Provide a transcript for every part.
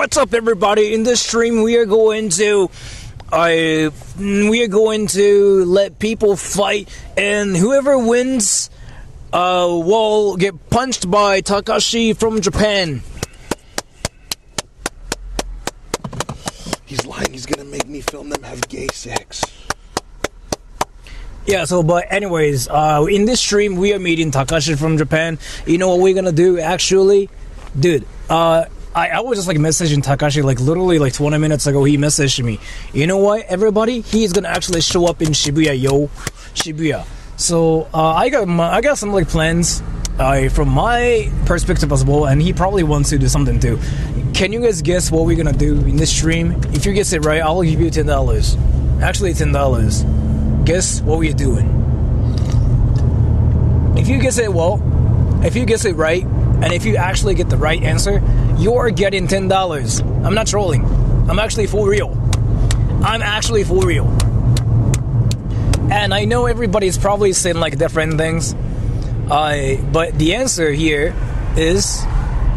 What's up, everybody? In this stream, we are going to let people fight, and whoever wins will get punched by Takashi from Japan. He's lying. He's gonna make me film them have gay sex. Yeah, but anyways, in this stream, we are meeting Takashi from Japan. You know what we're gonna do, actually? Dude, I was just messaging Takashi literally 20 minutes ago. He messaged me. You know what, everybody? He's gonna actually show up in Shibuya, Shibuya. So I got some plans from my perspective as well, and he probably wants to do something too. Can you guys guess what we're gonna do in this stream? If you guess it right, I'll give you $10. Actually, $10. Guess what we're doing. If you guess it right, and if you actually get the right answer, you're getting $10. I'm not trolling. I'm actually for real. And I know everybody's probably saying different things. But the answer here is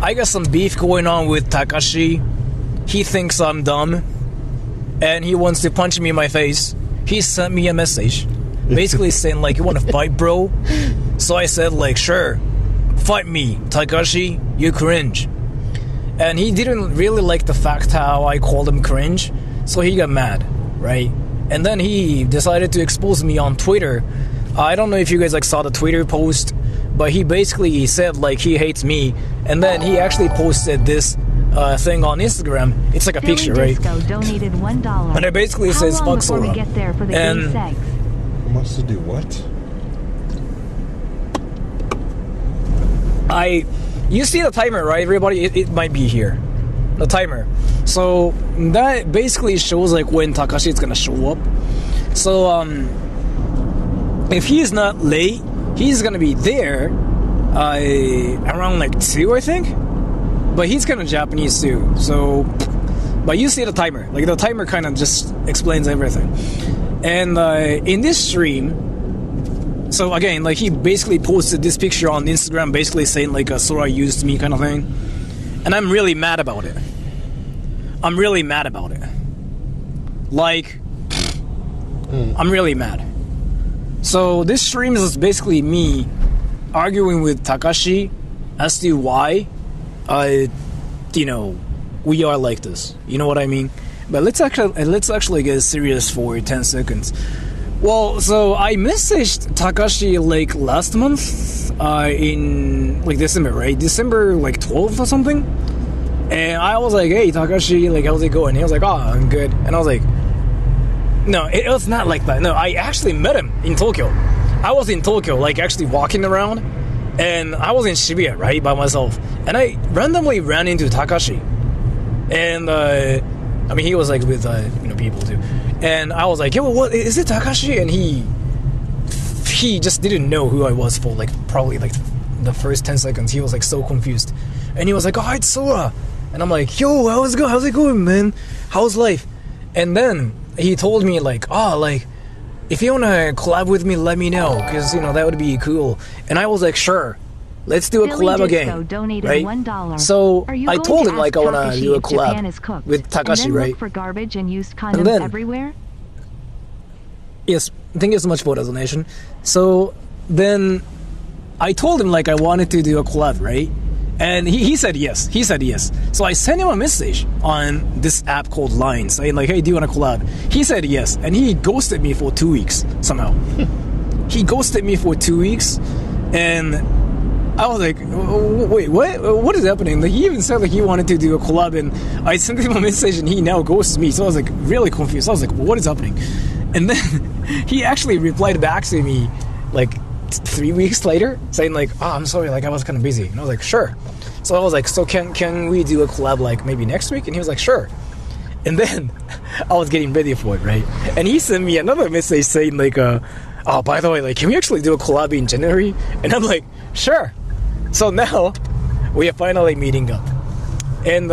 I got some beef going on with Takashi. He thinks I'm dumb, and he wants to punch me in my face. He sent me a message basically saying you want to fight, bro? So I said sure, fight me, Takashi, you cringe. And he didn't really like the fact how I called him cringe, so he got mad, right? And then he decided to expose me on Twitter. I don't know if you guys saw the Twitter post, but he basically said he hates me, and then he actually posted this thing on Instagram. It's a picture, right? Donated $1. And it basically says fuck Sora. And Who wants to do what? You see the timer, right, everybody? It might be here, the timer. So that basically shows when Takashi is gonna show up. So if he's not late, he's gonna be there around 2, I think. But he's kind of Japanese too. So, but you see the timer. The timer kind of just explains everything. And in this stream, so again, he basically posted this picture on Instagram, basically saying Sora used me kind of thing. And I'm really mad about it. I'm really mad. So this stream is basically me arguing with Takashi as to why we are like this. You know what I mean? But let's actually get serious for 10 seconds. Well, so I messaged Takashi last month in December, right? December 12th or something. And I was like, hey Takashi, how's it going? He was like, oh, I'm good. And I was like, no, it was not like that. No, I actually met him in Tokyo. I was in Tokyo, actually walking around, and I was in Shibuya, right, by myself. And I randomly ran into Takashi. And he was with people too. And I was like, yo, what is it, Takashi? And he just didn't know who I was for probably the first 10 seconds. He was so confused. And he was like, oh, it's Sora. And I'm like, yo, how's it going, man? How's life? And then he told me if you want to collab with me, let me know, because that would be cool. And I was like, sure, let's do a collab again, right? $1. So I told him I want to do a collab with Takashi, and then right? Look for garbage and used condoms and then, everywhere. Yes, thank you so much for the donation. So then I told him I wanted to do a collab, right? And he said yes. So I sent him a message on this app called Line saying hey, do you want to collab? He said yes, and he ghosted me for 2 weeks somehow. He ghosted me for 2 weeks, and I was like, wait, what is happening? He even said he wanted to do a collab, and I sent him a message, and he now ghosts me. So I was really confused. I was like, what is happening? And then he actually replied back to me 3 weeks later saying oh, I'm sorry, I was kind of busy. And I was like, sure. So I was like, so can we do a collab maybe next week? And he was like, sure. And then I was getting ready for it, right? And he sent me another message saying oh, by the way, can we actually do a collab in January? And I'm like, sure. So now we are finally meeting up. And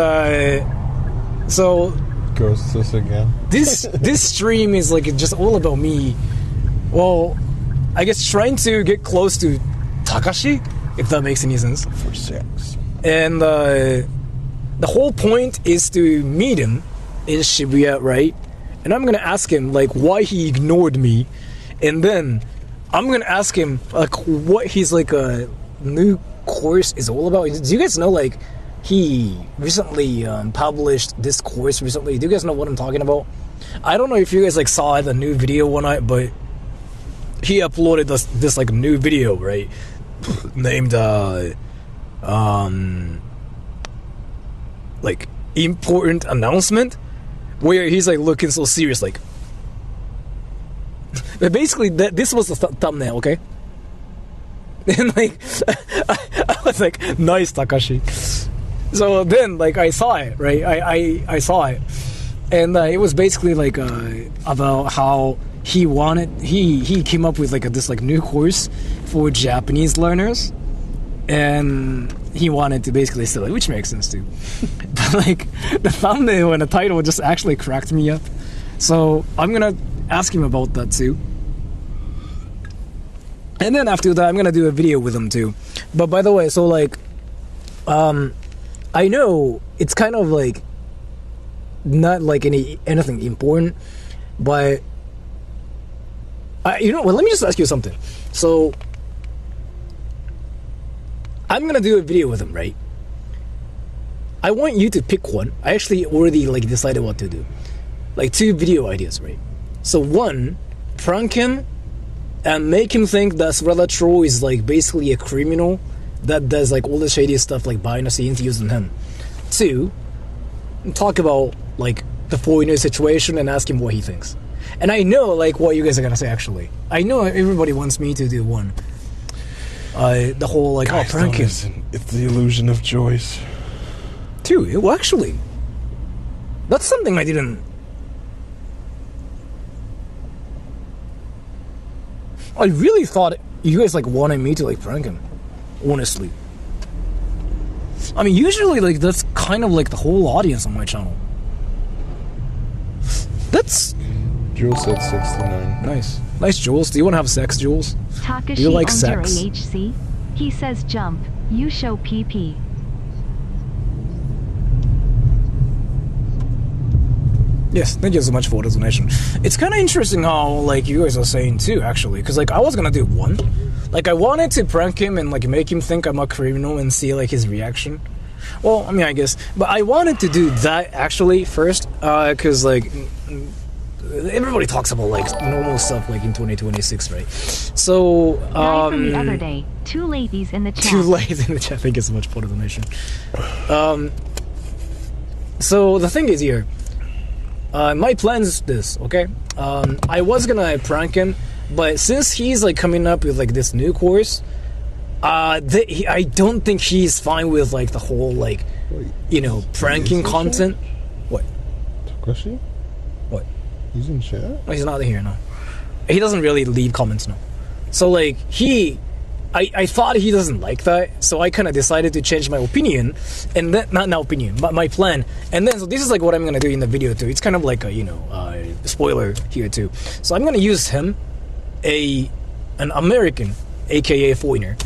so Ghosts us again. This stream is just all about me. Well, I guess trying to get close to Takashi, if that makes any sense. For sex. And the whole point is to meet him in Shibuya, right? And I'm gonna ask him like why he ignored me, and then I'm gonna ask him like what his like a new course is all about. Do you guys know like he recently published this course recently? Do you guys know what I'm talking about? I don't know if you guys like saw the new video one night, but he uploaded this like new video, right? Named like important announcement, where he's like looking so serious, like. But basically, this was the thumbnail, okay? And like, I was like, nice, Takashi. So then, like, I saw it, right? I saw it, and it was basically like about how he came up with like this like new course for Japanese learners, and he wanted to basically sell it, which makes sense too. But like the thumbnail and the title just actually cracked me up. So I'm gonna ask him about that too. And then after that, I'm gonna do a video with him too. But by the way, so like, I know it's kind of like not like anything important, but you know what? Let me just ask you something. So I'm gonna do a video with him, right? I want you to pick one. I actually already like decided what to do. Like 2 video ideas, right? So 1, prank him and make him think that Sora Troll is like basically a criminal that does like all the shady stuff like behind the scenes using him. 2, talk about like the foreigner situation and ask him what he thinks. And I know like what you guys are gonna say actually. I know everybody wants me to do 1. The whole like, Guys, prank him. listen. It's the illusion of choice. 2, well, actually, that's something I didn't. I really thought you guys like wanted me to like prank him. Honestly, I mean, usually like that's kind of like the whole audience on my channel. That's Jules said 69. nice, Jules. Do you want to have sex, Jules? Takashi Do you like owns your sex? AHC. He says jump. You show PP. Yes, thank you so much for the donation. It's kind of interesting how like you guys are saying too, actually, because like I was gonna do 1. Like I wanted to prank him and like make him think I'm a criminal and see like his reaction. Well, I mean, I guess, but I wanted to do that actually first, because like everybody talks about like normal stuff like in 2026, right? So Guy from the other day. 2 ladies in the chat. 2 ladies in the chat. Thank you so much for the donation. So the thing is here. My plan is this, okay? I was gonna prank him, but since he's like coming up with like this new course, I don't think he's fine with like the whole like, you know, pranking content. What? Takashi? What? He's in chat? No, he's not here, no. He doesn't really leave comments, no. So like I thought he doesn't like that, so I kind of decided to change my opinion, and then not opinion, but my plan. And then so this is like what I'm gonna do in the video too. It's kind of like a spoiler here too. So I'm gonna use him, an American, aka foreigner.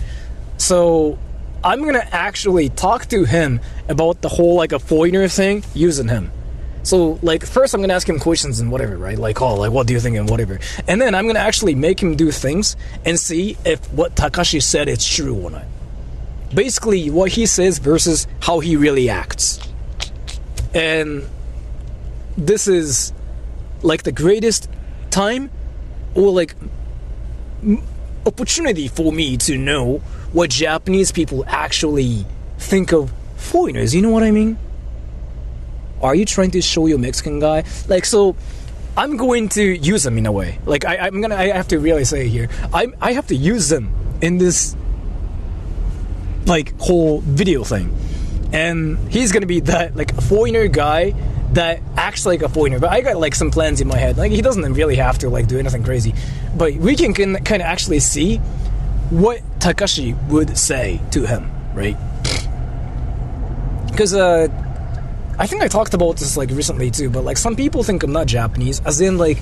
So I'm gonna actually talk to him about the whole like a foreigner thing using him. So like first I'm gonna ask him questions and whatever, right? Like, oh, like what do you think and whatever. And then I'm gonna actually make him do things and see if what Takashi said is true or not. Basically what he says versus how he really acts. And this is like the greatest time or like opportunity for me to know what Japanese people actually think of foreigners, you know what I mean? Are you trying to show your Mexican guy? Like, so I'm going to use them in a way. Like I have to really say here, I have to use them in this like whole video thing. And he's gonna be that like a foreigner guy that acts like a foreigner. But I got like some plans in my head. Like he doesn't really have to like do anything crazy, but we can kind of actually see what Takashi would say to him, right? Because I think I talked about this like recently too, but like some people think I'm not Japanese, as in like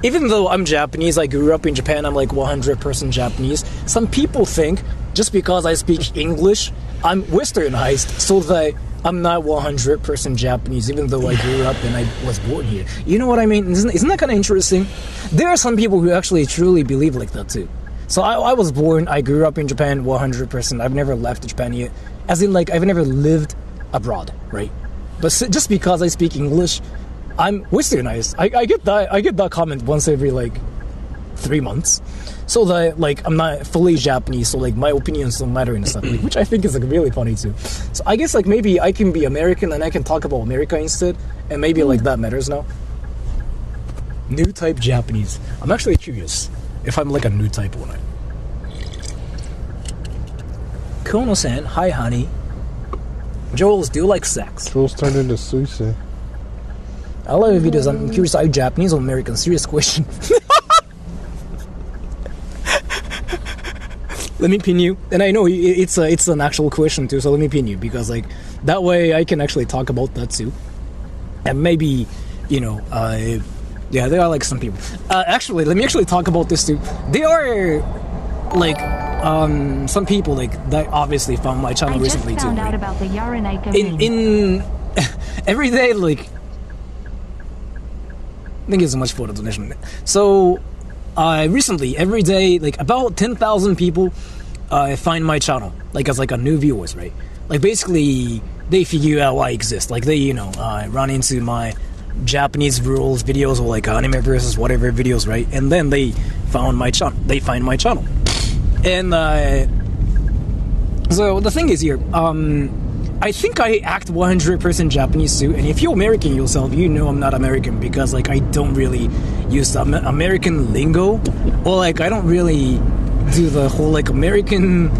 even though I'm Japanese, I grew up in Japan, I'm like 100% Japanese. Some people think just because I speak English, I'm westernized, so that I'm not 100% Japanese, even though I grew up and I was born here. You know what I mean? Isn't that kind of interesting? There are some people who actually truly believe like that too. So I was born, I grew up in Japan 100%. I've never left Japan yet. As in, like, I've never lived abroad, right? But just because I speak English, I'm westernized. I get that comment once every, like, 3 months. So that, like, I'm not fully Japanese, so, like, my opinions don't matter and stuff, like, which I think is, like, really funny too. So I guess, like, maybe I can be American and I can talk about America instead, and maybe, like, that matters now. New type Japanese. I'm actually curious if I'm, like, a new type or not. Kono-san, hi, honey. Joel's, do you like sex? Joel's turned into Suisei. I love videos. I'm curious, are you Japanese or American? Serious question. Let me pin you. And I know it's an actual question too, so let me pin you, because like that way I can actually talk about that too. And maybe, you know, yeah, there are like some people. Actually, let me actually talk about this too. There are like some people like that obviously found my channel recently too. I just found out about the Yarenaika meme. In every day, like, thank you so much for the donation. So recently, every day, like about 10,000 people find my channel, like as like a new viewers, right? Like basically, they figure out I exist. Like they, you know, run into my Japanese rules videos or like anime versus whatever videos, right? And then they found my channel. They find my channel, and so the thing is here. I think I act 100% Japanese too, and if you're American yourself, you know I'm not American, because like I don't really use the American lingo, or like I don't really do the whole like American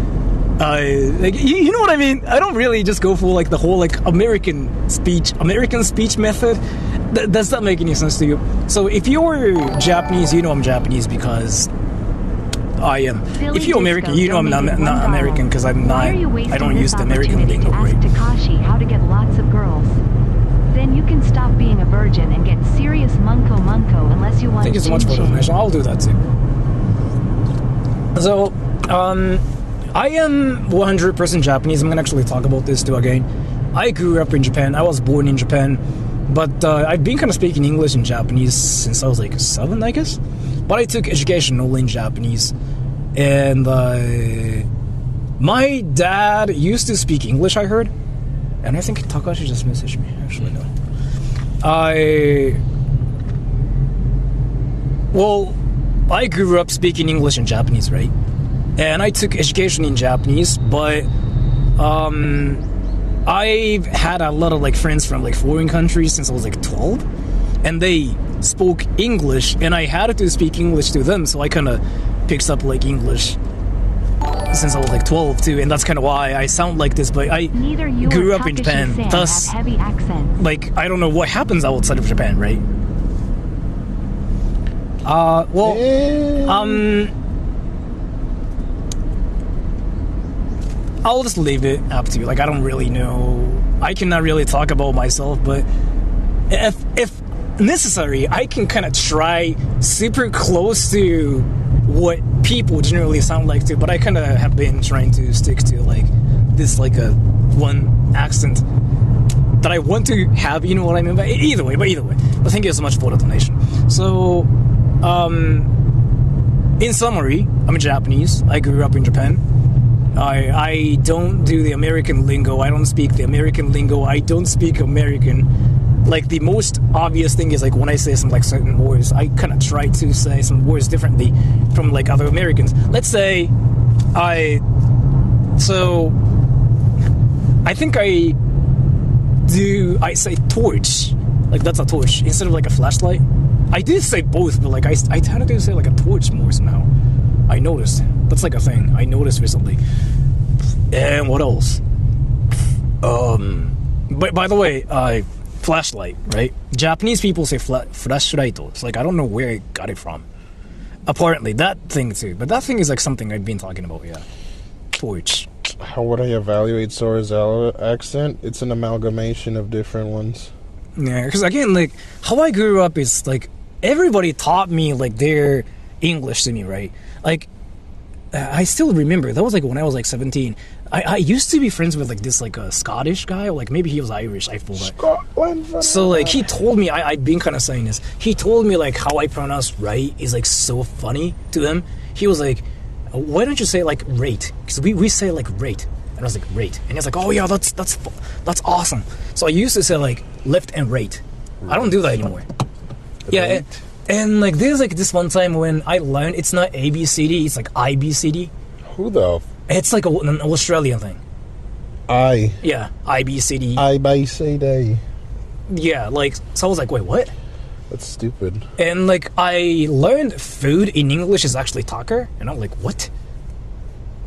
like you know what I mean? I don't really just go for like the whole like American speech method. Does that make any sense to you? So if you're Japanese, you know I'm Japanese because I am. Billy If you're American, Disco you know I'm not donated American because I'm not. Why are you wasting I don't this use the American opportunity lingo, to right? ask Takashi how to get lots of girls? Then you can stop being a virgin and get serious munko unless you want. Thank you so much for the donation. I'll do that too. So, I am 100% Japanese. I'm gonna actually talk about this too again. I grew up in Japan. I was born in Japan, but I've been kind of speaking English and Japanese since I was like 7, I guess. But I took education only in Japanese, and my dad used to speak English, I heard, and I think Takashi just messaged me. Actually, no. I grew up speaking English and Japanese, right? And I took education in Japanese, but I've had a lot of like friends from like foreign countries since I was like 12, and they spoke English, and I had to speak English to them, so I kind of picked up like English since I was like 12 too, and that's kind of why I sound like this. But I grew up in Japan, thus heavy accents. like I don't know what happens outside of Japan, right? I'll just leave it up to you. Like I don't really know. I cannot really talk about myself, but if necessary, I can kind of try super close to what people generally sound like too, but I kind of have been trying to stick to like this like a one accent that I want to have, you know what I mean? But either way, but thank you so much for the donation. So in summary, I'm Japanese. I grew up in Japan. I don't do the American lingo. I don't speak the American lingo. I don't speak American. Like the most obvious thing is like when I say some like certain words, I kind of try to say some words differently from like other Americans. Let's say I think I say torch, like that's a torch instead of like a flashlight. I did say both, but like I tend to say like a torch more somehow. I noticed that's like a thing I noticed recently. And what else? But by the way, flashlight, right? Japanese people say flashlight. It's like I don't know where I got it from. Apparently, that thing too. But that thing is like something I've been talking about. Yeah, torch. How would I evaluate Sora's accent? It's an amalgamation of different ones. Yeah, because again, like how I grew up is like everybody taught me like their English to me, right? Like I still remember that was like when I was like 17. I used to be friends with like this like a Scottish guy, or like maybe he was Irish. I forgot. Scotland. So like he told me, I've been kind of saying this. He told me like how I pronounce right is like so funny to him. He was like, "Why don't you say like rate? Because we say like rate." And I was like, "Rate," and he's like, "Oh yeah, that's awesome." So I used to say like left and right. I don't do that anymore. Yeah. And like there's like this one time when I learned it's not ABCD, it's like IBCD. Who the? It's like an Australian thing. Yeah, IBCD. IBCD. Yeah, like so I was like, wait, what? That's stupid. And like I learned food in English is actually taker, and I'm like, what?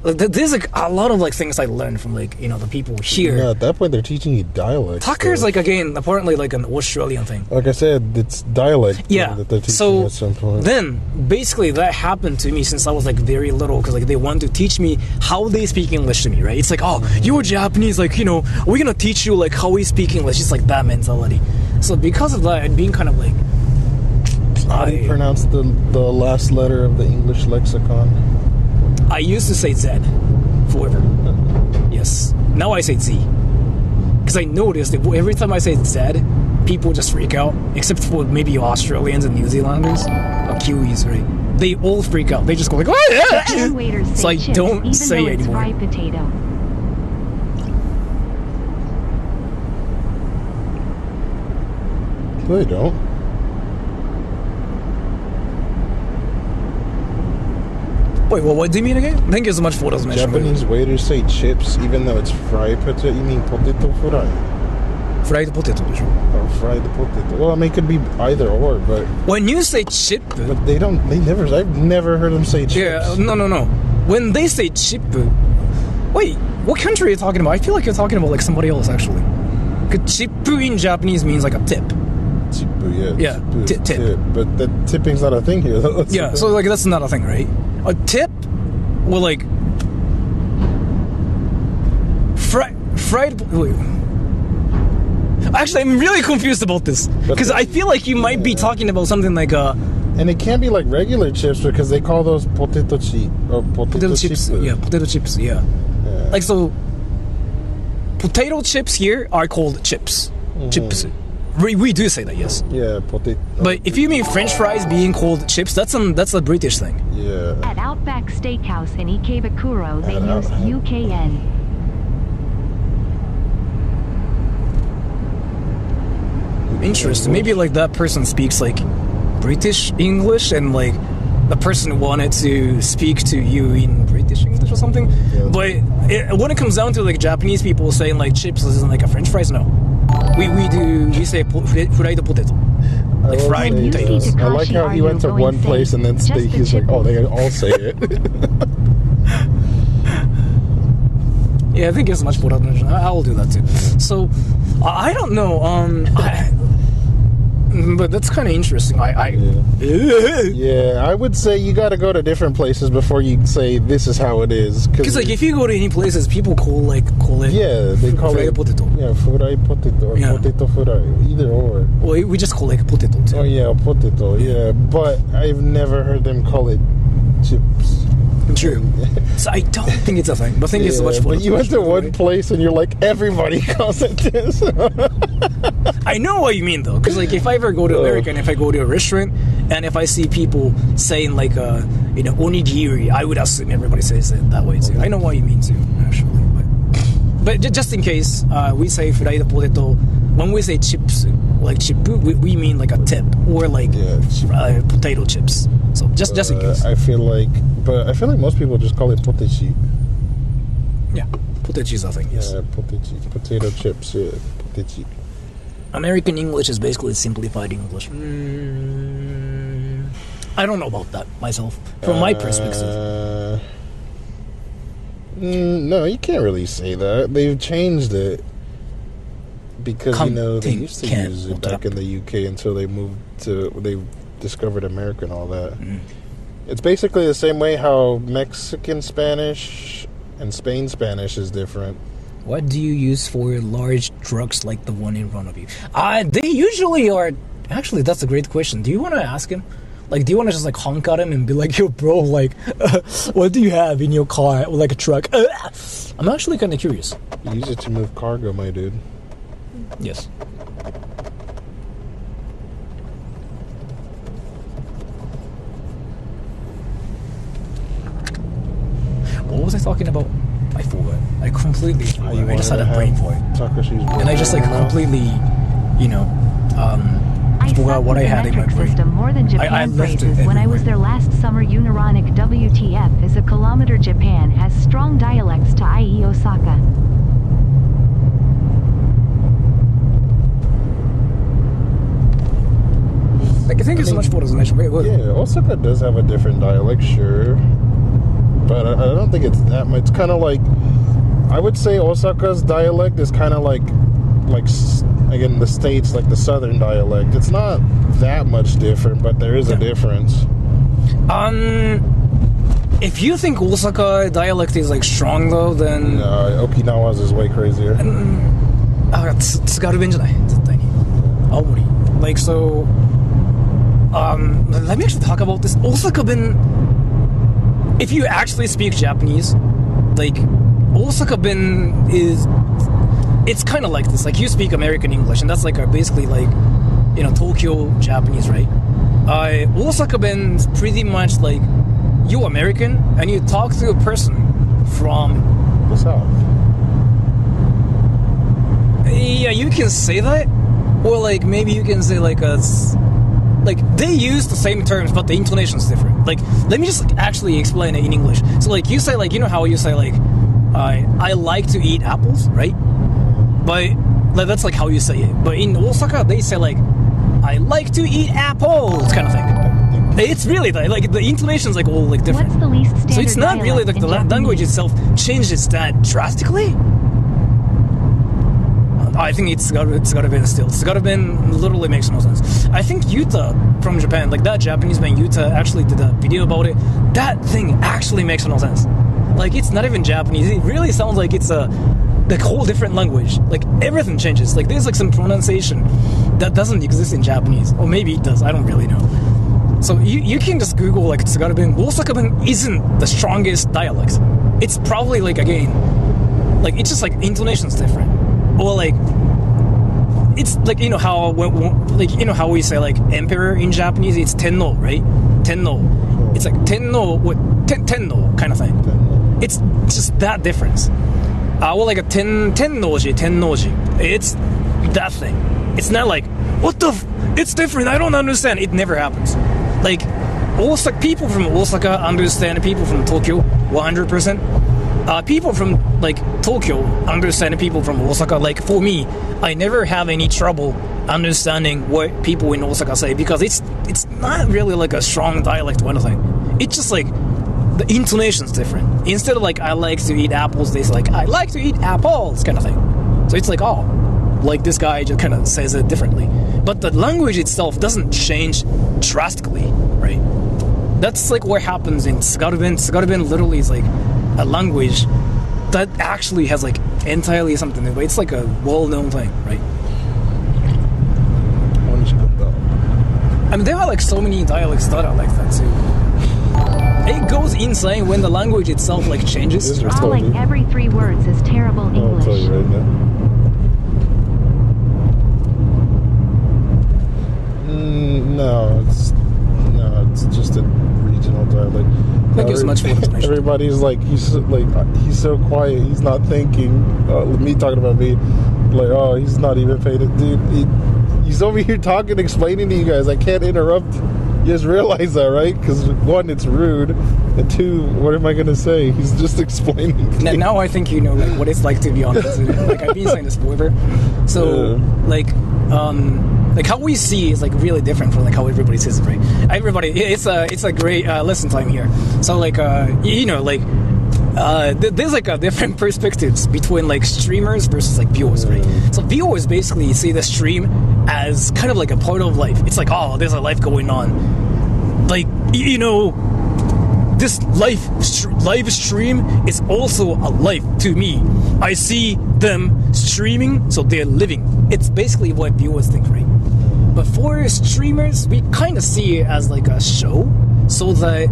Like, there's like a lot of like things I learned from like the people here. Yeah, at that point they're teaching you dialect. Taker is like again apparently like an Australian thing. Like I said, it's dialect. Yeah. That they're teaching So you at some point. then basically that happened to me since I was like very little, because like they want to teach me how they speak English to me, right? It's like, oh, you're Japanese, like we're gonna teach you like how we speak English. It's like that mentality. So because of that, I'd been kind of like. How do you pronounce the last letter of the English lexicon? I used to say Z forever. Yes. Now I say Z. Because I noticed that every time I say Z, people just freak out. Except for maybe Australians and New Zealanders. Or Kiwis, right? They all freak out. They just go like, oh yeah! And waiters say So I chips, don't even say though it's anymore. fried potato. They don't. Wait, what do you mean again? Thank you so much for those mentions. Japanese waiters say chips even though it's fried potato. You mean potato fry? Fried potato, deしょ? Or fried potato. Well, I mean, it could be either or, but When you say chip, they don't. I've never heard them say chips. yeah, no. When they say chip, wait, what country are you talking about? I feel like you're talking about like somebody else actually. Because chip in Japanese means like a tip. Chippu, yeah. Yeah, chippu is tip. But that tipping's not a thing here. That's Yeah, so like that's not a thing, right? A tip, well, like fried. Wait. Actually, I'm really confused about this because I feel like you might be talking about something like And it can't be like regular chips because they call those potato chip or potato chips. chippu. Yeah, potato chips. Yeah. Like so, potato chips here are called chips. Chips. We do say that, yes. Yeah, potato. But if you mean French fries being called chips, that's a British thing. Yeah. At Outback Steakhouse in Ikebukuro, they use UKN. Interesting. Maybe like that person speaks like British English, and like the person wanted to speak to you in British English or something. Yeah. But when it comes down to like Japanese people saying like chips isn't like a French fries, no. We say fried potato. Like fried When you see potatoes. I like how Takashi, he are went to you one going place and then Just the he's like, chip. oh, they all say it. Yeah, I think it's much more. I'll do that too. So I don't know. But that's kind of interesting. Yeah, I would say you got to go to different places before you say this is how it is. Because like if you go to any places, people call it. Yeah, they call fried it potato. Yeah, fried potato or Yeah. potato fry, either or. Well, we just call it potato too. Oh yeah, potato. Yeah, but I've never heard them call it chips. True. So I don't think it's a thing. But thank you so much for. But you went to one place and you're like, everybody calls it this. I know what you mean though, because like if I ever go to America and if I go to a restaurant and if I see people saying like onigiri, I would assume everybody says it that way too. I know what you mean too, actually. But just in case, we say fried potato. When we say chips, like chippu, we mean like a tip or like potato chips. So just in case. I feel like most people just call it potechi. Yeah, potechi is a thing. Yes. Yeah, potechi, potato chips. Yeah, potechi. American English is basically simplified English. I don't know about that myself, from my perspective. No, you can't really say that. They've changed it because they used to use it back in the UK until they discovered America and all that. It's basically the same way how Mexican Spanish and Spain Spanish is different. What do you use for large trucks like the one in front of you? They usually are. Actually, that's a great question. Do you want to ask him? Like, do you want to just like honk at him and be like, yo, bro, like, what do you have in your car? Or like a truck? I'm actually kind of curious. Use it to move cargo, my dude. Yes. What was I talking about? I forgot. I completely forgot. I just had a brain for it. And I just like completely, you know, forgot what I had in my brain. System more than Japan I left phrases. it When I was there last summer, Unironic WTF is a kilometer. Japan has strong dialects to i.e. Osaka. Like, thank you so much for this nation. Yeah, Osaka does have a different dialect, sure. But I don't think it's that much. It's kind of like, I would say Osaka's dialect is kind of like again, the States, like the southern dialect. It's not that much different, but there is a difference. If you think Osaka dialect is like strong though, then Okinawa's is way crazier. Tsugaru-ben じゃない絶対に青森 like so let me actually talk about this. Osaka-ben, if you actually speak Japanese, like Osaka-ben is, it's kind of like this. Like, you speak American English, and that's like basically like, you know, Tokyo Japanese, right? Osaka-ben is pretty much like you American, and you talk to a person from... What's up? Yeah, you can say that, or like maybe you can say like like they use the same terms, but the intonation is different. Like, let me just like, actually explain it in English. So like, you say like, you know how you say like, I like to eat apples, right? But like, that's like how you say it. But in Osaka, they say like, I like to eat apples, kind of thing. It's really like the intonation's like all like different. What's the least standard So it's not really like the language itself changes that drastically. I think it's gotta be still. It's gotta be literally makes no sense. I think Yuta from Japan, like that Japanese band Yuta, actually did a video about it. That thing actually makes no sense. Like, it's not even Japanese. It really sounds like it's a like whole different language. Like, everything changes. Like, there's like some pronunciation that doesn't exist in Japanese, or maybe it does. I don't really know. So you can just Google like Tsugaru-ben. Osaka-ben isn't the strongest dialect. It's probably like, again, like it's just like intonation's different. Or like, it's like, you know how like, you know how we say like emperor in Japanese, it's tenno, right? Tenno. It's like tenno with tenno kind of thing. It's just that difference. Or like a tennoji. It's that thing. It's not like, what the it's different, I don't understand. It never happens. Like, Osaka, people from Osaka understand people from Tokyo 100%. People from like Tokyo understand people from Osaka. Like, for me, I never have any trouble understanding what people in Osaka say, because it's not really like a strong dialect or anything. It's just like the intonation's different. Instead of like, I like to eat apples, they say like, I like to eat apples, kind of thing. So it's like, oh, like this guy just kind of says it differently. But the language itself doesn't change drastically, right? That's like what happens in Tsugaru-ben. Tsugaru-ben literally is like a language that actually has like entirely something new, but it's like a well-known thing, right? I mean, there are like so many dialects that are like that too. It goes insane when the language itself like changes. All like every 3 words is terrible English. I'll tell you right now. No, it's just a regional dialect. Thank you so much for the explanation. Everybody's like, he's so quiet, he's not thinking. Me talking about me, like, oh, he's not even paid it, dude. He's over here talking, explaining to you guys. I can't interrupt. You just realize that, right? Because 1, it's rude, and 2, what am I gonna say? He's just explaining. Now I think you know like what it's like to be on the internet. Like, I've been saying this forever. So like how we see is like really different from like how everybody sees it, right? Everybody, it's a great lesson time here. So like you know, like there's like a different perspectives between like streamers versus like viewers, right? So viewers basically see the stream as kind of like a part of life. It's like, oh, there's a life going on. Like, you know, this live stream is also a life to me. I see them streaming, so they're living. It's basically what viewers think, right? But for streamers, we kind of see it as like a show, so that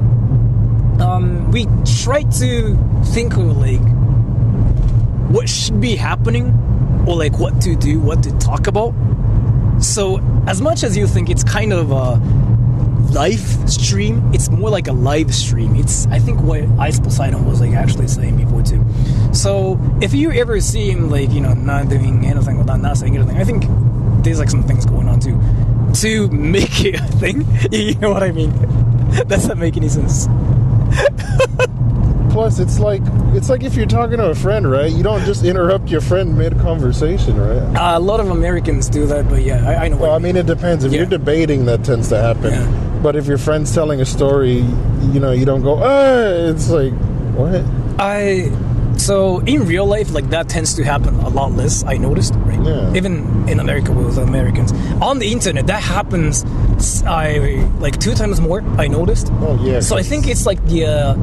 we try to think of like what should be happening, or like what to do, what to talk about. So as much as you think it's kind of a live stream, it's more like a live stream. It's, I think, what Ice Poseidon was like actually saying before too. So if you ever see him like, you know, not doing anything or not saying anything, I think there's like some things going on too to make it a thing. You know what I mean? Does that make any sense? Plus, it's like if you're talking to a friend, right? You don't just interrupt your friend mid-conversation, right? A lot of Americans do that, but yeah, I know. Well, I mean, it depends. If you're debating, that tends to happen. Yeah. But if your friend's telling a story, you know, you don't go, it's like, what? So in real life, like that tends to happen a lot less, I noticed, right? Yeah. Even in America with Americans. On the internet, that happens like 2 times more, I noticed. Oh, yeah. So I think it's like the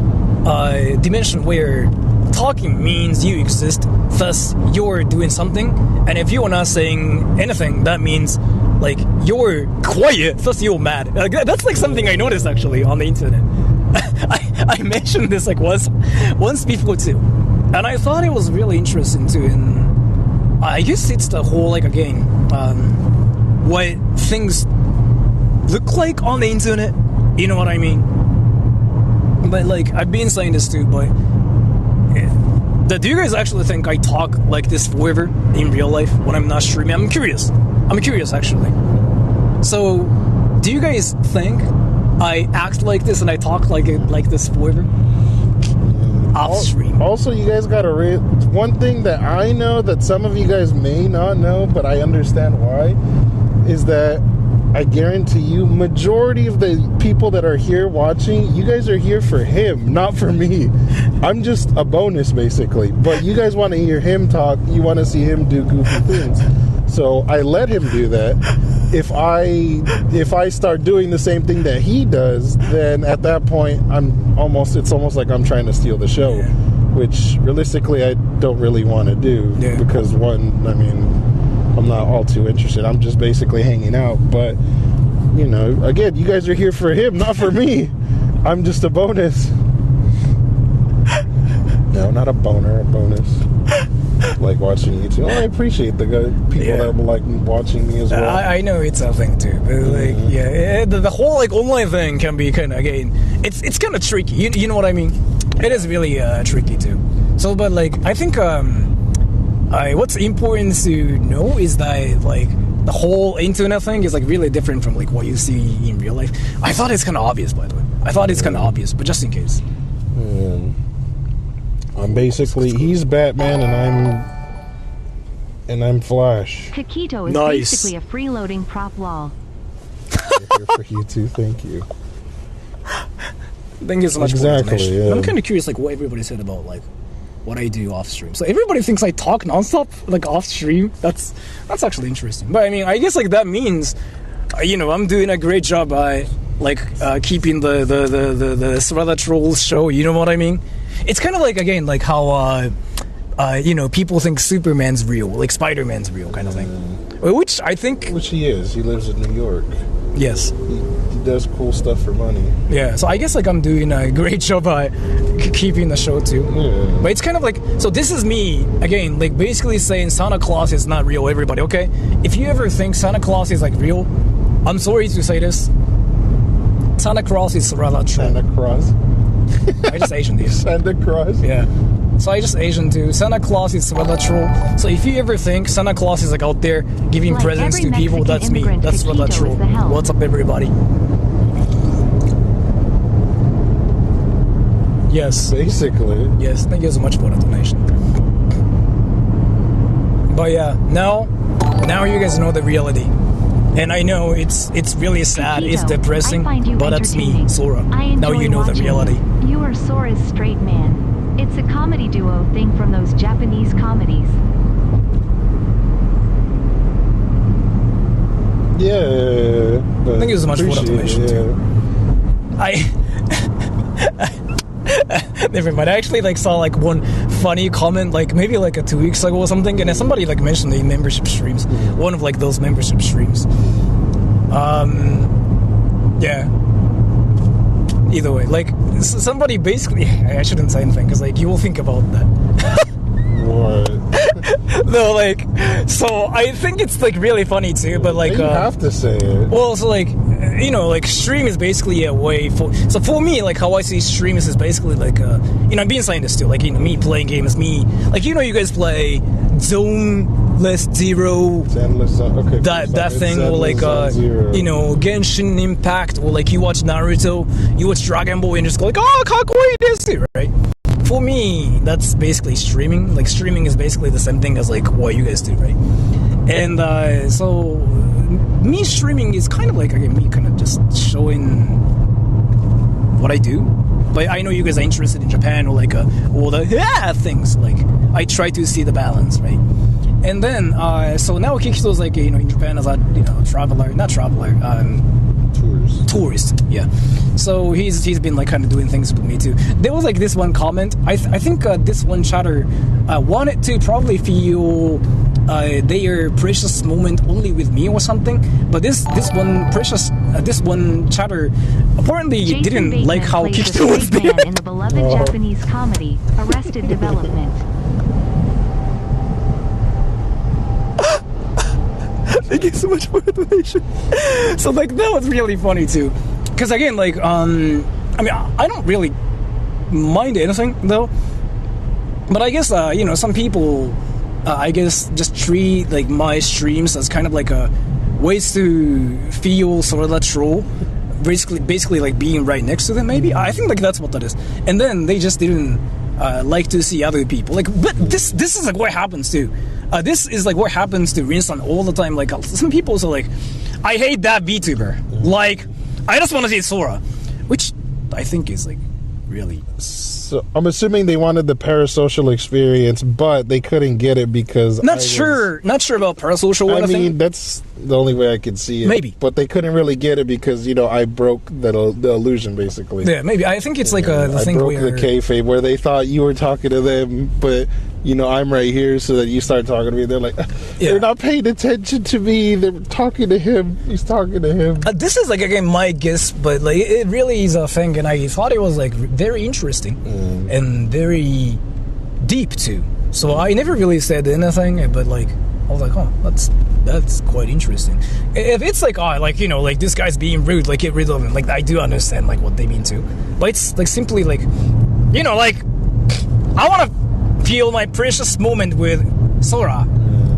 dimension where talking means you exist, thus you're doing something. And if you are not saying anything, that means like you're quiet, thus you're mad. Like, that's like something I noticed actually on the internet. I mentioned this like once before too. And I thought it was really interesting too. And I guess it's the whole, like, again, what things look like on the internet. You know what I mean? But, like, I've been saying this too, but do you guys actually think I talk like this forever in real life when I'm not streaming? I'm curious, actually. So, do you guys think I act like this and I talk like this forever? Off stream. Also, you guys gotta one thing that I know that some of you guys may not know, but I understand why, is that I guarantee you, majority of the people that are here watching, you guys are here for him, not for me. I'm just a bonus, basically. But you guys want to hear him talk. You want to see him do goofy things. So I let him do that. If I start doing the same thing that he does, then at that point it's almost like I'm trying to steal the show, which realistically I don't really want to do because one, I mean, I'm not all too interested. I'm just basically hanging out. But, you know, again, you guys are here for him, not for me. I'm just a bonus. No, not a boner, a bonus. Like watching YouTube. I appreciate the people that like watching me as well. I know it's a thing too, but like, the whole like online thing can be kind of, again, it's kind of tricky. You know what I mean? It is really tricky too. So, but like, I think what's important to know is that like the whole internet thing is like really different from like what you see in real life. I thought it's kind of obvious, by the way. I thought it's kind of obvious, but just in case. I'm basically, he's Batman and I'm Flash. Kakito is basically a freeloading prop lol. Here for you too, thank you. Thank you so much for the information. I'm kind of curious like what everybody said about like what I do off stream. So everybody thinks I talk nonstop like off stream. That's actually interesting. But I mean, I guess like that means you know, I'm doing a great job by like keeping the Sora Trolls show, you know what I mean? It's kind of like, again, like how you know, people think Superman's real, like Spider-Man's real kind of thing. Which I think... Which he is. He lives in New York. Yes. He does cool stuff for money. Yeah, so I guess like I'm doing a great job by keeping the show too. Yeah. But it's kind of like... So this is me, again, like basically saying Santa Claus is not real, everybody, okay? If you ever think Santa Claus is like real, I'm sorry to say this. Santa Claus is rather true. Santa Claus? I just Asian dude. Santa Claus? Yeah. So I just Asian too. Santa Claus is rather true. So if you ever think Santa Claus is like out there giving like presents to Mexican people, that's me. That's rather true. What's up, everybody? Yes. Basically. Yes. Thank you so much for the donation. But yeah, now you guys know the reality. And I know it's really sad, Kakito, it's depressing, but that's me, Sora. Now you know the reality. You are Sora's straight man. It's a comedy duo thing from those Japanese comedies. Yeah. Thank you so much for the donation too. Never mind. I actually like saw like one funny comment like maybe like 2 weeks ago or something, and then somebody like mentioned the membership streams. One of like those membership streams. Yeah. Either way, like somebody basically, I shouldn't say anything because like you will think about that. What? No, like, so I think it's like really funny too, but like you have to say it. Well, so like, you know, like stream is basically a way for me, like how I see stream is basically like you know, I'm being scientist too, like, you know, me playing games, me like, you know, you guys play Zoneless Zero, okay, that thing, or like you know, Genshin Impact, or like you watch Naruto, you watch Dragon Ball, and just go like, oh, kakoi desu, right? For me, that's basically streaming. Like, streaming is basically the same thing as like what you guys do, right? And so me streaming is kind of like, again, me kind of just showing what I do. But I know you guys are interested in Japan, or like all the things. Like, I try to see the balance, right? And then so now Kikito's like, you know, in Japan as a, you know, tourist, yeah. So he's been like kind of doing things with me too. There was like this one comment. I think this one chatter wanted to probably feel their precious moment only with me or something. But this one chatter apparently Jason didn't Bateman like how plays Kikito was the there. man in the beloved Japanese comedy Arrested Development. Thank you so much for the donation. So like that was really funny too, because again, like I mean, I don't really mind anything though, but I guess you know, some people I guess just treat like my streams as kind of like a ways to feel sort of that troll, basically like being right next to them. Maybe I think like that's what that is, and then they just didn't like to see other people. Like, but this is like what happens too. This is like what happens to Rinsan all the time. Like, some people are like, I hate that VTuber. Like, I just want to see Sora, which I think is like really. So I'm assuming they wanted the parasocial experience, but they couldn't get it because not sure about parasocial. I mean, that's the only way I could see it. Maybe, but they couldn't really get it because, you know, I broke the illusion basically. Yeah, maybe. I think it's like the thing where I broke the kayfabe where they thought you were talking to them, but you know, I'm right here, so that you start talking to me. They're like, they're not paying attention to me. They're talking to him. He's talking to him. This is like, again, my guess, but like it really is a thing, and I thought it was like very interesting and very deep too. So I never really said anything, but like I was like, oh, that's quite interesting. If it's like, oh, like, you know, like this guy's being rude, like get rid of him. Like, I do understand like what they mean too, but it's like simply like, you know, like I want to feel my precious moment with Sora.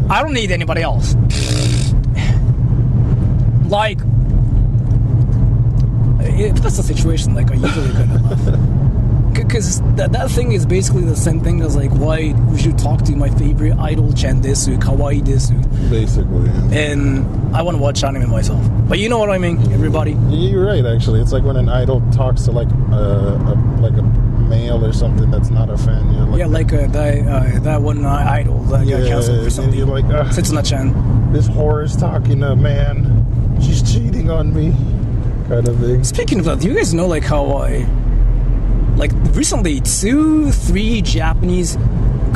I don't need anybody else. Like, if that's the situation, like I usually kind of laugh. Because that thing is basically the same thing as like, why we should talk to my favorite idol Chan desu, kawaii desu. Basically, yeah. And I want to watch anime myself. But you know what I mean, everybody? You're right, actually. It's like when an idol talks to like a male or something that's not a fan. You're like, yeah, like that one idol that got canceled or something. You're like, Setsuna-chan. This whore is talking to a man. She's cheating on me, kind of thing. Speaking of that, do you guys know like how like recently 2-3 Japanese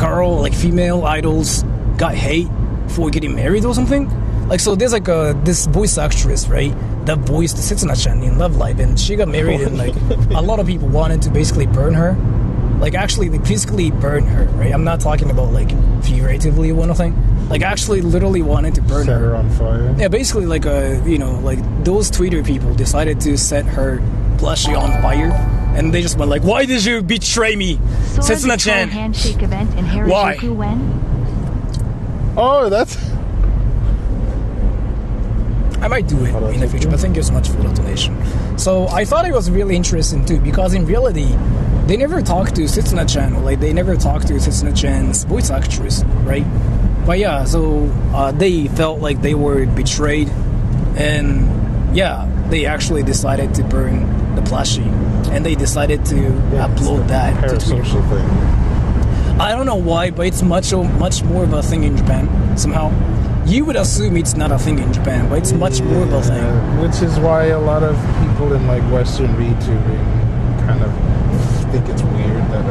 like female idols got hate for getting married or something? Like, so there's like this voice actress, right, that voiced Setsuna-chan in Love Live, and she got married, and like a lot of people wanted to basically burn her, like actually like physically burn her, right? I'm not talking about like figuratively or anything, like actually literally wanted to burn her on fire. Yeah, basically like you know, like those Twitter people decided to set her plushie on fire, and they just went like, why did you betray me, Setsuna-chan? Handshake event in Harajuku when? Oh, that's. I might do it in the future, but thank you so much for the donation. So I thought it was really interesting too, because in reality, they never talked to Setsuna-chan, or like they never talked to Setsuna-chan's voice actress, right? But yeah, so they felt like they were betrayed, and yeah, they actually decided to burn the plushie, and they decided to upload that to Twitter. Thing. I don't know why, but it's much more of a thing in Japan somehow. You would assume it's not a thing in Japan, but it's much more of a thing. Which is why a lot of people in like Western VTubing kind of think it's weird that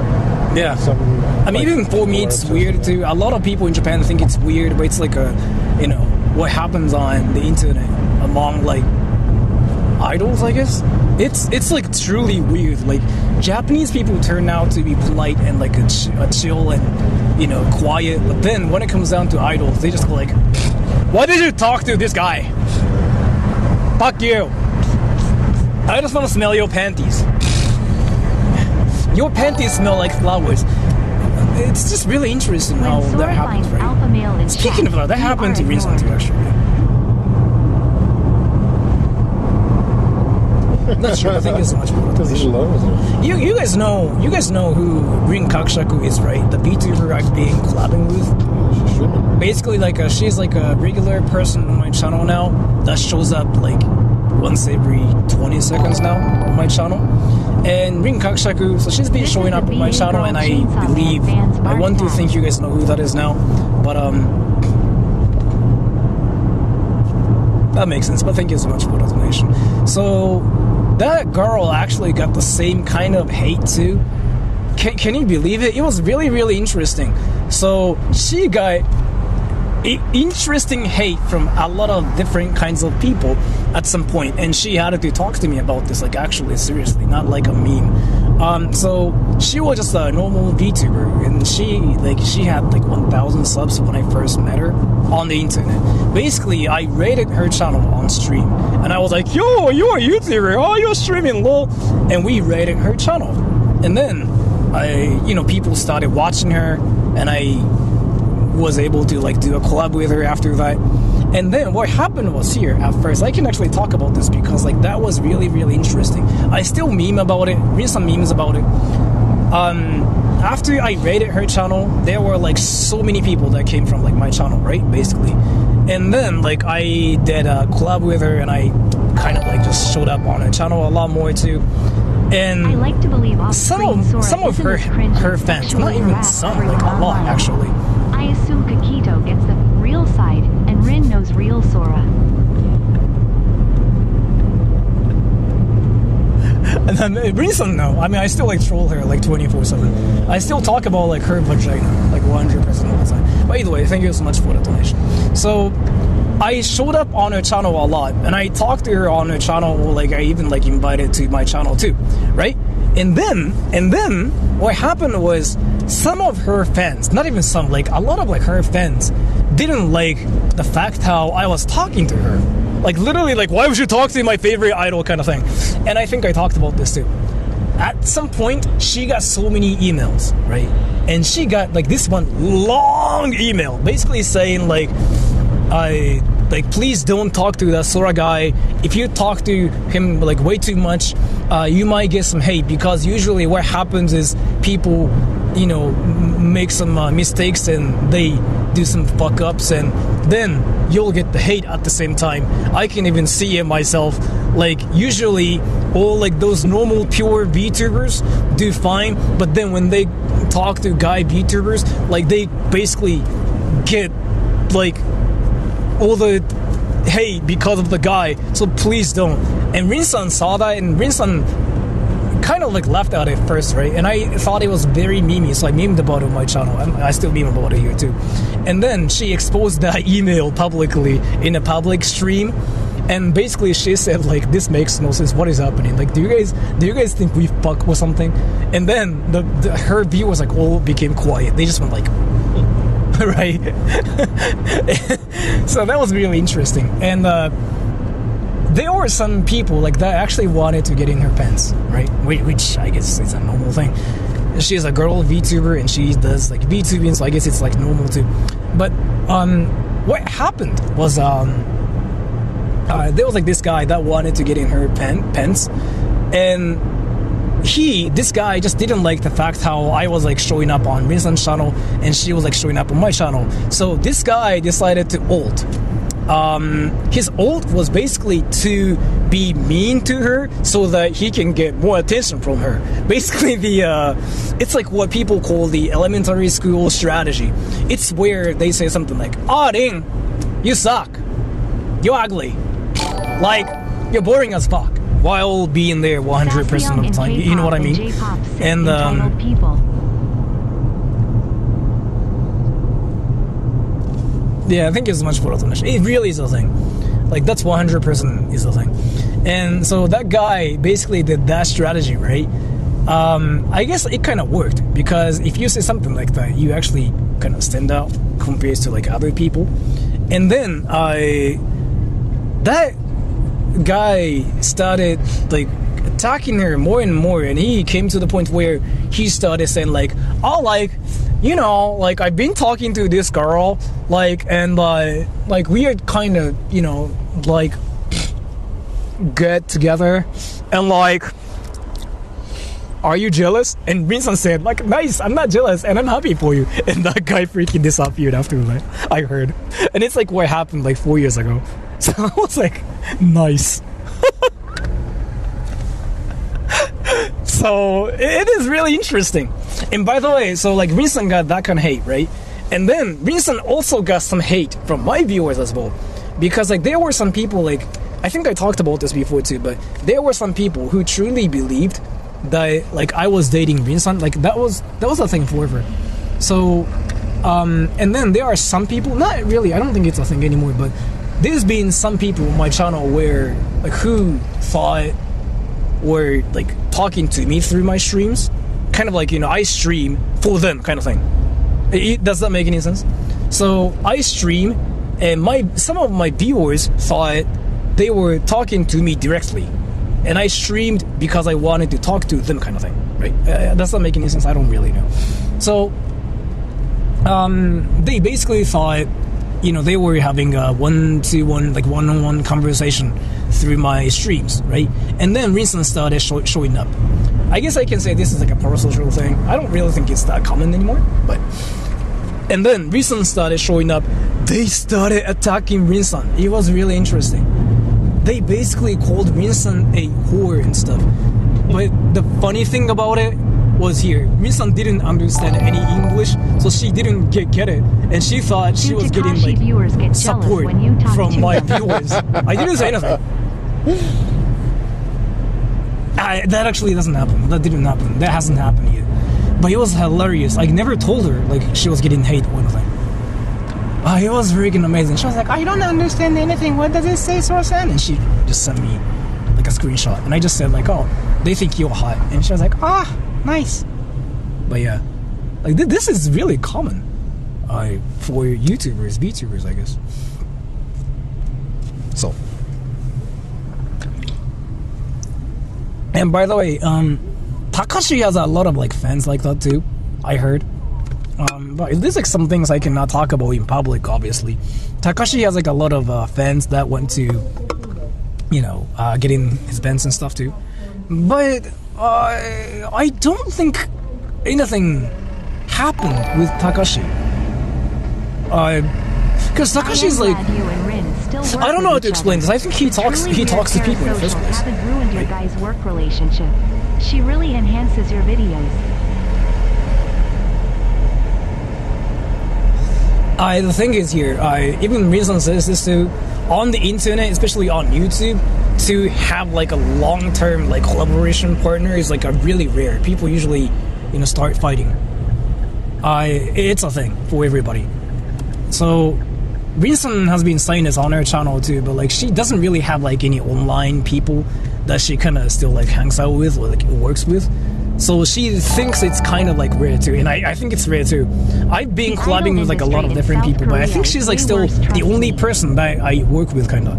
I mean, even for me it's weird too. A lot of people in Japan think it's weird, but it's like a, you know, what happens on the internet among like idols, I guess. It's like truly weird. Like Japanese people turn out to be polite and like a chill and quiet, but then when it comes down to idols, they just go like, "Why did you talk to this guy? Fuck you! I just want to smell your panties. Your panties smell like flowers." It's just really interesting how that happens, right? Speaking of that happened to Rin-san too, actually. Not sure. I think it's much more. You guys know who Rin Kakushaku is, right? The VTuber I've been collabing with. Basically, like she's like a regular person on my channel now that shows up like once every 20 seconds now on my channel. And Rin Kakushaku, so she's been showing up on my channel, and I want to think you guys know who that is now, but that makes sense. But thank you so much for the donation. So that girl actually got the same kind of hate too. Can you believe it? It was really, really interesting. So she got interesting hate from a lot of different kinds of people at some point, and she had to talk to me about this, like actually seriously, not like a meme. So she was just a normal VTuber, and she had like 1,000 subs when I first met her on the internet. Basically, I rated her channel on stream, and I was like, "Yo, you're a YouTuber? Oh, you're streaming, lol!" And we rated her channel, and then people started watching her, and I was able to like do a collab with her after that. And then what happened was, here at first, I can actually talk about this because like that was really, really interesting. I still meme about it, read some memes about it. After I rated her channel, there were like so many people that came from like my channel, right, basically. And then like I did a collab with her, and I kind of like just showed up on her channel a lot more too. And I like to believe some of her fans, not even some, like a lot actually. I assume Kakito gets the real side, and Rin knows real Sora. And then Rin-san, no. I mean, I still like troll her like 24/7. I still talk about like her vagina like 100% all the time. But either way, thank you so much for the donation. So I showed up on her channel a lot, and I talked to her on her channel. Like I even like invited to my channel too, right? And then what happened was, some of her fans, not even some, like a lot of like her fans, didn't like the fact how I was talking to her. Like literally, like, why would you talk to my favorite idol kind of thing? And I think I talked about this too. At some point, she got so many emails, right? And she got like this one long email, basically saying like, please don't talk to that Sora guy. If you talk to him like way too much, you might get some hate, because usually what happens is people, make some mistakes and they do some fuck ups, and then you'll get the hate at the same time. I can even see it myself. Like usually all like those normal pure VTubers do fine, but then when they talk to guy VTubers, like they basically get like all the hate because of the guy. So please don't. And Rin-san saw that, and Rin-san kind of like laughed at it first, right? And I thought it was very memey, so I memed about it on my channel. I still meme about it here too. And then she exposed that email publicly in a public stream, and basically she said like, "This makes no sense. What is happening? Like, do you guys think we fuck or something?" And then her viewers like all became quiet. They just went like, right? So that was really interesting. And there were some people like that actually wanted to get in her pants, right? Which I guess is a normal thing. She's a girl VTuber, and she does like VTubing, so I guess it's like normal too. But what happened was there was like this guy that wanted to get in her pants, and this guy just didn't like the fact how I was like showing up on Rin-san's channel, and she was like showing up on my channel. So this guy decided to ult. His ult was basically to be mean to her so that he can get more attention from her. Basically, it's like what people call the elementary school strategy. It's where they say something like, "Oh, Ring, you suck. You're ugly. Like, you're boring as fuck," while being there 100% of the time. You know what I mean? And yeah, I think it's much for automation. It really is a thing. Like, that's 100% is a thing. And so that guy basically did that strategy, right? I guess it kind of worked, because if you say something like that, you actually kind of stand out compared to like other people. And then that guy started like attacking her more and more, and he came to the point where he started saying like, oh, like, you know, like, I've been talking to this girl, like, and like we are kind of, you know, like, get together, and like, are you jealous? And Vincent said like, nice, I'm not jealous, and I'm happy for you. And that guy freaking disappeared after that, I heard. And it's like what happened like 4 years ago. So I was like, nice. So it is really interesting. And by the way, so like Vincent got that kind of hate, right? And then Vincent also got some hate from my viewers as well, because like there were some people, like, I think I talked about this before too, but there were some people who truly believed that like I was dating Vincent. Like that was a thing forever. So and then there are some people, not really, I don't think it's a thing anymore, but there's been some people on my channel where like who thought were like talking to me through my streams, kind of like, you know, I stream for them kind of thing. Does that make any sense? So I stream, and some of my viewers thought they were talking to me directly, and I streamed because I wanted to talk to them kind of thing, right? Does that make any sense? I don't really know. So they basically thought, you know, they were having a one-to-one, like one-on-one conversation through my streams, right? And then Vincent started showing up. I guess I can say this is like a parasocial thing. I don't really think it's that common anymore, but... And then Vincent started showing up. They started attacking Vincent. It was really interesting. They basically called Vincent a whore and stuff. But the funny thing about it was here, Vincent didn't understand any English, so she didn't get it, and she thought she was getting like support from my viewers. I didn't say anything. That actually doesn't happen. That didn't happen. That hasn't happened yet. But it was hilarious. I never told her like she was getting hate or anything. It was freaking amazing. She was like, I don't understand anything. What does it say, Sora-san? And she just sent me like a screenshot, and I just said like, oh, they think you're hot. And she was like, nice. But yeah, like this is really common for YouTubers, VTubers, I guess. So, and by the way, Takashi has a lot of like fans like that too, I heard. But there's like some things I cannot talk about in public, obviously. Takashi has like a lot of fans that went to, you know, getting his bands and stuff too. But I don't think anything happened with Takashi. Because Takashi's like, I don't know how to explain this. I think he talks to people in the first place. Haven't ruined your guys' work relationship. She really enhances your videos. The thing is here, even Rinsan says this too, on the internet, especially on YouTube, to have like a long-term like collaboration partner is like a really rare. People usually, you know, start fighting. It's a thing for everybody. So Rinsan has been saying this on her channel too, but like she doesn't really have like any online people that she kind of still like hangs out with or like works with. So she thinks it's kind of like rare too, and I think it's rare too. I've been collabing with like a lot of different people, but I think she's like still the only person that I work with, kind of.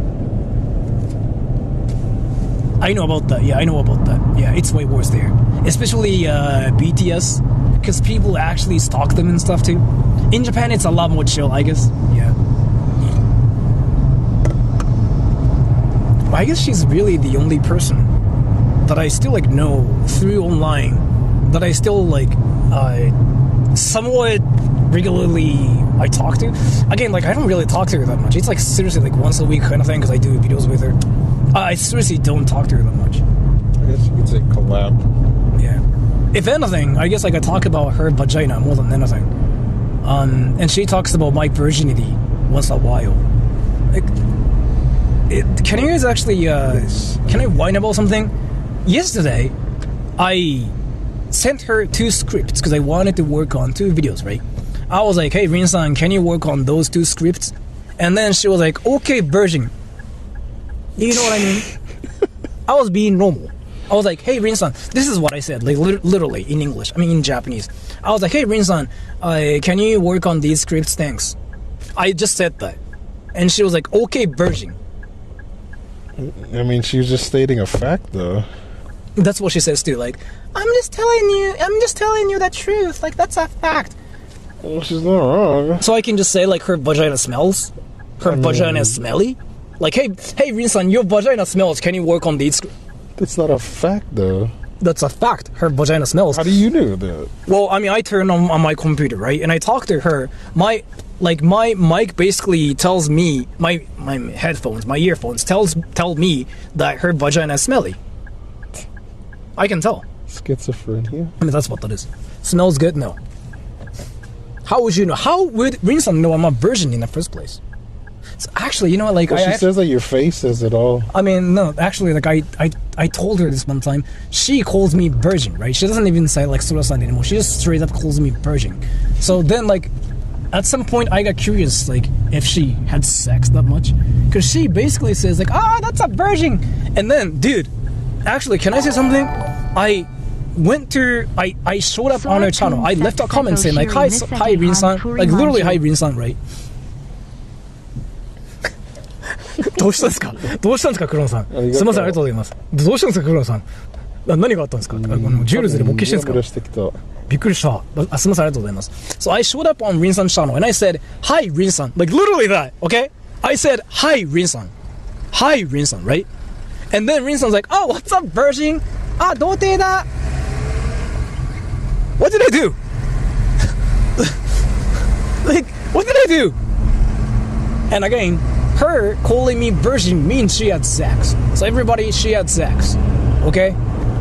I know about that. Yeah, I know about that. Yeah, it's way worse there, especially BTS, because people actually stalk them and stuff too. In Japan, it's a lot more chill, I guess. Yeah. I guess she's really the only person that I still like know through online, that I still like somewhat regularly I talk to. Again, like I don't really talk to her that much. It's like seriously like once a week kind of thing, because I do videos with her. I seriously don't talk to her that much. I guess you could say collab. Yeah. If anything, I guess like I talk about her vagina more than anything. And she talks about my virginity once in a while. Like, can you guys actually can I whine about something? Yesterday, I sent her 2 scripts because I wanted to work on 2 videos, right? I was like, hey, Rin-san, can you work on those 2 scripts? And then she was like, okay, virgin. You know what I mean? I was being normal. I was like, hey, Rin-san, this is what I said, like literally in English. I mean, in Japanese. I was like, hey, Rin-san, can you work on these scripts? Thanks. I just said that. And she was like, okay, virgin. I mean, she was just stating a fact, though. That's what she says too. Like, I'm just telling you the truth. Like, that's a fact. Well, she's not wrong. So I can just say, like, her vagina smells? Her vagina is smelly? Like, hey, Rin-san, your vagina smells. Can you work on these? That's not a fact, though. That's a fact. Her vagina smells. How do you know that? Well, I mean, I turn on my computer, right? And I talk to her. My mic basically tells me, my headphones, my earphones tell me that her vagina is smelly. I can tell. Schizophrenia? I mean, that's what that is. Smells good? No. How would you know? How would Rin-san know I'm a virgin in the first place? So actually, you know what, like... Well, she says that your face says it all. I mean, no, actually, like, I told her this one time. She calls me virgin, right? She doesn't even say, like, Sora-san anymore. She just straight up calls me virgin. So then, like, at some point, I got curious, like, if she had sex that much. Because she basically says, like, that's a virgin. And then, dude, actually, can I say something? I showed up on her channel. I left a comment saying, like, hi, Rin-san. Like, literally, hi, Rin-san, right? どうしたんですかクロンさん。すみません、ありがとうございます。どうしたんですかクロンさん。何があったんですか。ジュールズで勃起してるんですか。びっくりした。すみません、ありがとうございます。So I showed up on Rin-san's channel and I said, hi Rin-san. Like literally that, okay? I said, hi Rin-san. Hi Rin-san, right? And then Rin-san's like, oh, what's up, virgin? 童貞だ. What did I do? Like, what did I do? And again, her calling me virgin means she had sex. So everybody, she had sex. Okay?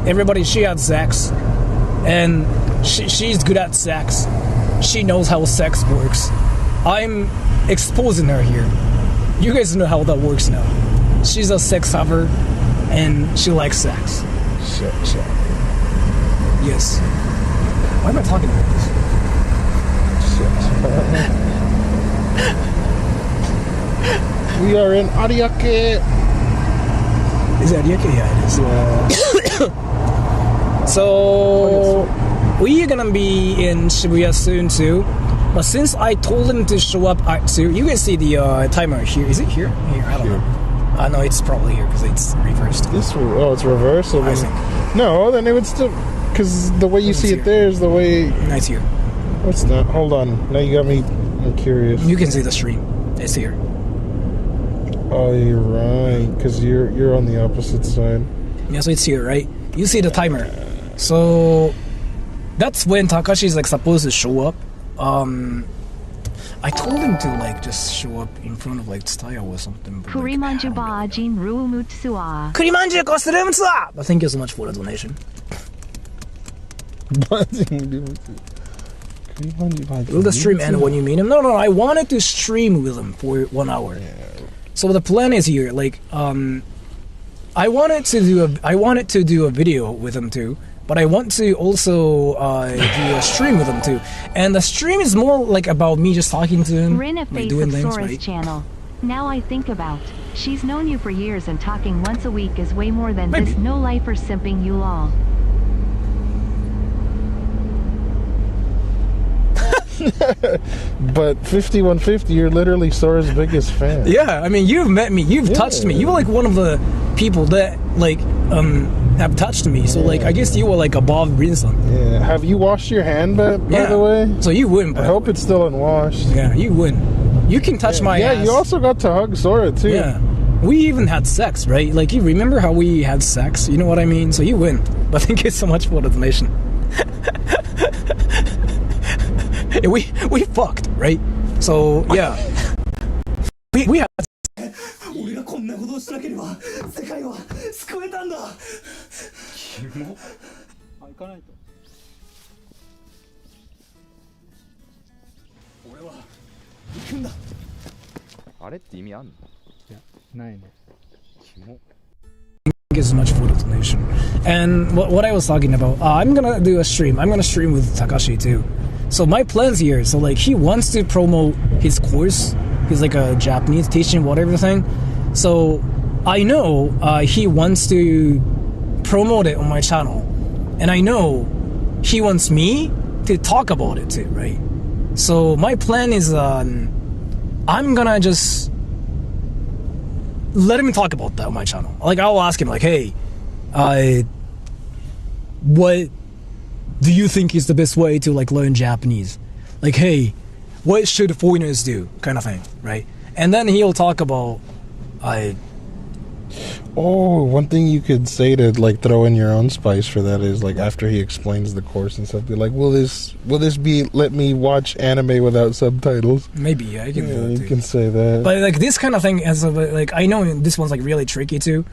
Everybody, she had sex. And she's good at sex. She knows how sex works. I'm exposing her here. You guys know how that works now. She's a sex haver and she likes sex. Shit. Yes. Why am I talking about this? We are in Ariake. Is it Ariake? Yeah, it is. Yeah. So we are gonna be in Shibuya soon too. But since I told him to show up, so you can see the timer here. Is it here? Here, I don't know. No, it's probably here because it's reversed. It's reversed. So I think. No, then it would still, because the way you see it there is the way. No, it's here. What's that? Hold on. Now you got me. I'm curious. You can see the stream. It's here. Oh, you're right. Because you're on the opposite side. Yeah, so it's here, right? You see the timer. So that's when Takashi's like supposed to show up. I told him to like just show up in front of like Tsutaya or something. But, Kurimanju Bajin Ruumutsua. Kurimanju Kosurumtsua! But thank you so much for the donation. Will the stream end when you meet him? No, I wanted to stream with him for 1 hour. Yeah. So the plan is here, like, I wanted to do a video with him too, but I want to also do a stream with him too. And the stream is more like about me just talking to him, like doing things, Sora's right? Channel. Now I think about, she's known you for years and talking once a week is way more than this no-lifer simping you all. But 5150, you're literally Sora's biggest fan. Yeah, I mean, you've met me, you've touched me. You were like one of the people that like have touched me. So like, I guess you were like above Rin-san. Yeah. Have you washed your hand, by the way? So you wouldn't. I hope it's still unwashed. Yeah, you wouldn't. You can touch my ass. Yeah, you also got to hug Sora too. Yeah. We even had sex, right? Like, you remember how we had sex? You know what I mean? So you win. But thank you so much for the donation. we fucked, right? So yeah, we had. 俺がこんなことをしなければ世界は救えたんだ。キモ。行かないと。俺は行くんだ。あれって意味あんの？いや、ないね。キモ。Thank you so much for the donation. And what I was talking about, I'm gonna do a stream. I'm gonna stream with Takashi too. So my plans here, so like he wants to promote his course. He's like a Japanese teaching whatever thing. So I know he wants to promote it on my channel, and I know he wants me to talk about it too, right? So my plan is I'm gonna just let him talk about that on my channel. Like, I'll ask him, like, hey, what do you think is the best way to like learn Japanese? Like, hey, what should foreigners do, kind of thing, right? And then he'll talk about one thing you could say to like throw in your own spice for that is like after he explains the course and stuff, be like, will this be let me watch anime without subtitles? Maybe I can do that too. You can say that. But like this kind of thing, as of, like, I know this one's like really tricky too,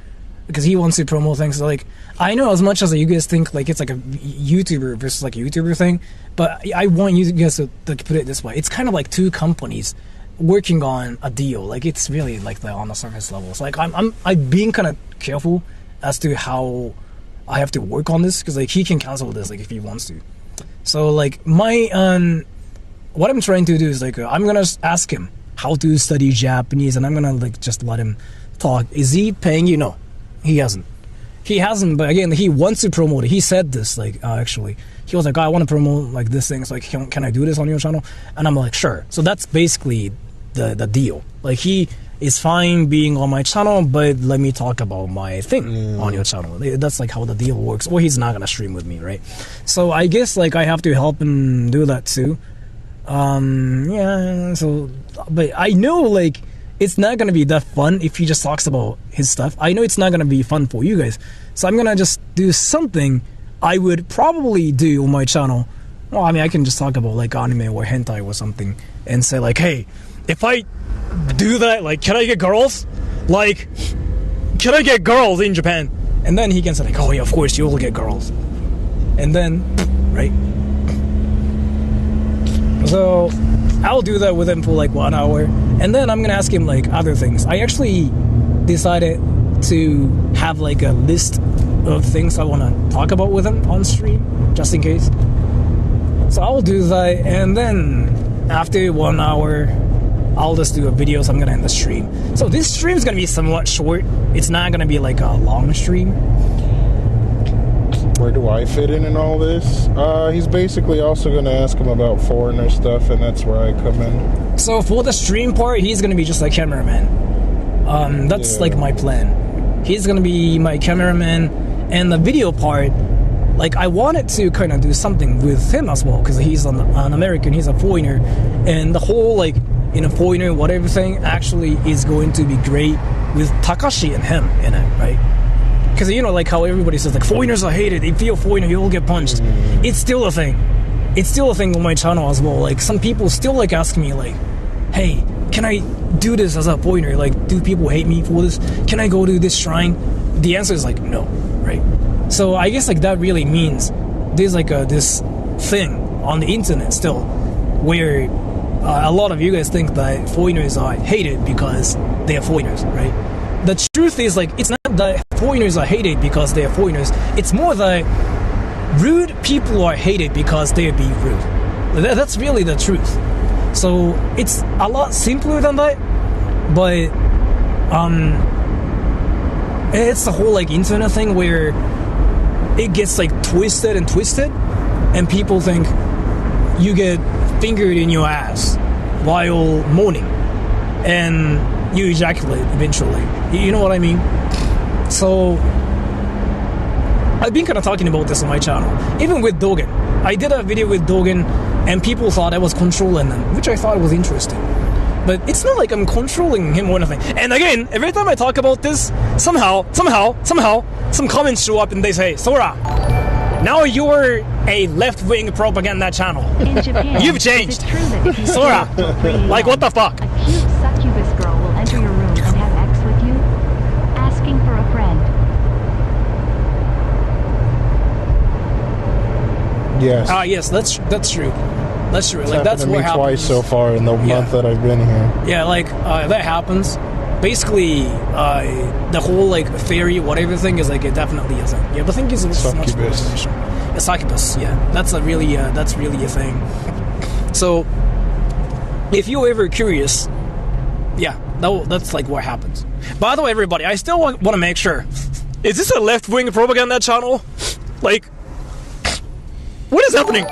because he wants to promote things. So, like, I know as much as you guys think like it's like a YouTuber versus like a YouTuber thing, but I want you guys to like, put it this way: it's kind of like two companies working on a deal. Like, it's really like the on the surface level. So like I'm being kind of careful as to how I have to work on this, because like he can cancel this like if he wants to. So like my what I'm trying to do is like I'm gonna ask him how to study Japanese, and I'm gonna like just let him talk. Is he paying you? No, he hasn't. But again, he wants to promote it. He said this like actually. He was like, I want to promote like this thing. So like, can I do this on your channel? And I'm like, sure. So that's basically the deal. Like, he is fine being on my channel, but let me talk about my thing on your channel. That's like how the deal works. Or he's not gonna stream with me, right? So I guess like I have to help him do that too. Yeah. So, but I know like it's not gonna be that fun if he just talks about his stuff. I know it's not gonna be fun for you guys. So I'm gonna just do something I would probably do on my channel. Well, I mean, I can just talk about like anime or hentai or something and say like, hey, if I do that, like, can I get girls? Like, can I get girls in Japan? And then he can say like, oh yeah, of course you will get girls. And then, right? So I'll do that with him for like 1 hour, and then I'm gonna ask him like other things. I actually decided to have like a list of things I want to talk about with him on stream, just in case. So I'll do that, and then after 1 hour, I'll just do a video, so I'm gonna end the stream. So this stream is gonna be somewhat short. It's not gonna be like a long stream. Where do I fit in all this? He's basically also gonna ask him about foreigner stuff, and that's where I come in. So for the stream part, he's gonna be just like cameraman. That's like my plan. He's gonna be my cameraman, and the video part, like, I wanted to kind of do something with him as well, because he's an American, he's a foreigner, and the whole like, you know, foreigner whatever thing actually is going to be great with Takashi and him in it, right? Because, you know, like how everybody says like foreigners are hated, if you're a foreigner you will get punched. It's still a thing. It's still a thing on my channel as well. Like, some people still like ask me like, hey, can I do this as a foreigner? Like, do people hate me for this? Can I go to this shrine? The answer is like no, right? So I guess like that really means there's like this thing on the internet still where a lot of you guys think that foreigners are hated because they are foreigners, right? The truth is like it's not that foreigners are hated because they are foreigners. It's more that rude people are hated because they are being rude. That's really the truth. So it's a lot simpler than that, but it's the whole like internet thing where it gets like twisted, and people think you get fingered in your ass while moaning, and you ejaculate eventually. You know what I mean? So I've been kind of talking about this on my channel, even with Dogen. I did a video with Dogen, and people thought I was controlling them, which I thought was interesting. But it's not like I'm controlling him or anything. And again, every time I talk about this, somehow, some comments show up and they say, Sora, now you're a left-wing propaganda channel. In Japan, you've changed. Is it true that if you Sora, like what the fuck? A cute succubus girl will enter your room and have sex with you? Asking for a friend. Yes. Yes, that's true. That's true. It's like that's happened to what me happens twice so far in the month that I've been here. Yeah, like that happens. Basically, the whole like fairy whatever thing is like it definitely isn't. Yeah, but the thing is it's Succubus. A succubus. Yeah, that's really a thing. So, if you're ever curious, yeah, That's like what happens. By the way, everybody, I still want to make sure. Is this a left-wing propaganda channel? Like, what is happening?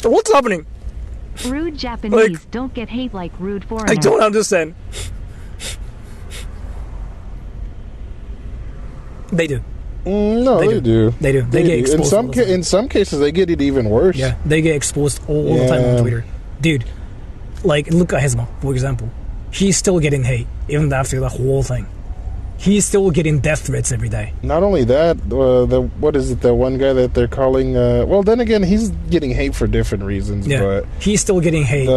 What's happening? Rude Japanese don't get hate like rude foreigners. I don't understand. They do. No, they do. They do. They get exposed. In some cases, they get it even worse. Yeah, they get exposed all the time on Twitter. Dude, like, look at Hezma, for example. He's still getting hate, even after the whole thing. He's still getting death threats every day. Not only that, what is it, the one guy that they're calling... well, then again, he's getting hate for different reasons, but... He's still getting hate.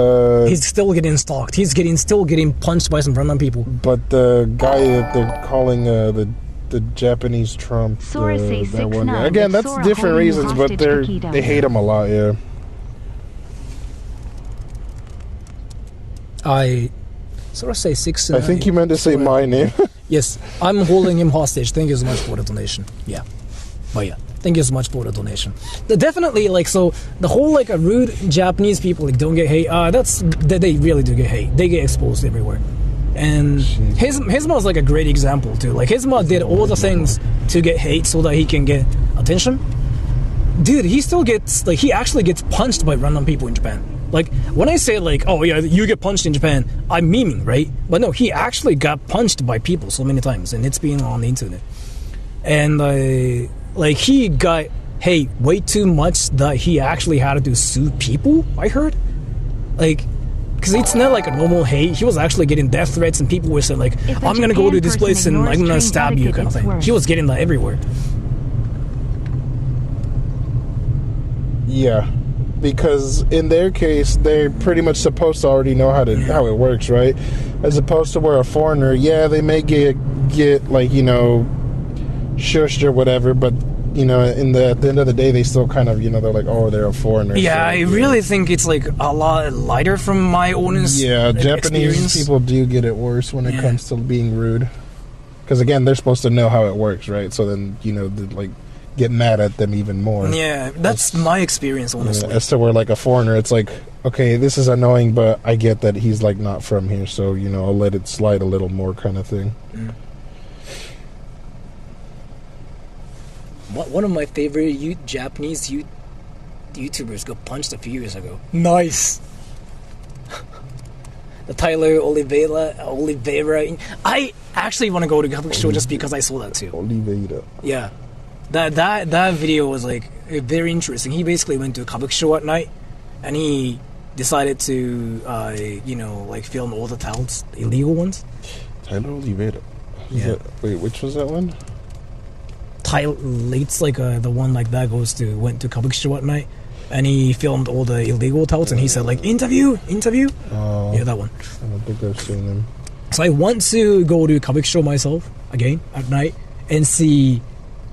He's still getting stalked. He's still getting punched by some random people. But the guy that they're calling the Japanese Trump... Sora say that one 6'9", guy. Again, that's Sora different holding reasons, but hostage they hate him a lot, yeah. Sora say 6'9". I think you meant to say my name. Yes, I'm holding him hostage. Thank you so much for the donation. Yeah. But yeah, thank you so much for the donation. Definitely, like, so the whole, like, rude Japanese people, like, don't get hate. They really do get hate. They get exposed everywhere. And Hizma is like a great example too. Like, Hizma did all the things to get hate so that he can get attention. Dude, he still gets, like, he actually gets punched by random people in Japan. Like, when I say, like, oh yeah, you get punched in Japan, I'm memeing, right? But no, he actually got punched by people so many times, and it's been on the internet. And like, he got hate way too much that he actually had to sue people, I heard. Like, because it's not like a normal hate. He was actually getting death threats, and people were saying, like, I'm gonna go to this place and I'm gonna stab you, kind of thing. He was getting that everywhere. Yeah. Because in their case, they're pretty much supposed to already know how it works, right? As opposed to where a foreigner, yeah, they may get like, you know, shushed or whatever, but, you know, at the end of the day, they still kind of, you know, they're like, oh, they're a foreigner. Yeah, so, I really think it's like a lot lighter from my own Japanese people do get it worse when it comes to being rude. Because again, they're supposed to know how it works, right? So then, you know, like, get mad at them even more. Yeah, that's my experience, honestly. Yeah, as to where, like, a foreigner, it's like, okay, this is annoying, but I get that he's, like, not from here, so, you know, I'll let it slide a little more, kind of thing. One of my favorite Japanese YouTubers got punched a few years ago. Nice. The Tyler Oliveira. I actually want to go to Kabukicho just because I saw that too. Oliveira. Yeah. That video was like very interesting. He basically went to Kabukicho at night, and he decided to, you know, like, film all the touts, illegal ones. Tyler Oliveira. Yeah. Wait, which was that one? It's like the one like that went to Kabukicho at night, and he filmed all the illegal touts, and he said, like, interview. Oh, yeah, that one. I don't think I've seen him. So I want to go to Kabukicho myself again at night and see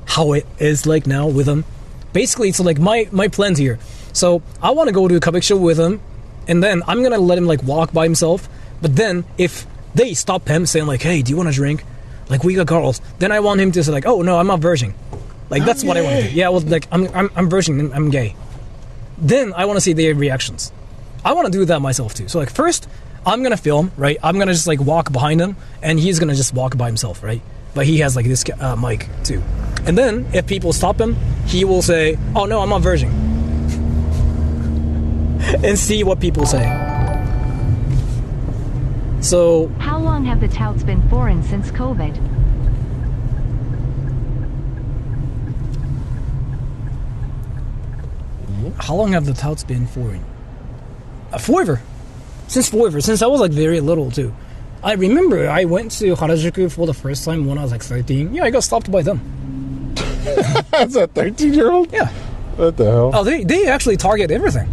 how it is like now with him. Basically, it's like my plans here. So I want to go to Kabukicho with him, and then I'm gonna let him, like, walk by himself. But then if they stop him saying, like, hey, do you want a drink? Like, we got girls. Then I want him to say, like, oh no, I'm not virgin. Like, that's what I want to do. Yeah, well, like, I'm virgin. I'm gay. Then I want to see their reactions. I want to do that myself too. So, like, first I'm gonna film, right? I'm gonna just, like, walk behind him, and he's gonna just walk by himself, right? But he has, like, this mic too. And then if people stop him, he will say, oh no, I'm not virgin. And see what people say. So, how long have the touts been foreign since COVID? How long have the touts been foreign? Forever. Since I was, like, very little too. I remember I went to Harajuku for the first time when I was, like, 13. Yeah, I got stopped by them. That's a 13-year-old? Yeah. What the hell? Oh, they actually target everything.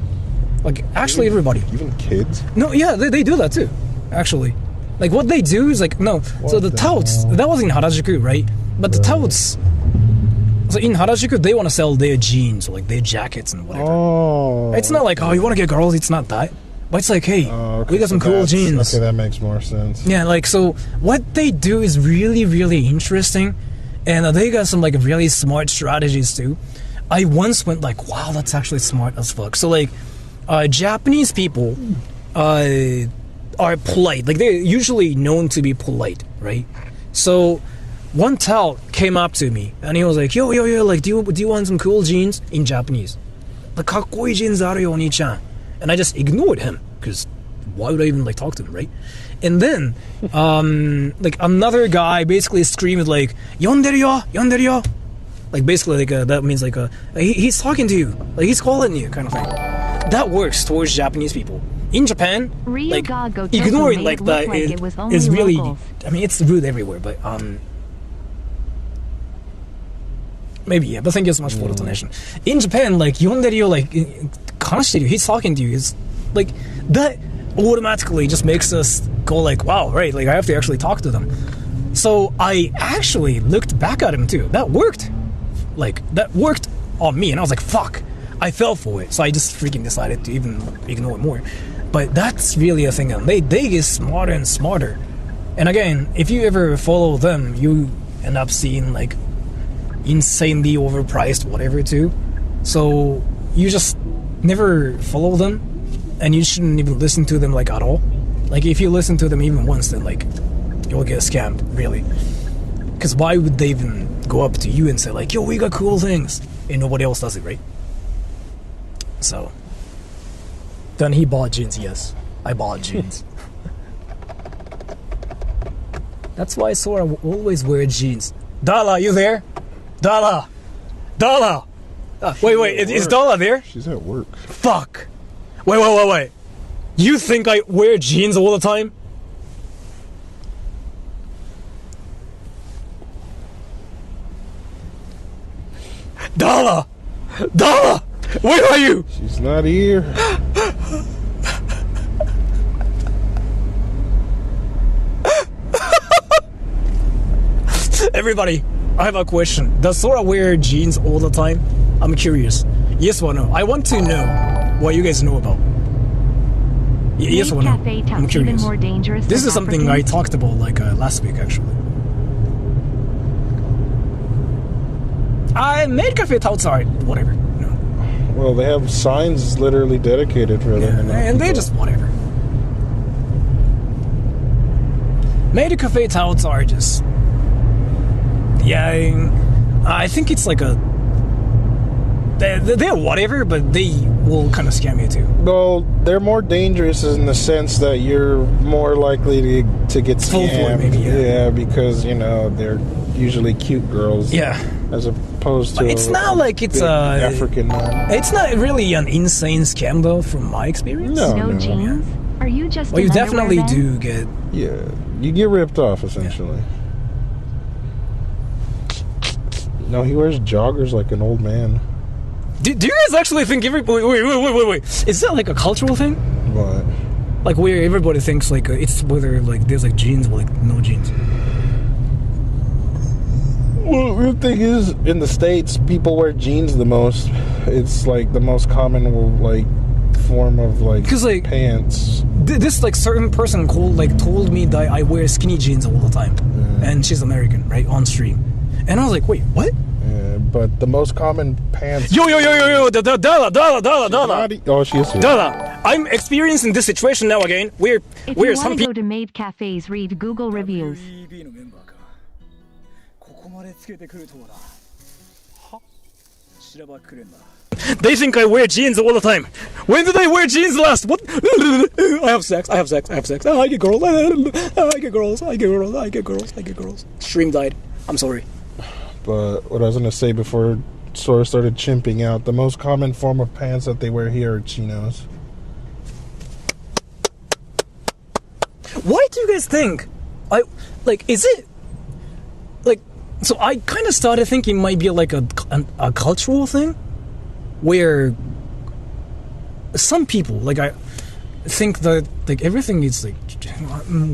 Like, actually everybody. Even kids? No, yeah, they do that too, actually. Like, what they do is, like, no. So the touts, that was in Harajuku, right? But the touts, so in Harajuku, they want to sell their jeans, or, like, their jackets and whatever. Oh. It's not like, oh, you want to get girls? It's not that. But it's like, hey, we got some cool jeans. Okay, that makes more sense. Yeah, like, so what they do is really, really interesting. And they got some, like, really smart strategies too. I once went like, wow, that's actually smart as fuck. So, like, Japanese people, are polite. Like, they're usually known to be polite, right? So one tout came up to me and he was like, yo, like, do you want some cool jeans? In Japanese. Like, かっこいい jeans あるよ、お兄ちゃん. And I just ignored him because why would I even like talk to him, right? And then like another guy basically screamed like, 呼んでるよ, like basically like that means like he's talking to you, like he's calling you, kind of thing. That works towards Japanese people. In Japan, like ignoring like that is really locals. I mean, it's rude everywhere, but maybe, yeah, but thank you so much for the donation. In Japan, like, 呼んでるよ, like, 話してるよ, he's talking to you, it's like that automatically just makes us go like, wow, right, like I have to actually talk to them. So I actually looked back at him too. That worked. Like, that worked on me, and I was like, fuck, I fell for it. So I just freaking decided to even ignore it more. But that's really a thing, and they get smarter and smarter. And again, if you ever follow them, you end up seeing like insanely overpriced whatever too. So you just never follow them, and you shouldn't even listen to them like at all. Like, if you listen to them even once, then like you'll get scammed, really. Because why would they even go up to you and say like, yo, we got cool things, and nobody else does it, right? So then he bought jeans. Yes, I bought jeans. That's why Sora always wears jeans. Dala, you there? Dala! Wait, is Dala there? She's at work. Fuck! Wait. You think I wear jeans all the time? Dala! Where are you? She's not here. Everybody, I have a question. Does Sora wear jeans all the time? I'm curious. Yes or no? I want to know what you guys know about. Yes or no? I'm curious. More dangerous this is something I talked about like last week, actually. I made cafe touts are whatever. No. Well, they have signs literally dedicated for them. And they just whatever. Made cafe touts are just. Yeah, I think it's like a. They're whatever, but they will kind of scam you too. Well, they're more dangerous in the sense that you're more likely to get scammed. Maybe, yeah, because you know they're usually cute girls. Yeah. As opposed to. It's not like it's African man. It's not really an insane scam though, from my experience. No. Jeans? Are you just? Well, you definitely do get. Yeah, you get ripped off essentially. Yeah. No, he wears joggers like an old man. Do you guys actually think wait? Is that like a cultural thing? What? Like where everybody thinks like it's whether like there's like jeans or like no jeans. Well, the thing is, in the States, people wear jeans the most. It's like the most common like form of like pants. This like certain person told me that I wear skinny jeans all the time, and she's American, right, on stream, and I was like, wait, what? Yeah, but the most common pants. Yo, Dala. Oh, she is here. Dala, I'm experiencing this situation now again. Where if you some want to go to maid cafes, read Google reviews. They think I wear jeans all the time. When did I wear jeans last? What? I have sex. Oh, I get girls. Stream died. I'm sorry. But what I was going to say before Sora started chimping out, the most common form of pants that they wear here are chinos. Why do you guys think? Is it like? So I kind of started thinking it might be like a cultural thing, where some people like I think that like everything is like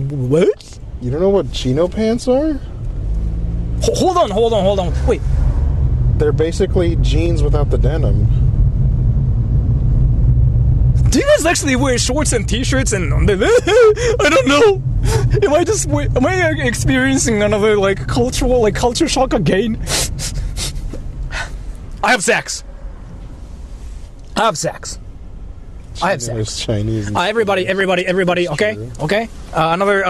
what? You don't know what chino pants are? Hold on. Wait. They're basically jeans without the denim. Do you guys actually wear shorts and t-shirts and I don't know. Am I experiencing another like culture shock again? I have sex. I have sex. There's Chinese. And Everybody. Okay, True. okay. Another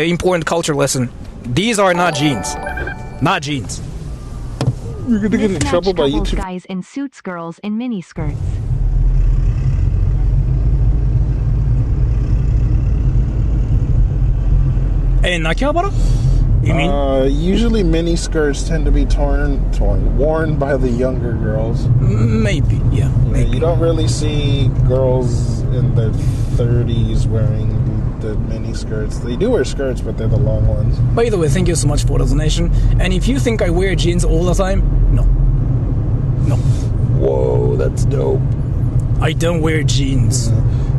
important culture lesson. These are not jeans. Not jeans. You're gonna get in Mismatched trouble by couples, YouTube. guys in suits, girls in miniskirts. In Akihabara? You mean? Usually mini skirts tend to be worn by the younger girls. Maybe, yeah. Maybe. You don't really see girls in their 30s wearing the mini skirts. They do wear skirts, but they're the long ones. By the way, thank you so much for the donation. And if you think I wear jeans all the time, no. No. Whoa, that's dope. I don't wear jeans.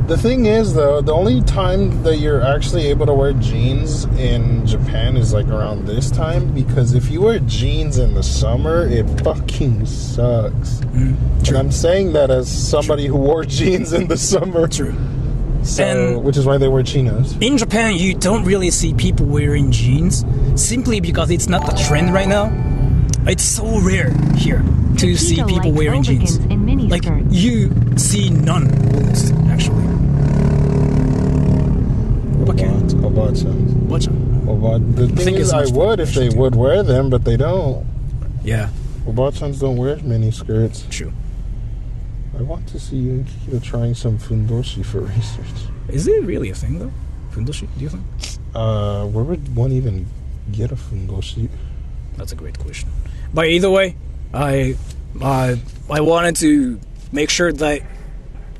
The thing is, though, the only time that you're actually able to wear jeans in Japan is like around this time, because if you wear jeans in the summer, it fucking sucks. And I'm saying that as somebody who wore jeans in the summer. True. So, And- which is why they wear chinos. In Japan, you don't really see people wearing jeans simply because it's not the trend right now. It's so rare here to see Keto people likes wearing jeans. Obakins in miniskirts. Like, you see none, almost, actually. Obachan. Watch out. The thing think is, it's I much would if they too. would wear them, but they don't. Yeah, Obachans don't wear mini skirts. true. I want to see you trying some fundoshi for research. Is it really a thing, though? Fundoshi, do you think? Where would one even get a fundoshi? That's a great question. But either way, I wanted to make sure that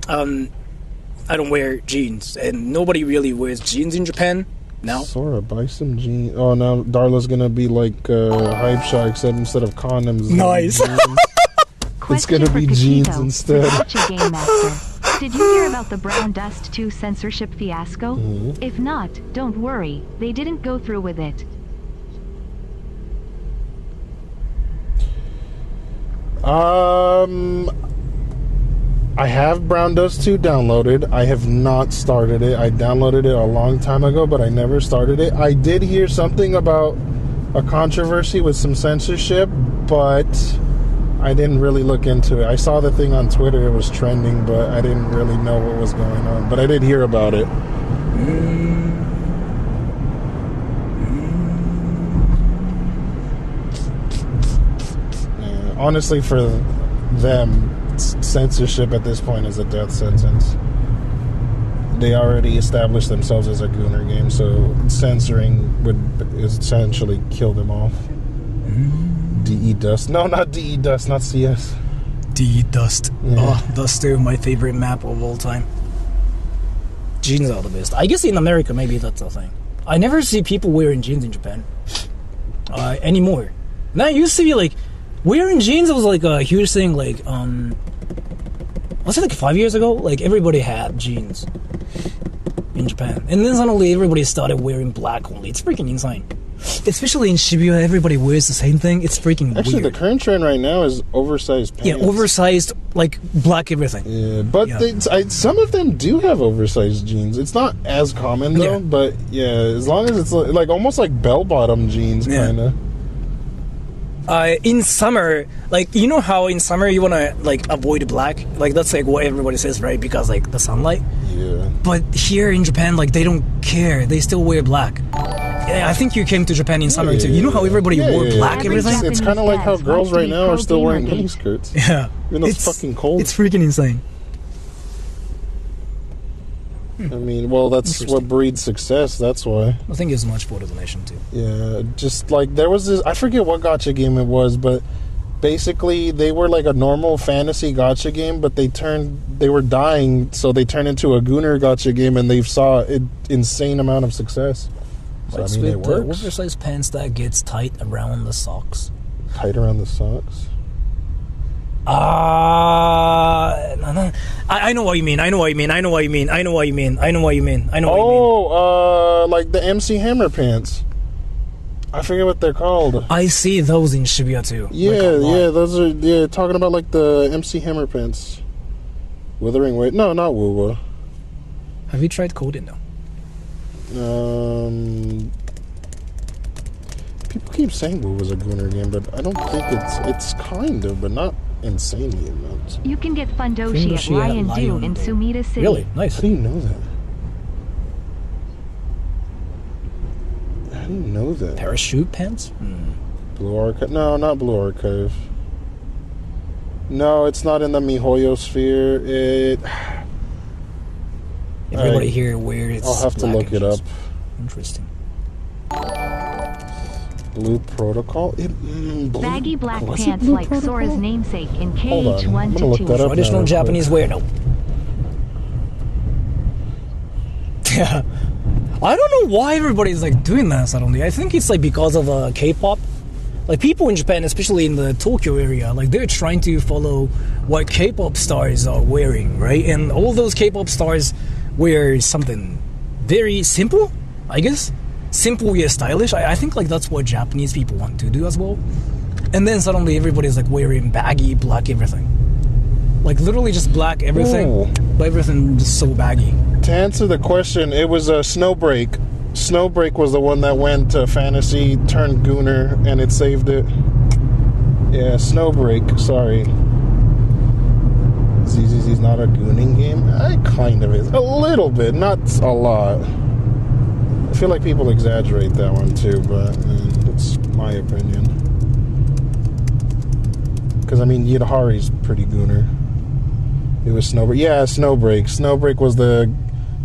I don't wear jeans, and nobody really wears jeans in Japan now. Sora, buy some jeans. Oh, now Darla's gonna be like Hype Shot, except instead of condoms. it's gonna be Nice. jeans. Question gonna for be Kakito, jeans instead. the Gacha Game Master. Did you hear about the Brown Dust 2 censorship fiasco? Mm-hmm. If not, don't worry, they didn't go through with it. I have Brown Dust 2 downloaded. I have not started it. I downloaded it a long time ago, but I never started it. I did hear something about a controversy with some censorship, but I didn't really look into it. I saw the thing on Twitter, it was trending, but I didn't really know what was going on. But I did hear about it. Honestly, for them, censorship at this point is a death sentence. They already established themselves as a gooner game, so censoring would essentially kill them off. DE Dust. No, not DE Dust, not CS. D Dust. Yeah. Oh, Dust 2, my favorite map of all time. Jeans are the best. I guess in America, maybe that's a thing. I never see people wearing jeans in Japan anymore. Now, it used to be like, wearing jeans was like a huge thing, like, was it like 5 years ago? Like, everybody had jeans in Japan. And then suddenly everybody started wearing black only. It's freaking insane. Especially in Shibuya, everybody wears the same thing. It's freaking Actually, weird. the current trend right now is oversized pants. Yeah, oversized, like, black everything. Yeah, but Yeah. some of them do have oversized jeans. It's not as common, though, Yeah. but yeah, as long as it's like almost like bell-bottom jeans, Yeah. kind of. In summer, like, you know how in summer you want to, like, avoid black? Like, that's, like, what everybody says, right? Because, like, the sunlight. Yeah. But here in Japan, like, they don't care. They still wear black. Yeah, I think you came to Japan in summer, too. You know how everybody wore black Every everything? Japanese It's kind of like how dads girls want to right be now are still wearing pro-gamer miniskirts. Yeah. Even though it's fucking cold. It's freaking insane. I mean, well, that's what breeds success, that's why. I think it's much for the donation, too. Yeah, just like there was this, I forget what gacha game it was, but basically they were like a normal fantasy gacha game, but they were dying, so they turned into a gooner gacha game, and they saw an insane amount of success. So, What's I mean, it with the works. oversized pants that gets tight around the socks? Tight around the socks. No. I know what you mean. I know what you mean. I know what you mean. I know what you mean. I know what you mean. I know what you mean. Oh, like the MC Hammer pants. I forget what they're called. I see those in Shibuya too. Yeah, like, a lot. those are, talking about like the MC Hammer pants. Withering Weight. No, not Wuwa. Have you tried Coden though? People keep saying Wuwa's a gooner game, but I don't think it's kind of, but not insanely amounts. You can get Fundoshi at Fundoshi at Lion Do in Lion-do. Sumida City. Really? Nice. How do you know that? How do you know that? Parachute pants? Blue Archive? No, not Blue Archive. No, it's not in the MiHoYo sphere. Everybody here wears. I'll have to black look it and up. just- Interesting. Blue Protocol? Baggy black was it pants Blue like Protocol? Sora's namesake in Hold on, I'm KH1 gonna look to that 2. up. Traditional now, Japanese wear? No. Yeah. I don't know why everybody's like doing that suddenly. I think it's like because of K-pop. Like people in Japan, especially in the Tokyo area, like they're trying to follow what K-pop stars are wearing, right? And all those K-pop stars wear something very simple, I guess. Simple yet stylish. I think like that's what Japanese people want to do as well. And then suddenly everybody's like wearing baggy black everything. Like literally just black everything, Ooh. but everything just so baggy. To answer the question, it was a Snowbreak. Snowbreak was the one that went to Fantasy, turned Gooner, and it saved it. Yeah, Snowbreak, sorry. ZZZ's not a gooning game? It kind of is. A little bit, not a lot. I feel like people exaggerate that one too, but it's my opinion. Because, I mean, Yidahari's pretty gooner. It was Snowbreak. Yeah, Snowbreak. Snowbreak was the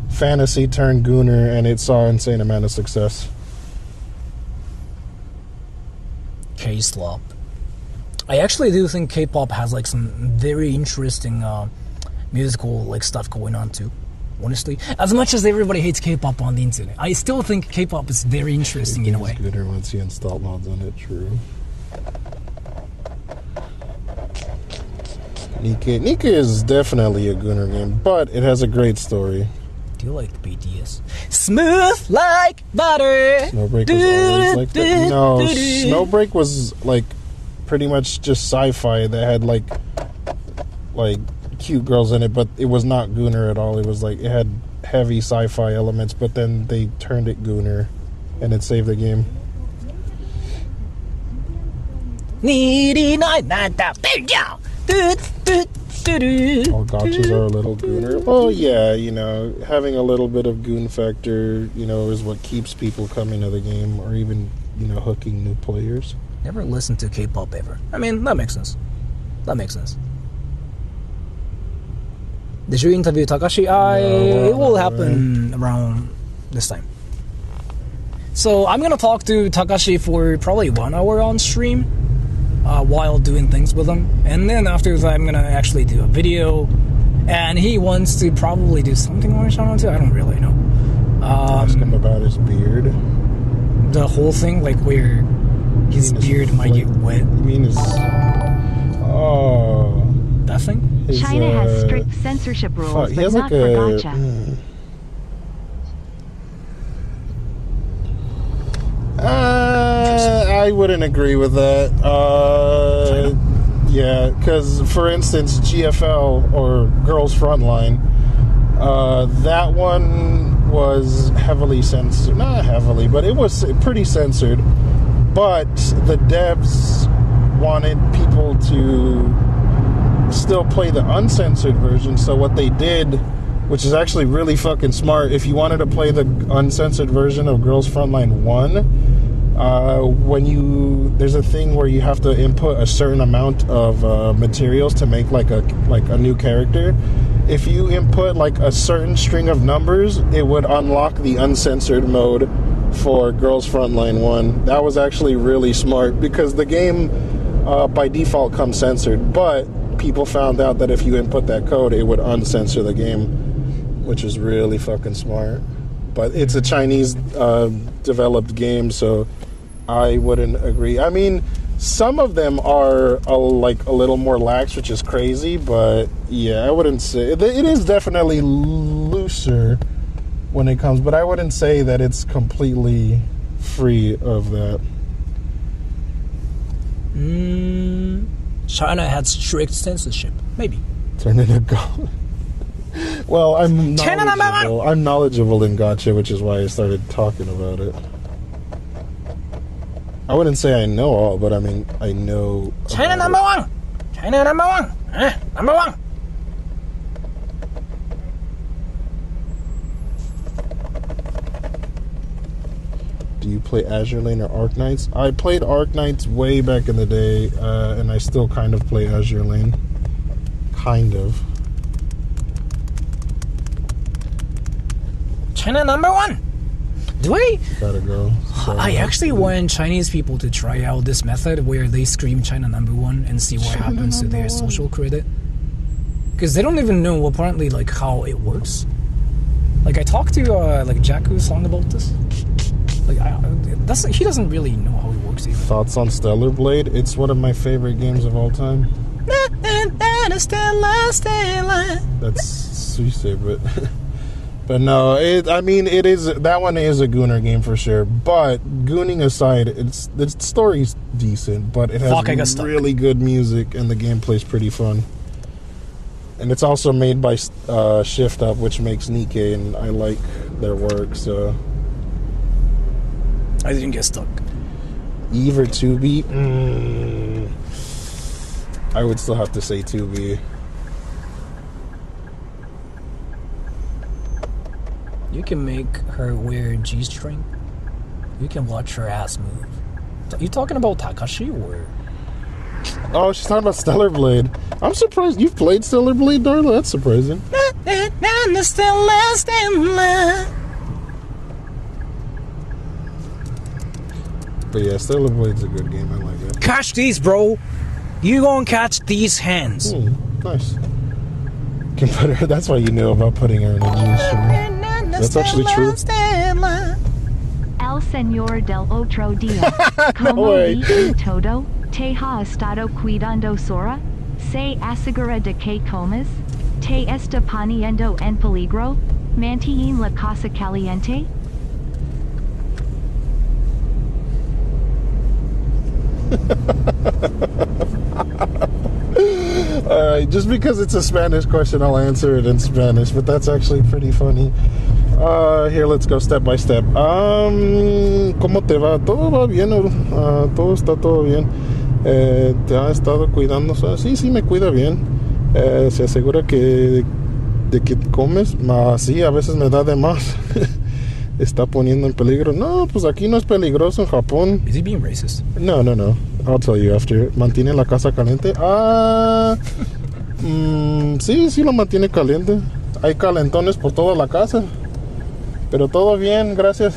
Fantasy turned gooner, and it saw an insane amount of success. K-slop. I actually do think K-pop has like some very interesting musical like stuff going on too. Honestly, as much as everybody hates K-pop on the internet, I still think K-pop is very interesting in a way. It's gooner once you install mods on it. True. Nika is definitely a gooner game, but it has a great story. Do you like BTS? Smooth like butter. Snowbreak was always like that. No, Snowbreak was like pretty much just sci-fi that had like cute girls in it, but it was not gooner at all. It was like it had heavy sci-fi elements, but then they turned it gooner, and it saved the game. All gotchas are a little gooner. Oh yeah, you know, having a little bit of goon factor, you know, is what keeps people coming to the game, or even, you know, hooking new players. Never listened to K-pop ever. I mean, that makes sense. That makes sense. Did you interview Takashi? It will happen around this time. So I'm gonna talk to Takashi for probably 1 hour on stream while doing things with him, and then after that I'm gonna actually do a video, and he wants to probably do something on his channel too. I don't really know. Ask him about his beard. The whole thing, like where his beard might get wet. You mean his... Oh... That thing? His, China has strict censorship rules, he but has not like for a... gacha. I wouldn't agree with that. Yeah, because for instance, GFL or Girls Frontline, that one was heavily censored. Not heavily, but it was pretty censored. But the devs wanted people to still play the uncensored version, so what they did, which is actually really fucking smart, if you wanted to play the uncensored version of Girls Frontline 1, there's a thing where you have to input a certain amount of materials to make like a new character. If you input like a certain string of numbers, it would unlock the uncensored mode for Girls Frontline 1. That was actually really smart, because the game by default comes censored, but people found out that if you input that code, it would uncensor the game, which is really fucking smart. But it's a Chinese developed game, so I wouldn't agree. I mean, some of them are a little more lax, which is crazy, but yeah, I wouldn't say... It is definitely looser when it comes, but I wouldn't say that it's completely free of that. China had strict censorship. Maybe. Turn it to God. Well, I'm knowledgeable in gacha, which is why I started talking about it. I wouldn't say I know all, but I mean, I know... China number one! China number one. Number one. Do you play Azure Lane or Arc Knights? I played Arc Knights way back in the day, and I still kind of play Azure Lane. Kind of. China number one. Do I? Gotta go. I actually want Chinese people to try out this method where they scream China number one and see what happens to their social credit. Because they don't even know apparently like how it works. Like I talked to like Jakku Song about this. Like he doesn't really know how it works either. Thoughts on Stellar Blade? It's one of my favorite games of all time. That's Suisse, but no, it is, that one is a Gooner game for sure. But gooning aside, the story's decent, but it has really good music and the gameplay's pretty fun. And it's also made by Shift Up, which makes Nikkei, and I like their work, so. I didn't get stuck. Eve or 2B? I would still have to say 2B. You can make her wear a G-string. You can watch her ass move. Are you talking about Takashi or? Oh, she's talking about Stellar Blade. I'm surprised you've played Stellar Blade, Darla. That's surprising. But yeah, Stellar Blade's a good game. I like it. Catch these, bro. You gonna catch these hands. Nice. Can put her. That's why you know about putting her in a G-string. That's actually true. El Señor del Otro Día. Como vi todo, te ha estado cuidando Sora? Se asegura de que comes? Te está poniendo en peligro? Mantien la casa caliente? Alright, just because it's a Spanish question, I'll answer it in Spanish, but that's actually pretty funny. Here, let's go step by step. ¿Cómo te va? Todo va bien, todo está todo bien. ¿Te ha estado cuidando? Sí, me cuida bien. Se asegura de que comes. Sí, a veces me da de más. Está poniendo en peligro. No, pues aquí no es peligroso en Japón. Is he being racist? No. I'll tell you after. ¿Mantiene la casa caliente? Sí lo mantiene caliente. Hay calentones por toda la casa. Pero todo bien, gracias.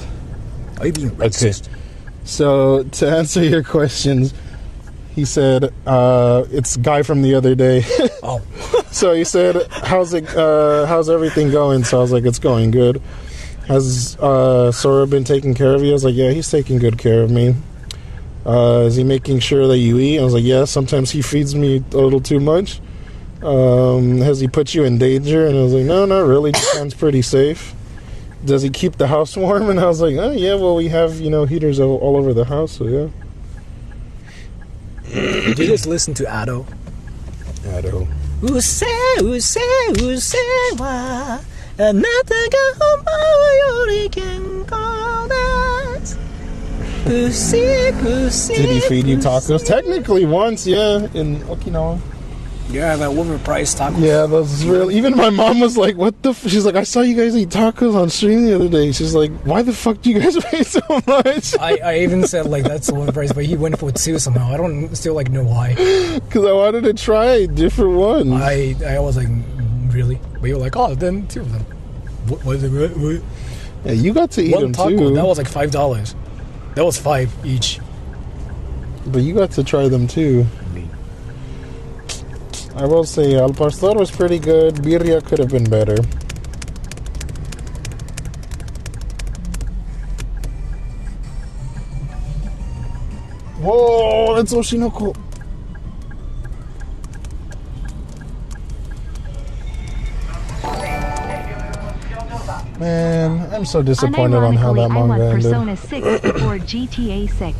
Are you being racist? Okay. So, to answer your questions, he said, it's Guy from the other day. Oh. So he said, how's everything going? So I was like, it's going good. Has Sora been taking care of you? I was like, yeah, he's taking good care of me. Is he making sure that you eat? I was like, yeah, sometimes he feeds me a little too much. Has he put you in danger? And I was like, no, not really. Sounds pretty safe. Does he keep the house warm? And I was like, oh, yeah, well, we have, heaters all over the house, so yeah. Did you just listen to Ado? Ado. Use wa anata ga homou yori kenkou desu. Did he feed you tacos? Technically once, yeah, in Okinawa. Yeah, that overpriced tacos. Yeah, those really. Even my mom was like, "What the?" She's like, "I saw you guys eat tacos on stream the other day." She's like, "Why the fuck do you guys pay so much?" I even said like that's overpriced, but he went for 2 somehow. I don't still know why. Because I wanted to try different ones. I was like, really? But you were like, oh, then 2 of them. What was it? What? Yeah, you got to eat One them taco, too. that was like $5. That was 5 each. But you got to try them too. I will say Al Pastor was pretty good. Birria could have been better. Whoa, that's Oshinoko. Man, I'm so disappointed on how that manga ended. Persona 6 before GTA 6.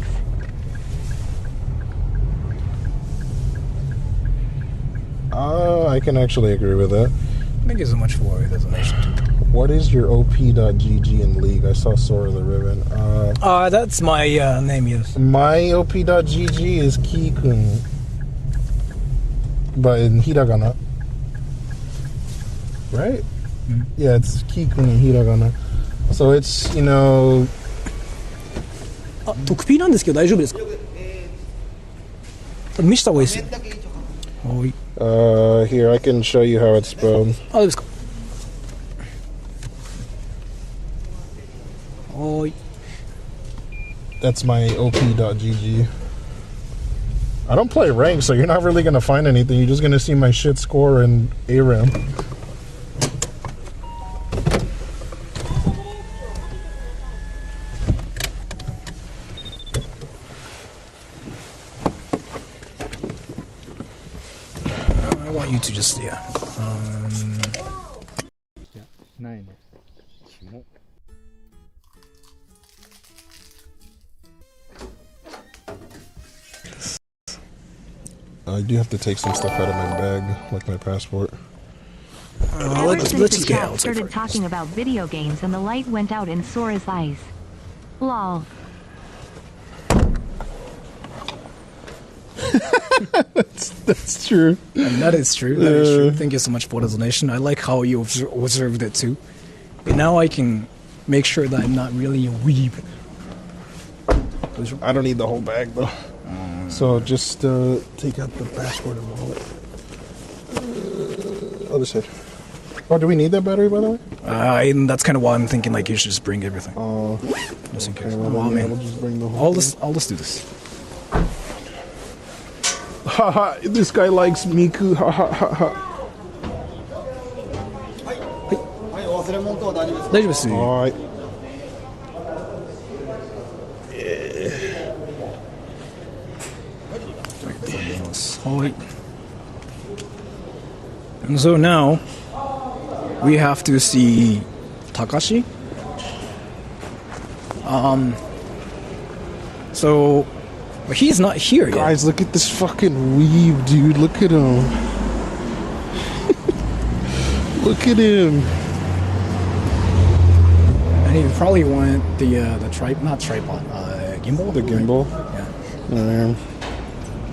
I can actually agree with that. Thank you so much for it as a nation. What is your op.gg in League? I saw Sora the Ribbon. That's my name, yes. My op.gg is Ki-kun. but in hiragana. Right? Yeah, it's kiku in hiragana. So it's, 特 P なんですけど大丈夫ですか？見した方がいいですよ。はい。Here, I can show you how it's spelled. あ、どうですか？はい。That's my op.gg. I don't play rank, so you're not really gonna find anything. You're just gonna see my shit score in ARAM. I want you to just, yeah. ないね。キモ。I do have to take some stuff out of my bag, like my passport. Let's just get out. Started talking about video games and the light went out in Sora's eyes. Lol. That's true. And that is true. That is true. Thank you so much for the donation. I like how you observed it too. And now I can make sure that I'm not really a weeb. I don't need the whole bag though. So just take out the passport and wallet. Other side. Oh, do we need that battery, by the way? And that's kind of why I'm thinking like you should just bring everything. Oh, Just in case. okay, well, Well, yeah, man, we'll just bring the whole I'll just do this. Haha, this guy likes Miku. Ha ha ha ha. はいお忘れ物等大丈夫ですか？大丈夫です。 Alright. And so now we have to see Takashi. So he's not here yet. Guys, look at this fucking weeb, dude. Look at him. Look at him. And he probably wanted the not tripod, gimbal. The gimbal. Yeah. Yeah.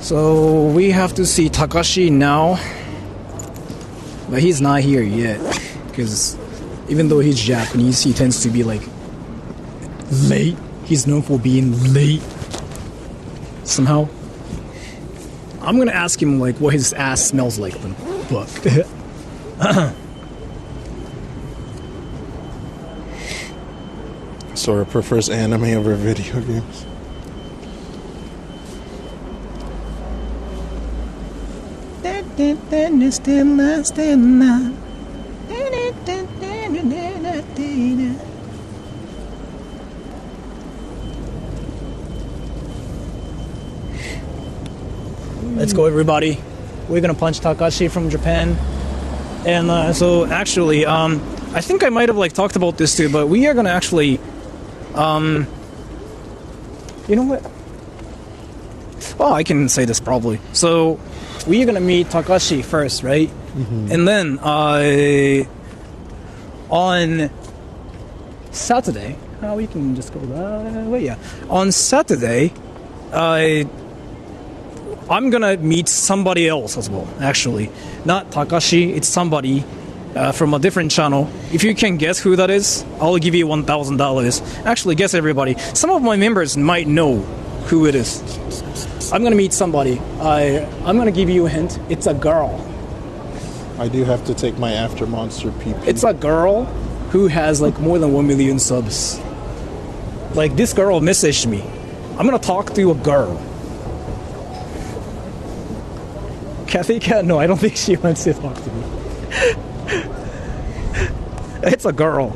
So we have to see Takashi now, but he's not here yet because even though he's Japanese, he tends to be like late. He's known for being late somehow. I'm gonna ask him like what his ass smells like when booked. Sora prefers anime over video games. Let's go, everybody. We're gonna punch Takashi from Japan. And so actually, I think I might have like talked about this too, but we are gonna actually, you know what? Oh, I can say this probably. So we are gonna meet Takashi first, right? Mm-hmm. And then on Saturday, we can just go that way. Yeah, on Saturday, I'm gonna meet somebody else as well. Actually, not Takashi. It's somebody from a different channel. If you can guess who that is, I'll give you $1,000. Actually, guess everybody. Some of my members might know who it is. I'm gonna meet somebody. I'm gonna give you a hint. It's a girl. I do have to take my after monster PP. It's a girl who has like more than 1 million subs. Like this girl messaged me. I'm gonna talk to a girl. Kathy Cat? No, I don't think she wants to talk to me. It's a girl.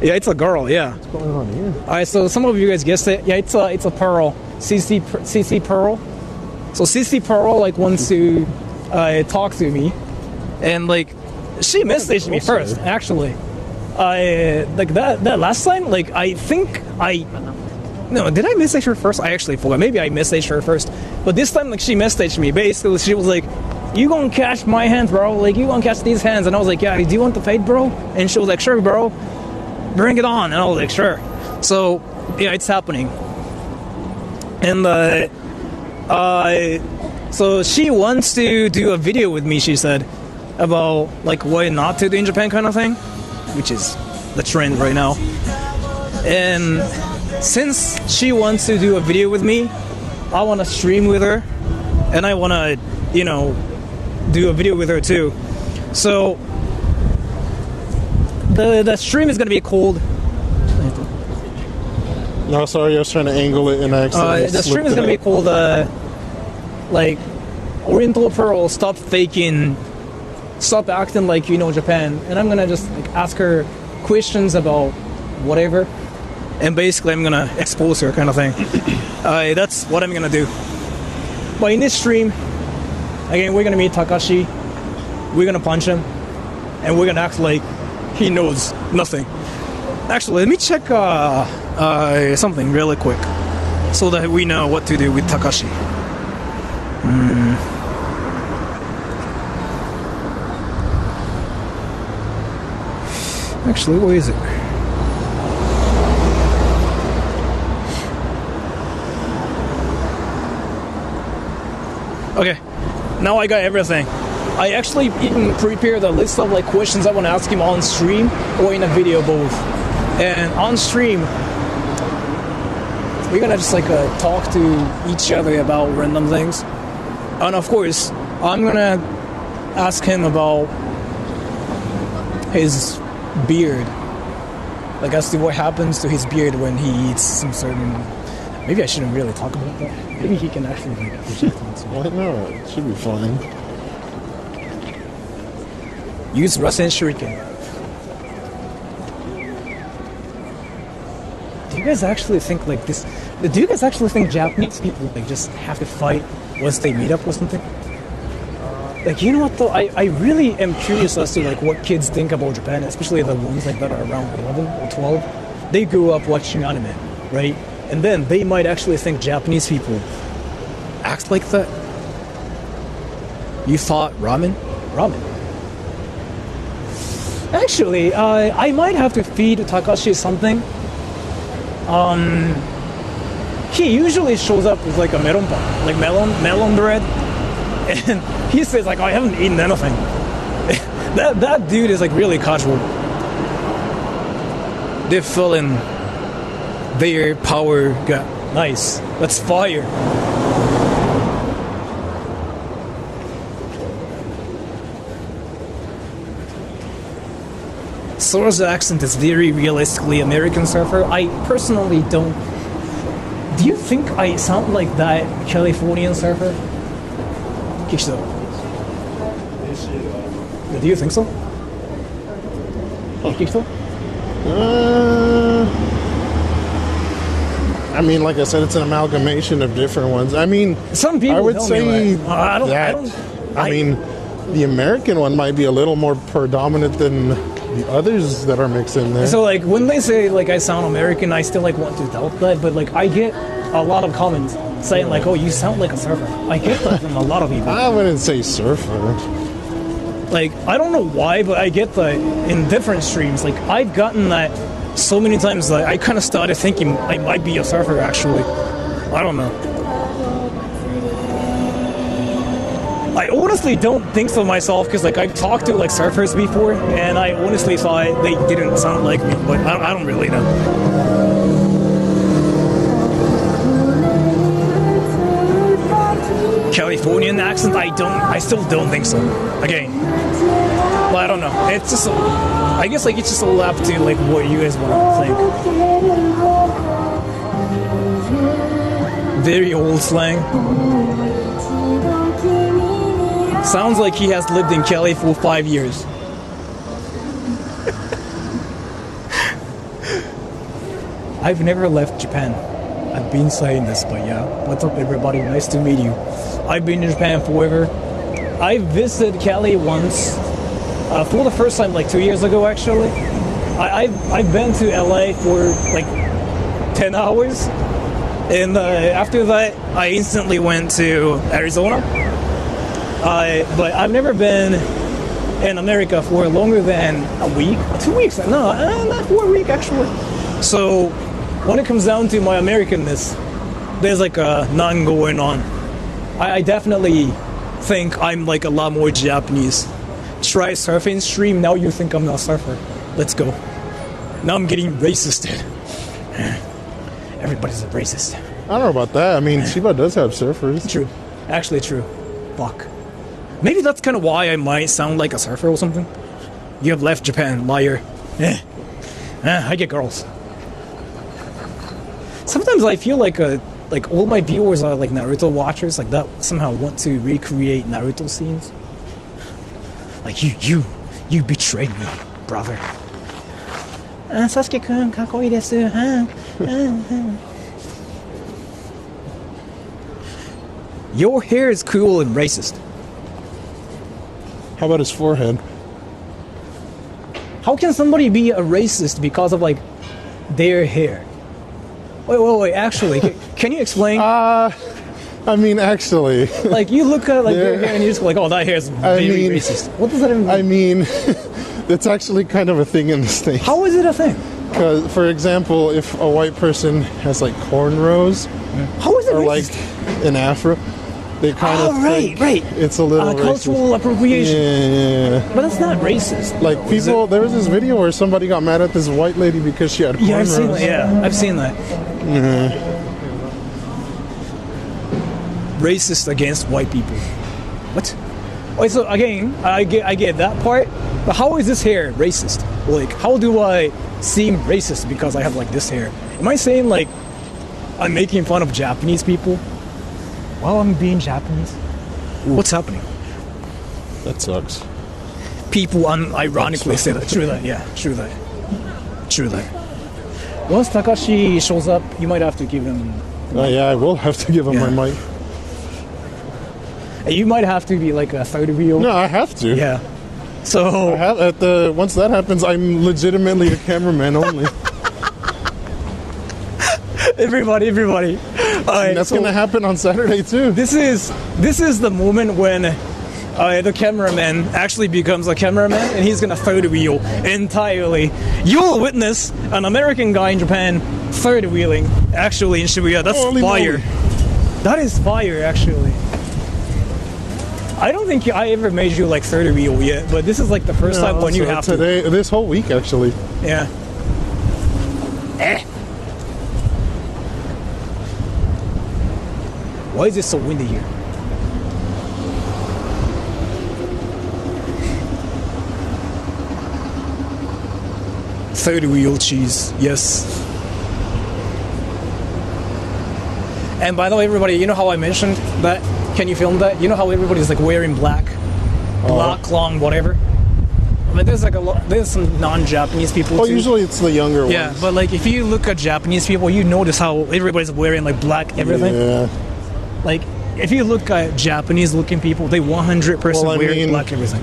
Yeah, it's a girl. Yeah. What's going on here? All right, so some of you guys guessed it. Yeah, it's a Pearl. CC Pearl. So CC Pearl like wants to talk to me, and like she messaged me first. Actually, like that last time. Like I think no, did I message her first? I actually forgot. Maybe I messaged her first. But this time, like, she messaged me. Basically, she was like, you gonna catch my hands, bro. Like, you gonna catch these hands. And I was like, yeah, do you want the fade, bro? And she was like, sure, bro. Bring it on. And I was like, sure. So, yeah, it's happening. And, So she wants to do a video with me, she said, about like what not to do in Japan kind of thing, which is the trend right now. And since she wants to do a video with me, I want to stream with her, and I want to, do a video with her too. So the stream is going to be called... No, sorry, I was trying to angle it and I accidentally the stream is going to be called, like, Oriental Pearl, stop acting like you know Japan. And I'm going to just like ask her questions about whatever. And basically I'm going to expose her kind of thing. That's what I'm going to do. But in this stream, again, we're going to meet Takashi. We're going to punch him. And we're going to act like he knows nothing. Actually, let me check something really quick so that we know what to do with Takashi. Actually, where is it? Okay, now I got everything. I actually even prepared a list of like questions I want to ask him on stream or in a video, both. And on stream, we're gonna just like talk to each other about random things. And of course, I'm gonna ask him about his beard. Like as to what happens to his beard when he eats some certain... Maybe I shouldn't really talk about that. Maybe he can actually like project onto Why not? It should be fine. Use Rasen Shuriken. Do you guys actually think like this? Do you guys actually think Japanese people like just have to fight once they meet up or something? Like, you know what though? I really am curious as to like what kids think about Japan, especially the ones like that are around 11 or 12. They grew up watching anime, right? And then they might actually think Japanese people act like that. You thought ramen? Ramen. Actually, I might have to feed Takashi something. He usually shows up with like a melon pan, like melon bread, and he says like, I haven't eaten anything. that dude is like really casual. They're feeling their power got nice. That's fire. Sora's accent is very realistically American surfer. I personally don't... Do you think I sound like that Californian surfer? Kishito. Do you think so? Kishito? I mean, like I said, it's an amalgamation of different ones. I mean, some people I would tell say me that. I mean, the American one might be a little more predominant than the others that are mixed in there. So like when they say like I sound American, I still like want to doubt that, but like I get a lot of comments saying like, oh, you sound like a surfer. I get that from a lot of people. I wouldn't say surfer. Like, I don't know why, but I get that in different streams. Like, I've gotten that so many times that I kind of started thinking I might be a surfer, actually. I don't know. I honestly don't think so myself, because, like, I've talked to, like, surfers before, and I honestly thought they didn't sound like me, but I don't really know. Californian accent, I still don't think so. Again. But I don't know. It's just, I guess, like, it's just all up to, like, what you guys want to think. Very old slang. Sounds like he has lived in Cali for 5 years. I've never left Japan. I've been saying this, but yeah. What's up, everybody? Nice to meet you. I've been in Japan forever. I visited Cali once, for the first time, like 2 years ago, actually. I've been to LA for like 10 hours, and after that, I instantly went to Arizona. But I've never been in America for longer than a week, 2 weeks. No, not for a week actually. So when it comes down to my Americanness, there's like none going on. I definitely think I'm like a lot more Japanese. Try surfing stream, now you think I'm not a surfer. Let's go. Now I'm getting racist. Everybody's a racist. I don't know about that. I mean, Chiba does have surfers. True. Actually true. Fuck. Maybe that's kind of why I might sound like a surfer or something. You have left Japan, liar. I get girls. Sometimes I feel like all my viewers are like Naruto watchers, like that somehow want to recreate Naruto scenes. Like you betrayed me, brother. Sasuke-kun, kakoi desu. Your hair is cool and racist. How about his forehead? How can somebody be a racist because of like their hair? Wait. Actually, can you explain? I mean, actually, like you look at like their hair and you just go like, oh, that hair is very racist. What does that even mean? I mean, it's actually kind of a thing in the States. How is it a thing? Because, for example, if a white person has like cornrows, how is it or racist? like an afro, they kind of think it's a little cultural appropriation. Yeah. But that's not racist. Like people, there was this video where somebody got mad at this white lady because she had cornrows. Yeah, I've seen that. I've seen that. Racist against white people. What? Wait, so again, I get that part, but how is this hair racist? Like, how do I seem racist because I have like this hair? Am I saying like I'm making fun of Japanese people while I'm being Japanese? What's happening? That sucks. People unironically say that. True that. Yeah, true that. Once Takashi shows up, you might have to give him. Yeah, I will have to give him my mic. You might have to be like a third wheel. No, I have to. Yeah. So once that happens, I'm legitimately a cameraman only. Everybody. And that's gonna happen on Saturday too. This is the moment when the cameraman actually becomes a cameraman, and he's gonna third wheel entirely. You'll witness an American guy in Japan third wheeling actually in Shibuya. That's Holy fire. moly. That is fire, actually. I don't think I ever made you like third wheel yet, but this is like the first time when you have today, to. This whole week actually. Yeah. Why is it so windy here? Third wheel cheese, yes. And by the way, everybody, you know how I mentioned that? Can you film that? You know how everybody's like wearing black, long, whatever. But there's like there's some non-Japanese people too. Usually it's the younger ones. Yeah, but like if you look at Japanese people, you notice how everybody's wearing like black everything. Yeah. Like if you look at Japanese-looking people, they 100% wear black everything.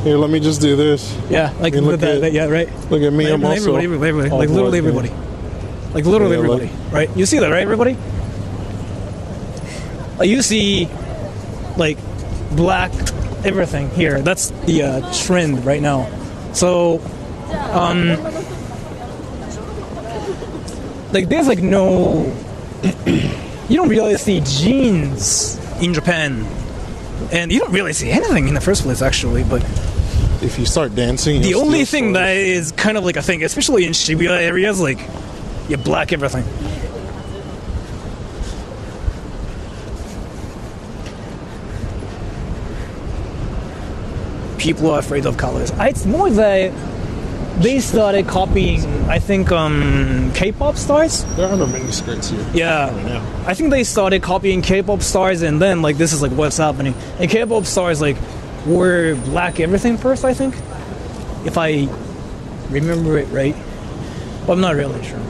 Here, let me just do this. Yeah, like look at that. Yeah, right. Look at me. I'm also everybody. Like literally everybody. Like literally everybody. Right? You see that, right, everybody? Like you see, like black everything here. That's the trend right now. So, like there's like no. You don't really see jeans in Japan, and you don't really see anything in the first place, actually. But if you start dancing, the only thing that is kind of like a thing, especially in Shibuya areas, like you black everything. People are afraid of colors. It's more that they started copying, I think, K-pop stars. There are no mini skirts here. Yeah, I think they started copying K-pop stars, and then like this is like what's happening. And K-pop stars like were black everything first, I think, if I remember it right. But I'm not really sure.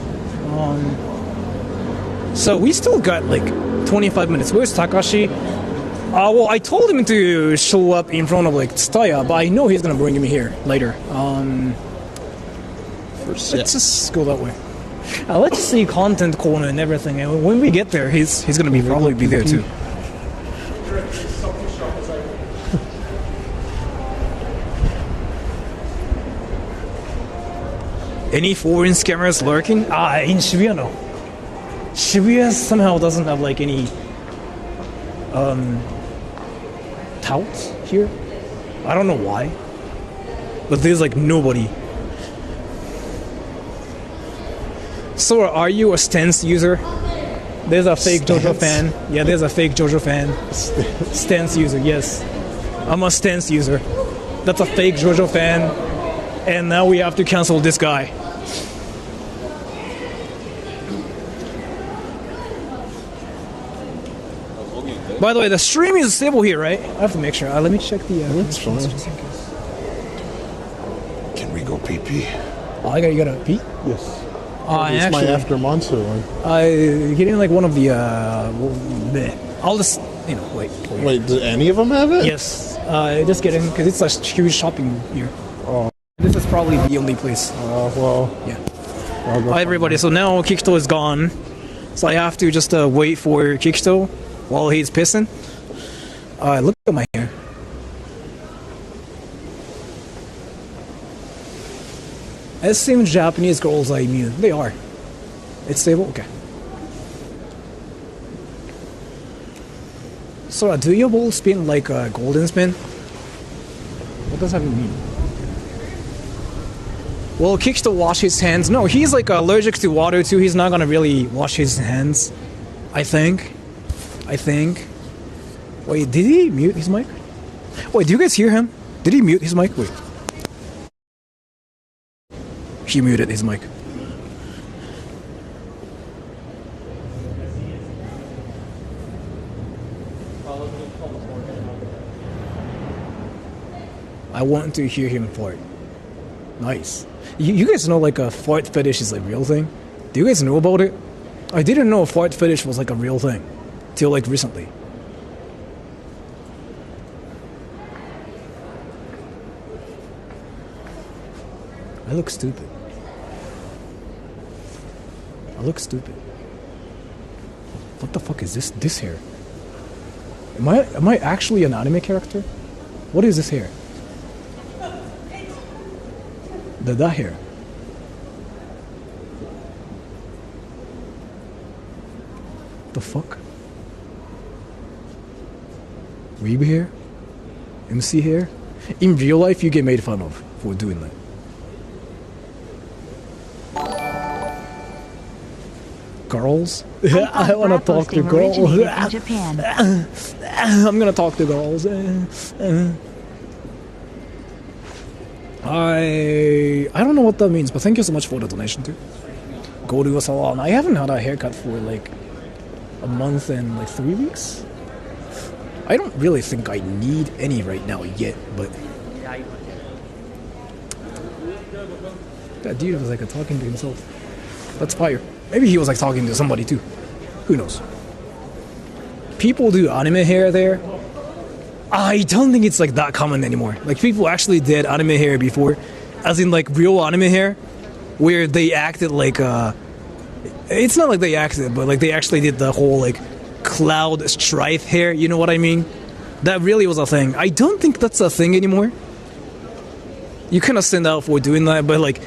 So we still got like 25 minutes. Where's Takashi? Well, I told him to show up in front of like Tsutaya, but I know he's gonna bring me here later. Let's just go that way. Let's see content corner and everything, and when we get there, he's gonna probably be there too. Any foreign scammers lurking? In Shibuya, no. Shibuya somehow doesn't have like any touts here. I don't know why, but there's like nobody. Sora, are you a stance user? There's a fake JoJo fan. Yeah, there's a fake JoJo fan. Stance user, yes. I'm a stance user. That's a fake JoJo fan. And now we have to cancel this guy. By the way, the stream is stable here, right? I have to make sure. Let me check the... That's fine. Can we go pee-pee? Oh, you gotta pee? Yes. It's my after monster one. Getting like one of the... I'll just... wait. Wait, do any of them have it? Yes. Just kidding, because it's a huge shopping here. Oh. This is probably the only place. Well... Yeah. Hi, everybody. So now Kikito is gone. So I have to just wait for Kikito while he's pissing. Look at my hair. As same Japanese girls are immune. They are. It's stable? Okay. So do your ball spin like a golden spin? What does that mean? Well, Kikito wash his hands. No, he's like allergic to water too. He's not gonna really wash his hands. I think. Wait, did he mute his mic? Wait, do you guys hear him? Did he mute his mic? Wait. He muted his mic. I want to hear him fart. Nice. You guys know like a fart fetish is a real thing? Do you guys know about it? I didn't know a fart fetish was like a real thing. Till like recently. I look stupid. What the fuck is this hair? Am I actually an anime character? What is this hair? That hair. The fuck? Weeb hair? MC hair? In real life, you get made fun of for doing that. Girls? I want to talk to girls. I'm gonna talk to girls. I don't know what that means, but thank you so much for the donation too. Go to a salon. I haven't had a haircut for like a month and like 3 weeks. I don't really think I need any right now yet, but that dude was like talking to himself. That's fire. Maybe he was like talking to somebody too. Who knows? People do anime hair there. I don't think it's like that common anymore. Like people actually did anime hair before, as in like real anime hair, where they acted like it's not like they acted, but like they actually did the whole like cloud stripe hair. You know what I mean? That really was a thing. I don't think that's a thing anymore. You kind of stand out for doing that, but like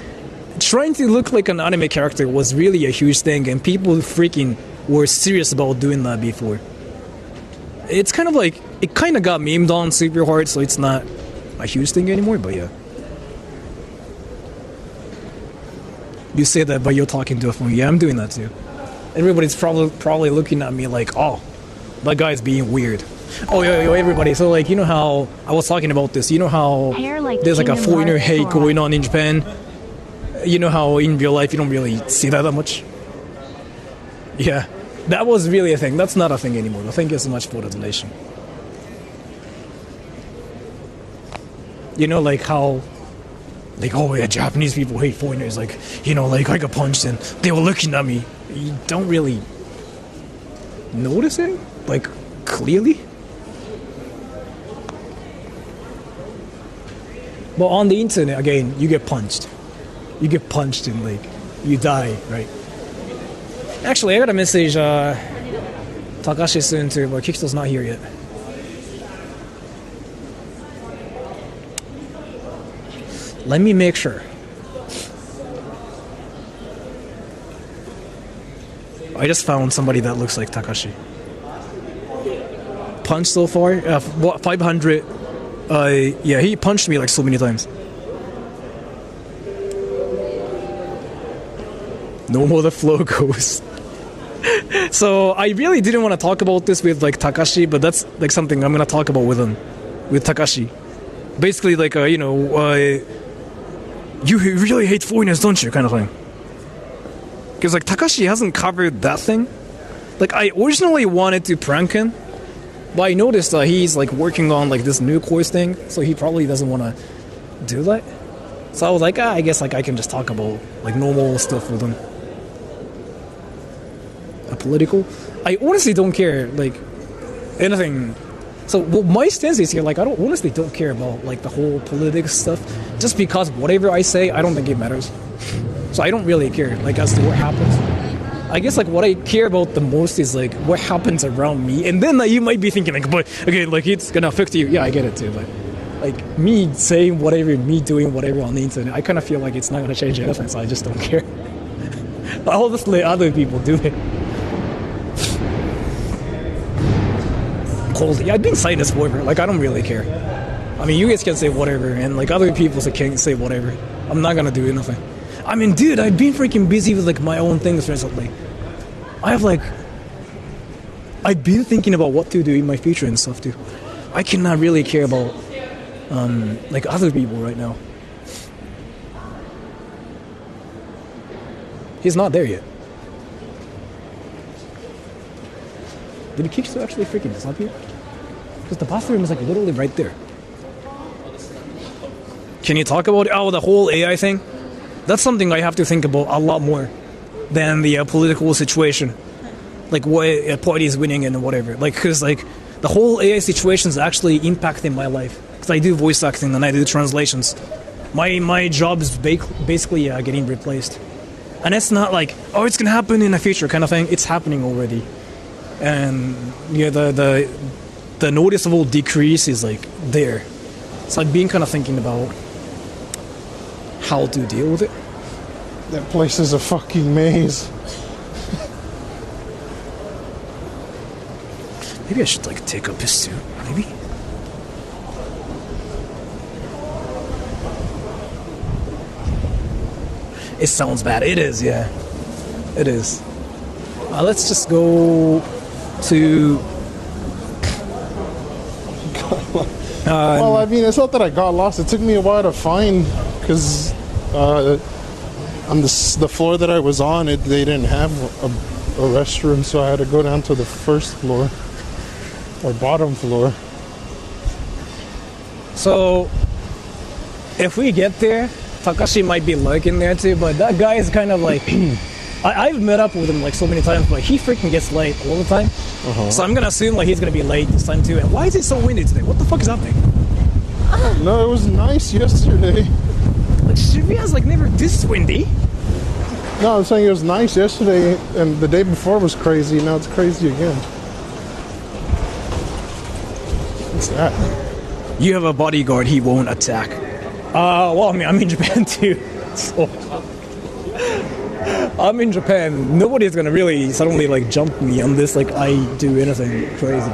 trying to look like an anime character was really a huge thing, and people freaking were serious about doing that before. It's kind of like, it kind of got memed on super hard, so it's not a huge thing anymore, but yeah. You say that, but you're talking to a phone. Yeah, I'm doing that too. Everybody's probably looking at me like, oh, that guy's being weird. Oh, yo, everybody. So, like, you know how I was talking about this. You know how there's like a foreigner hate going on in Japan? You know how in real life you don't really see that much? Yeah. That was really a thing. That's not a thing anymore. Thank you so much for the donation. You know, like how, like, oh yeah, Japanese people hate foreigners. Like, you know, like I got punched and they were looking at me. You don't really notice it, like, clearly. But on the internet, again, you get punched. You get punched and, like, you die, right? Actually, I got a message, Takashi soon too, but Kikito's not here yet. Let me make sure. I just found somebody that looks like Takashi. punched so far. 500. Yeah, he punched me like so many times. No more the flow goes. So I really didn't want to talk about this with like Takashi, but that's like something I'm gonna talk about with him, with Takashi. Basically, like you really hate foreigners, don't you? Kind of thing. Because like Takashi hasn't covered that thing. Like I originally wanted to prank him, but I noticed that he's like working on like this new course thing, so he probably doesn't want to do that. So I was like, I guess like I can just talk about like normal stuff with him. Political. I honestly don't care like anything. So well, my stance is here, like I honestly don't care about like the whole politics stuff, just because whatever I say, I don't think it matters. So I don't really care like as to what happens. I guess like what I care about the most is like what happens around me, and then you might be thinking like, but okay, like it's gonna affect you. Yeah, I get it too. But like me saying whatever, me doing whatever on the internet, I kind of feel like it's not gonna change anything. So I just don't care. I'll just let other people do it. Yeah, I've been saying this forever. Like I don't really care. I mean, you guys can say whatever, and like other people can say whatever. I'm not gonna do anything. I mean, dude, I've been freaking busy with like my own things recently. I've been thinking about what to do in my future and stuff too. I cannot really care about like other people right now. He's not there yet. Did the Kickster actually freaking disappear? Because the bathroom is like literally right there. Can you talk about the whole AI thing? That's something I have to think about a lot more than the political situation. Like what party is winning and whatever. Like, because like the whole AI situation is actually impacting my life. Because I do voice acting and I do translations. My job is basically getting replaced. And it's not like, oh, it's gonna happen in the future kind of thing. It's happening already. And yeah, the noticeable decrease is like there. So I've been kind of thinking about how to deal with it. That place is a fucking maze. Maybe I should like take up his suit. Maybe. It sounds bad. It is, yeah. It is. Let's just go to. Well, I mean, it's not that I got lost. It took me a while to find, because on the floor that I was on, they didn't have a restroom, so I had to go down to the first floor or bottom floor. So, if we get there, Takashi might be lurking there too, but that guy is kind of like. I've met up with him like so many times, but he freaking gets late all the time. So I'm gonna assume like he's gonna be late this time too. And why is it so windy today? What the fuck is happening? No, it was nice yesterday. Like Shibuya's like never this windy. No, I'm saying it was nice yesterday, and the day before was crazy. Now it's crazy again. What's that? You have a bodyguard. He won't attack. Well, I mean, I'm in Japan too. So. I'm in Japan. Nobody's gonna really suddenly like jump me on this like I do anything crazy.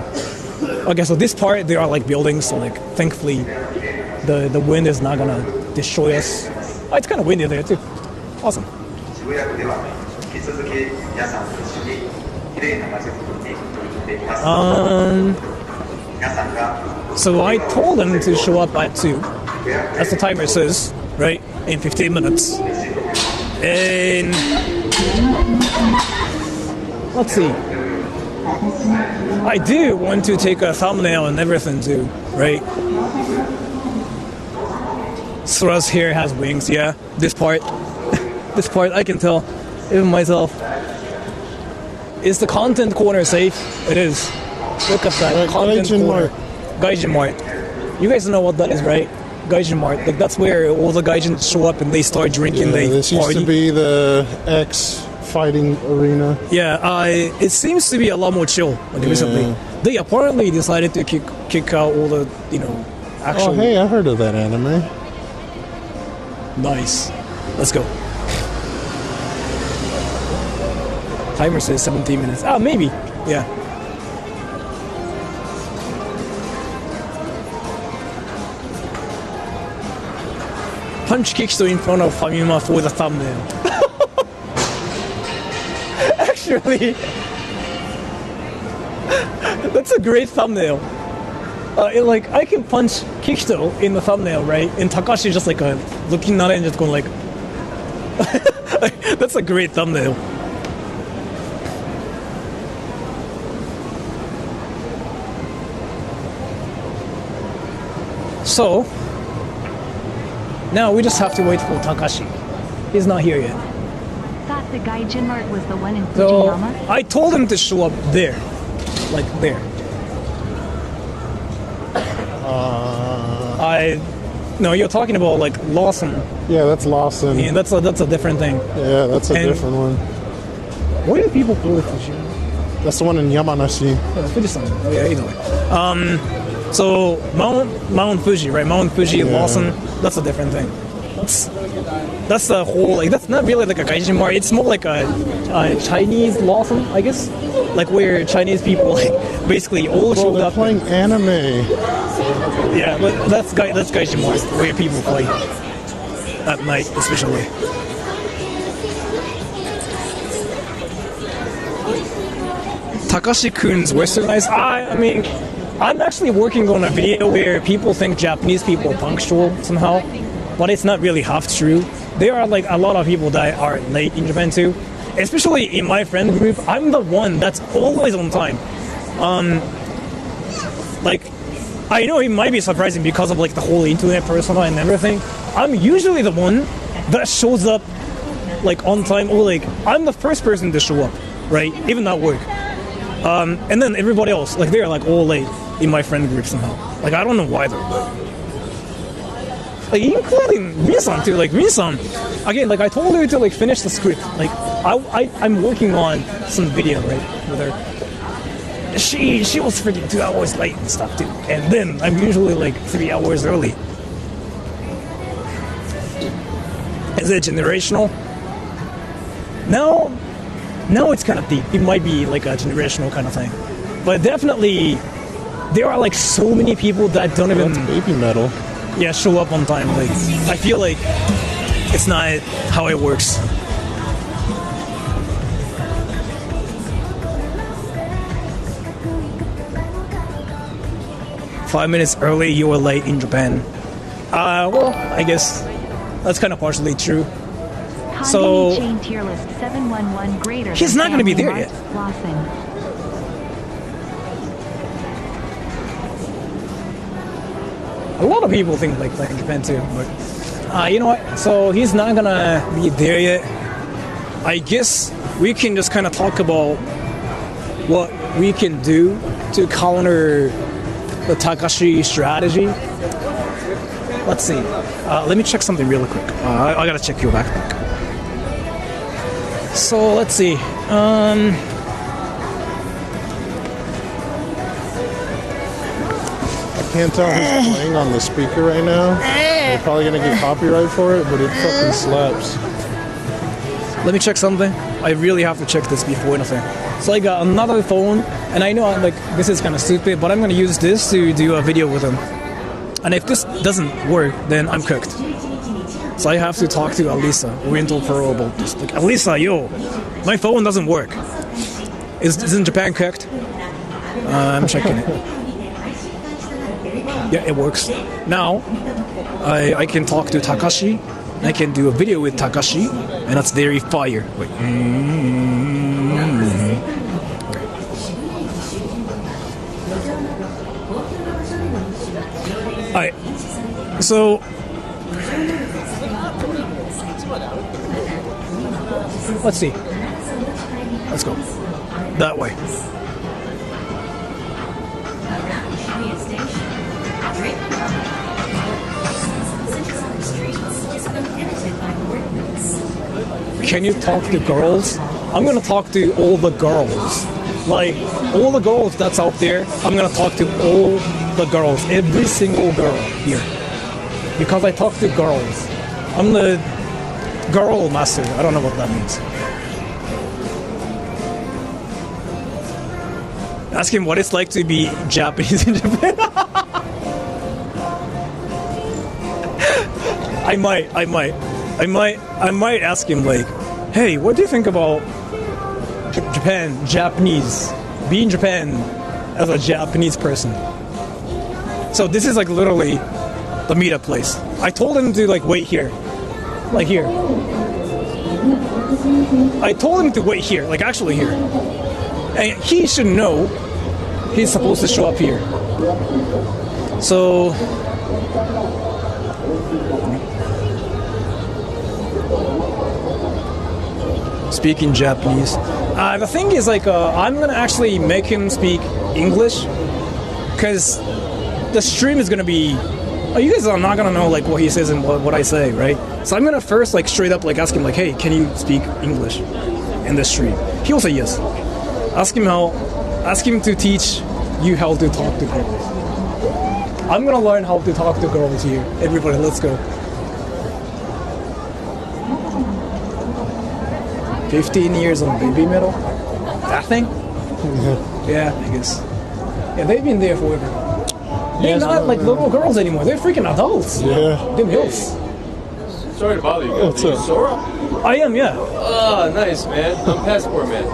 Okay, so this part there are like buildings, so like thankfully the wind is not gonna destroy us. Oh, it's kind of windy there too. Awesome. So I told them to show up at 2, as the timer says, right? In 15 minutes. And let's see. I do want to take a thumbnail and everything too, right? Sora's hair has wings, yeah. This part I can tell, even myself. Is the content corner safe? It is. Look at that content corner. Gaijin Mart. You guys know what that is, right? Gaijin Mart. Like that's where all the gaijins show up and they start drinking. They this party. Used to be the X fighting arena. Yeah, it seems to be a lot more chill recently. They apparently decided to kick out all the actual. Oh hey, I heard of that anime. Nice. Let's go. Timer says 17 minutes. Ah, maybe. Yeah. punch Kikito in front of Famima for the thumbnail. Actually, that's a great thumbnail. Like I can punch Kikito in the thumbnail, right? And Takashi just like looking at it and just going like, that's a great thumbnail. So now we just have to wait for Takashi. He's not here yet. Thought the Gaijin Mart was the one in So Fujiyama? I told him to show up there, like there. No, you're talking about like Lawson. Yeah, that's Lawson. Yeah, that's a different thing. Yeah, that's a And- different one. What do people call it? Fujiyama? That's the one in Yamanashi. Fujisan. Oh, yeah, either way. So Mount Fuji, right? Mount Fuji, Lawson. That's a different thing. That's the whole like. That's not really like a Gaijin Mart. It's more like a Chinese Lawson, I guess. Like where Chinese people like basically all Well, showed they're up. playing anime. Yeah, but that's Gaijin Mart, where people play at night, especially. Takashi-kun's westernized. I mean, I'm actually working on a video where people think Japanese people are punctual somehow, but it's not really half true. There are like a lot of people that are late in Japan too, especially in my friend group. I'm the one that's always on time. Like, I know it might be surprising because of like the whole internet persona and everything. I'm usually the one that shows up like on time, or like I'm the first person to show up, right? Even at work. And then everybody else, like they're like all late in my friend group somehow. Like I don't know why though, but like including Rin-san too. Like Rin-san, again, like I told her to like finish the script. Like I'm working on some video right with her. She was freaking 2 hours late and stuff too. And then I'm usually like 3 hours early. Is it generational? No, it's kind of deep. It might be like a generational kind of thing. But definitely, there are like so many people that don't even Baby metal. show up on time. Like I feel like it's not how it works. "5 minutes early, you were late in Japan." Well, I guess that's kind of partially true. So- Chain tier list 711 greater He's than not gonna be Family there Mart, yet. Lawson. A lot of people think like that in Japan too, but you know what? So he's not gonna be there yet. I guess we can just kind of talk about what we can do to counter the Takashi strategy. Let's see. Let me check something really quick. I gotta check your backpack. So let's see. I can't tell who's playing on the speaker right now. They're probably gonna get copyright for it, but it fucking slaps. Let me check something. I really have to check this before anything. So I got another phone, and I know like this is kind of stupid, but I'm gonna use this to do a video with him. And if this doesn't work, then I'm cooked. So I have to talk to Alisa, Oriental Pro, about this. Like, Alisa, yo, my phone doesn't work. Isn't Japan cooked? I'm checking it. Yeah, it works. Now, I can talk to Takashi. I can do a video with Takashi, and that's very fire. Wait. Alright. So let's see. Let's go. That way. Can you talk to girls? I'm gonna talk to all the girls. Like, all the girls that's out there, I'm gonna talk to all the girls. Every single girl here. Because I talk to girls. I'm the girl master. I don't know what that means. Ask him what it's like to be Japanese in Japan. I might ask him like, hey, what do you think about Japanese, be in Japan as a Japanese person? So this is like literally the meetup place. I told him to like wait here, like here. I told him to wait here, like actually here. And he should know he's supposed to show up here. So speaking Japanese. The thing is like I'm gonna actually make him speak English because the stream is gonna be you guys are not gonna know like what he says and what I say, right? So I'm gonna first like straight up like ask him like, hey, can you speak English in the stream? He will say yes. Ask him to teach you how to talk to girls. I'm gonna learn how to talk to girls here. Everybody, let's go. 15 years on baby metal? That thing? Yeah, I guess. Yeah, they've been there forever. They're not like little girls anymore. They're freaking adults. Yeah. They're MILFs. Sorry to bother you. What's up? Sora? I am, yeah. Oh, nice, man. I'm Passport Man.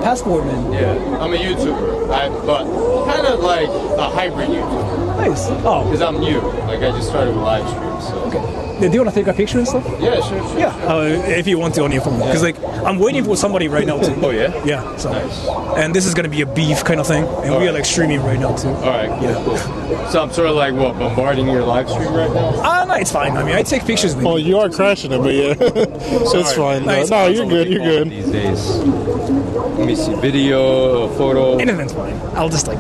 Passport man. Yeah, I'm a YouTuber, but kind of like a hybrid YouTuber. Nice. Oh, Because I'm new. Like, I just started with live streams, so. okay. Do you want to take a picture and stuff? Yeah, sure. Yeah. If you want to on your phone. Because like, I'm waiting for somebody right now too. Oh, yeah? Yeah, so. Nice. And this is going to be a beef kind of thing. And we are like streaming right now too. All right, cool. So I'm sort of like, what, bombarding your live stream right now? No, it's fine. I mean, I take pictures with Oh, you are crashing it, but yeah. It's fine. Nice. No, you're good. You're good. These days. Let me see, video, photo. Anything's fine. I'll just like...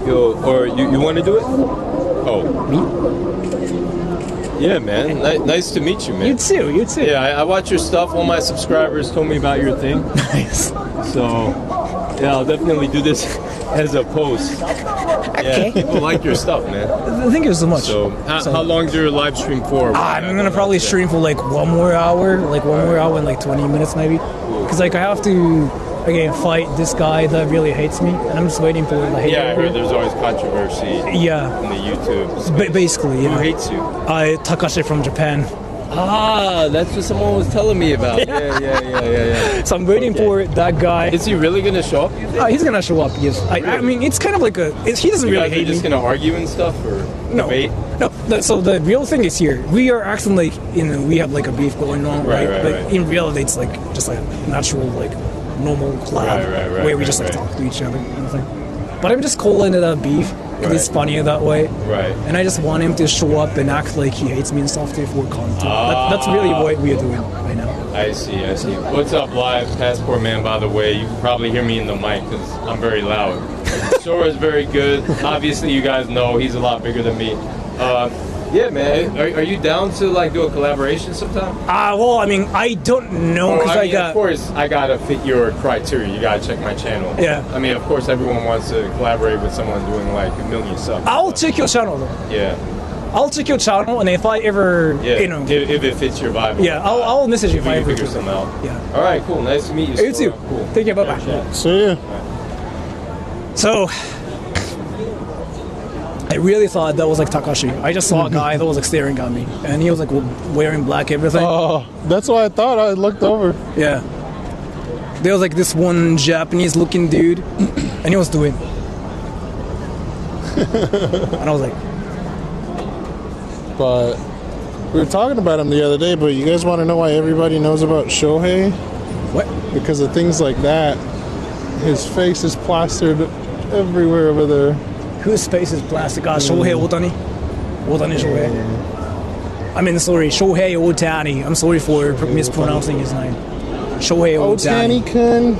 Yo, or you want to do it? Oh. Me? Yeah, man. Nice to meet you, man. You too. Yeah, I watch your stuff. All my subscribers told me about your thing. Nice. So, yeah, I'll definitely do this as a post. Okay. Yeah, people like your stuff, man. Thank you so much. So, how long do your live stream for? I'm gonna probably stream for like one more hour and like 20 minutes maybe. Because like I have to again fight this guy that really hates me, and I'm just waiting for the hate. Yeah, I heard there's always controversy Yeah. in the YouTube space. Basically, Who yeah. hates you? Takashi from Japan. Ah, that's what someone was telling me about. Yeah. So I'm waiting for that guy. Is he really gonna show up? You think? He's gonna show up. Yes. I mean, it's kind of like he doesn't You really guys are hate just me. gonna argue and stuff, or debate? No. So the real thing is here. We are acting like we have like a beef going on, Right, but right. in reality, it's like just like natural, like normal collab Right, where we just like talk to each other. Kind of thing. But I'm just calling it a beef because it's funnier that way. Right. And I just want him to show up and act like he hates me and stuff for content. That's really what we are doing right now. I see. What's up, live? Passport Man, by the way. You can probably hear me in the mic because I'm very loud. Sora's very good. Obviously, you guys know he's a lot bigger than me. Yeah, man. Are you down to like do a collaboration sometime? Well, I mean, I don't know because Of course, I gotta fit your criteria. You gotta check my channel. Yeah. I mean, of course, everyone wants to collaborate with someone doing like 1 million subs. I'll check your channel though. Yeah. I'll check your channel, and if I ever, Yeah. you know, if it fits your vibe. yeah, I'll message you if We I can ever figure do. something out. Yeah. All right. Cool. Nice to meet you. You too. Sora. Cool. Take care. Bye-bye. Yeah. See ya. So, I really thought that was like Takashi. I just saw a guy that was like staring at me, and he was like wearing black everything. Oh, that's what I thought. I looked over. Yeah. There was like this one Japanese-looking dude, and he was doing. And I was like, But we were talking about him the other day, but you guys want to know why everybody knows about Shohei? what? Because of things like that. His face is plastered everywhere over there. Whose face is plastic? Shohei Ohtani. Ohtani Shohei. I mean, sorry, Shohei Ohtani. I'm sorry for mispronouncing his name. Shohei Ohtani. Ohtani-kun.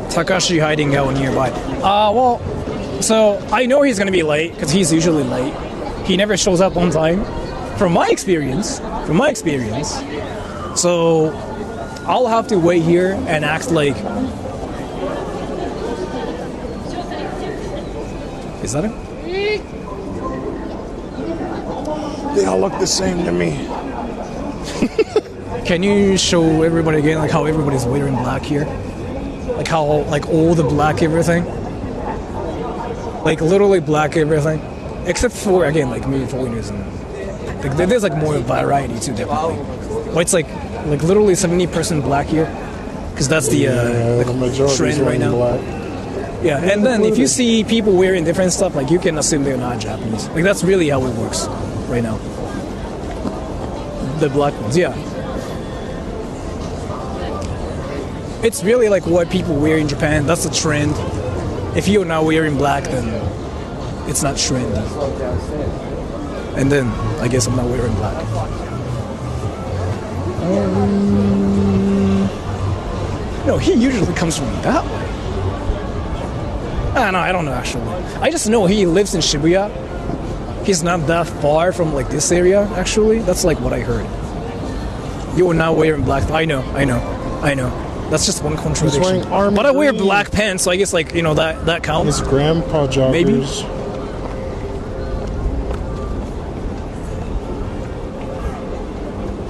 Takashi hiding out nearby. Well, so I know he's gonna be late because he's usually late. He never shows up on time. From my experience. So I'll have to wait here and act like. Is that him? They all look the same to me. Can you show everybody again like how everybody's wearing black here? Like how like all the black everything? like literally black everything, except for again like maybe foreigners and like there's like more variety too definitely. But it's like literally 70% black here, because that's the trend right now. Black. Yeah, and then if you see people wearing different stuff, like you can assume they're not Japanese. Like that's really how it works right now. The black ones, yeah. It's really like what people wear in Japan. That's the trend. If you're not wearing black, then it's not trendy. And then I guess I'm not wearing black. No, he usually comes from that way. No, I don't know actually. I just know he lives in Shibuya. He's not that far from like this area actually. That's like what I heard. You are not wearing black. I know. That's just one contradiction. But I wear black pants, so I guess like that counts. His grandpa joggers. Maybe.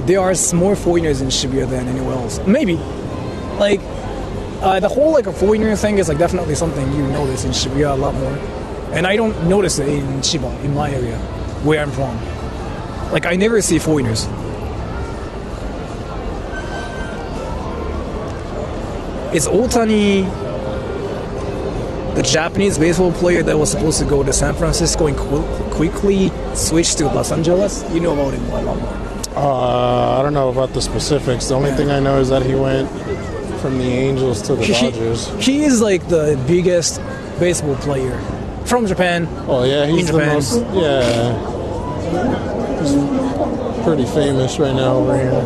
There are more foreigners in Shibuya than anywhere else. Maybe. Like, the whole like a foreigner thing is like definitely something you notice in Shibuya a lot more. And I don't notice it in Chiba, in my area, where I'm from. Like, I never see foreigners. Is Otani the Japanese baseball player that was supposed to go to San Francisco and quickly switch to Los Angeles? You know about him a lot more. I don't know about the specifics. The only thing I know is that he went from the Angels to the Dodgers. He is like the biggest baseball player from Japan. Oh yeah, he's in the Japan. most. Yeah, he's pretty famous right now over here.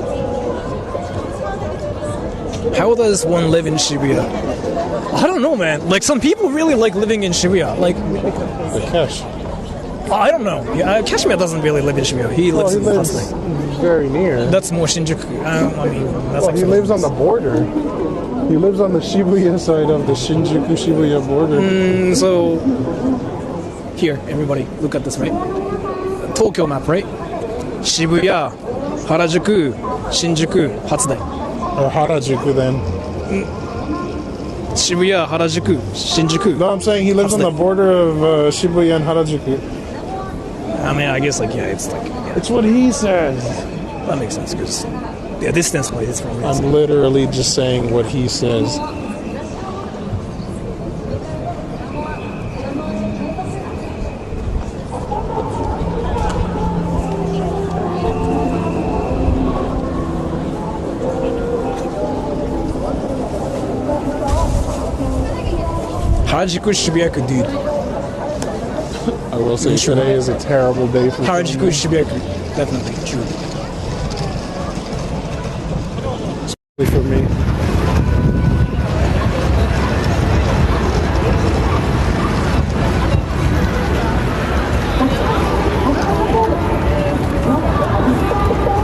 How does one live in Shibuya? I don't know, man. Like some people really like living in Shibuya. Like The Kesh. I don't know. Yeah, Kashmir doesn't really live in Shibuya. He lives in Hasai. Very near. That's more Shinjuku. I mean, that's like He lives on the border. He lives on the Shibuya side of the Shinjuku-Shibuya border. So, here, everybody, look at this, right? Tokyo map, right? Shibuya, Harajuku, Shinjuku, Hatsudai. Or Harajuku then. Shibuya, Harajuku, Shinjuku. No, I'm saying he lives on the border of Shibuya and Harajuku. I mean, I guess, like, yeah, it's like... Yeah, It's what he says. that makes sense, because... Yeah, distance-wise, it's probably... I'm literally just saying what he says. Harajuku, Shibuyaku, dude. I will say today is a terrible day for Harajuku, Shibuyaku. Definitely, true. for me.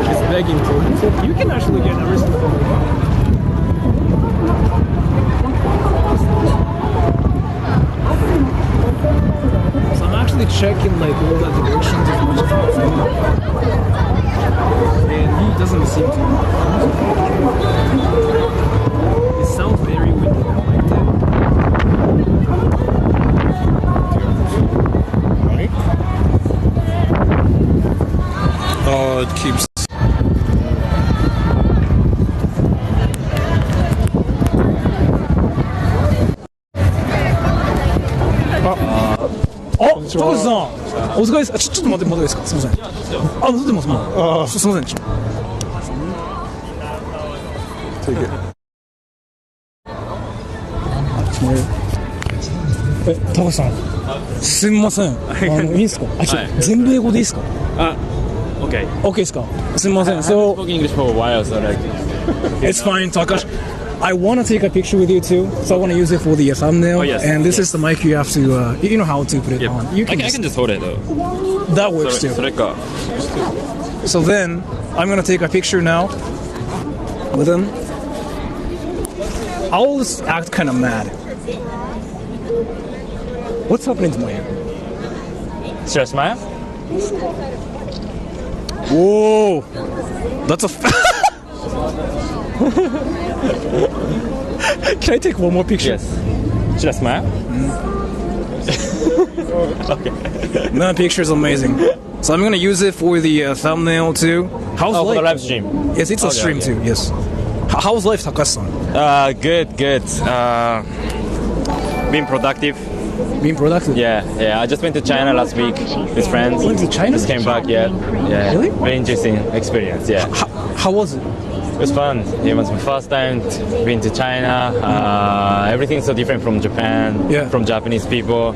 It's begging for you can actually get arrested for it. So I'm actually checking like all the directions as much as possible. And he doesn't seem to. It sounds very windy now, like that. Right? Oh, it keeps. Oh, 高橋さん、お疲れです。ちょっと待っていいですか。すみません。あ、撮ってます。もう。すみません。Take it. 高橋さん、すみません。いいですか。全部英語でいいですか。Okay. OK ですか。すみません。So Spoke English for a while, so like. it's fine, Takashi. I want to take a picture with you too, so I want to use it for the thumbnail. Oh, yes. And this Yes. is the mic you have to, you know how to put it Yep. on. You I can just hold it though. that works too. それか。 So then, I'm gonna take a picture now with him. I'll just act kind of mad. What's happening to my hair? Should I smile? Whoa! That's a... Can I take one more picture? Yes. Should I smile? Okay. That picture is amazing. So I'm gonna use it for the thumbnail too. How's For life? the live stream. Yes, it's a Okay, stream okay. too. Yes. How's life, Takashi-san? Good. Being productive. Being productive. Yeah. I just went to China last week with friends. Went to China? Just came back. Yeah. Really? Very interesting experience. Yeah. How was it? It was fun. It was my first time been to China. Everything's so different from Japan, Yeah. from Japanese people.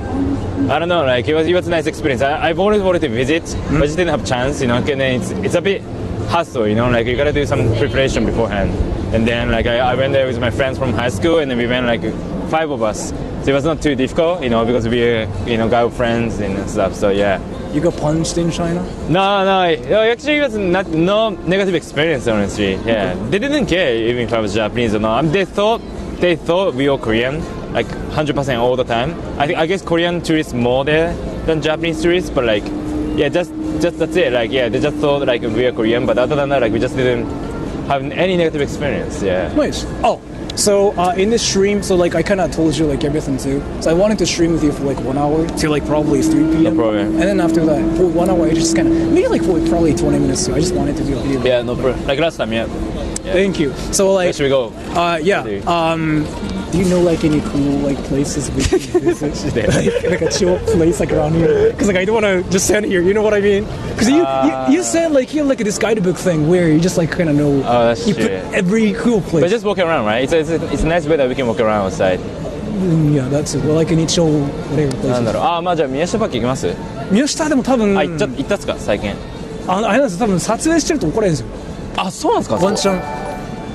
I don't know, like it was a nice experience. I've always wanted to visit, but I just didn't have chance, And then it's a bit hustle, Like you gotta do some preparation beforehand. And then like I went there with my friends from high school, and then we went like 5 of us. So it was not too difficult, because we got friends and stuff. So yeah. You got punched in China? No, actually it was no negative experience, honestly. Yeah, they didn't care even if I was Japanese or not. They thought we were Korean, like 100% all the time. I guess Korean tourists more there than Japanese tourists, but like, yeah, just that's it. Like, yeah, they just thought like we were Korean, but other than that, like we just didn't have any negative experience. Yeah. Nice. Oh, so in this stream, so like I kind of told you like everything too. So I wanted to stream with you for like 1 hour till like probably 3 p.m. No problem. And then after that, for 1 hour, I just kind of maybe like for probably 20 minutes too. I just wanted to do a video. Yeah, no problem. Like last time, yeah. Thank you. So like, Where should we go? yeah. Do you know like any cool like places we can visit? like a chill place like around here? Because like I don't want to just stand here. You know what I mean? Because you said like you have like this guidebook thing where you just like kind of know. Oh, that's you true. put every cool place. But just walk around, right? It's a nice way that we can walk around outside. Yeah, that's it. Well, like any chill whatever なんだ places. ろう。まあじゃあ宮下パーク行きます？宮下でも多分行ったっすか最近？あれなんですよ。多分撮影してると怒られるんですよ。あ、そうなんですか？ワンチャン。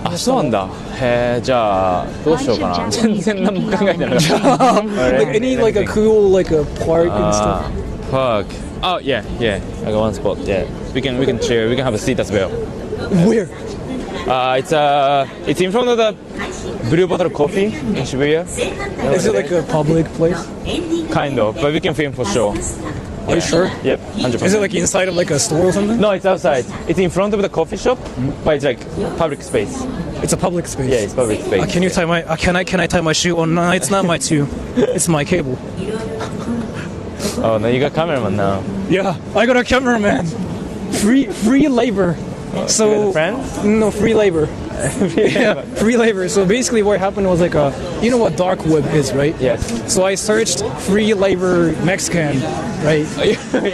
あ、そうなんだ。へえ、じゃあどうしようかな。全然何も考えてなかった。like any like a cool like a park and stuff. Park. Oh yeah. I got one spot. Yeah. We can chill. We can have a seat as well. Where? It's in front of the Blue Bottle Coffee in Shibuya. Is it like a public place? Kind of, but we can film for sure. Are you sure? Yep, 100%. Is it like inside of like a store or something? No, it's outside. It's in front of the coffee shop, but it's like public space. It's a public space. Yeah, it's public space. Can you tie my? Can I tie my shoe? Oh no, it's not my shoe. It's my cable. Oh no, you got cameraman now. Yeah, I got a cameraman. Free labor. So You got friends? no free labor. Yeah, free labor. So basically, what happened was like you know what dark web is, right? Yes. So I searched free labor Mexican, right?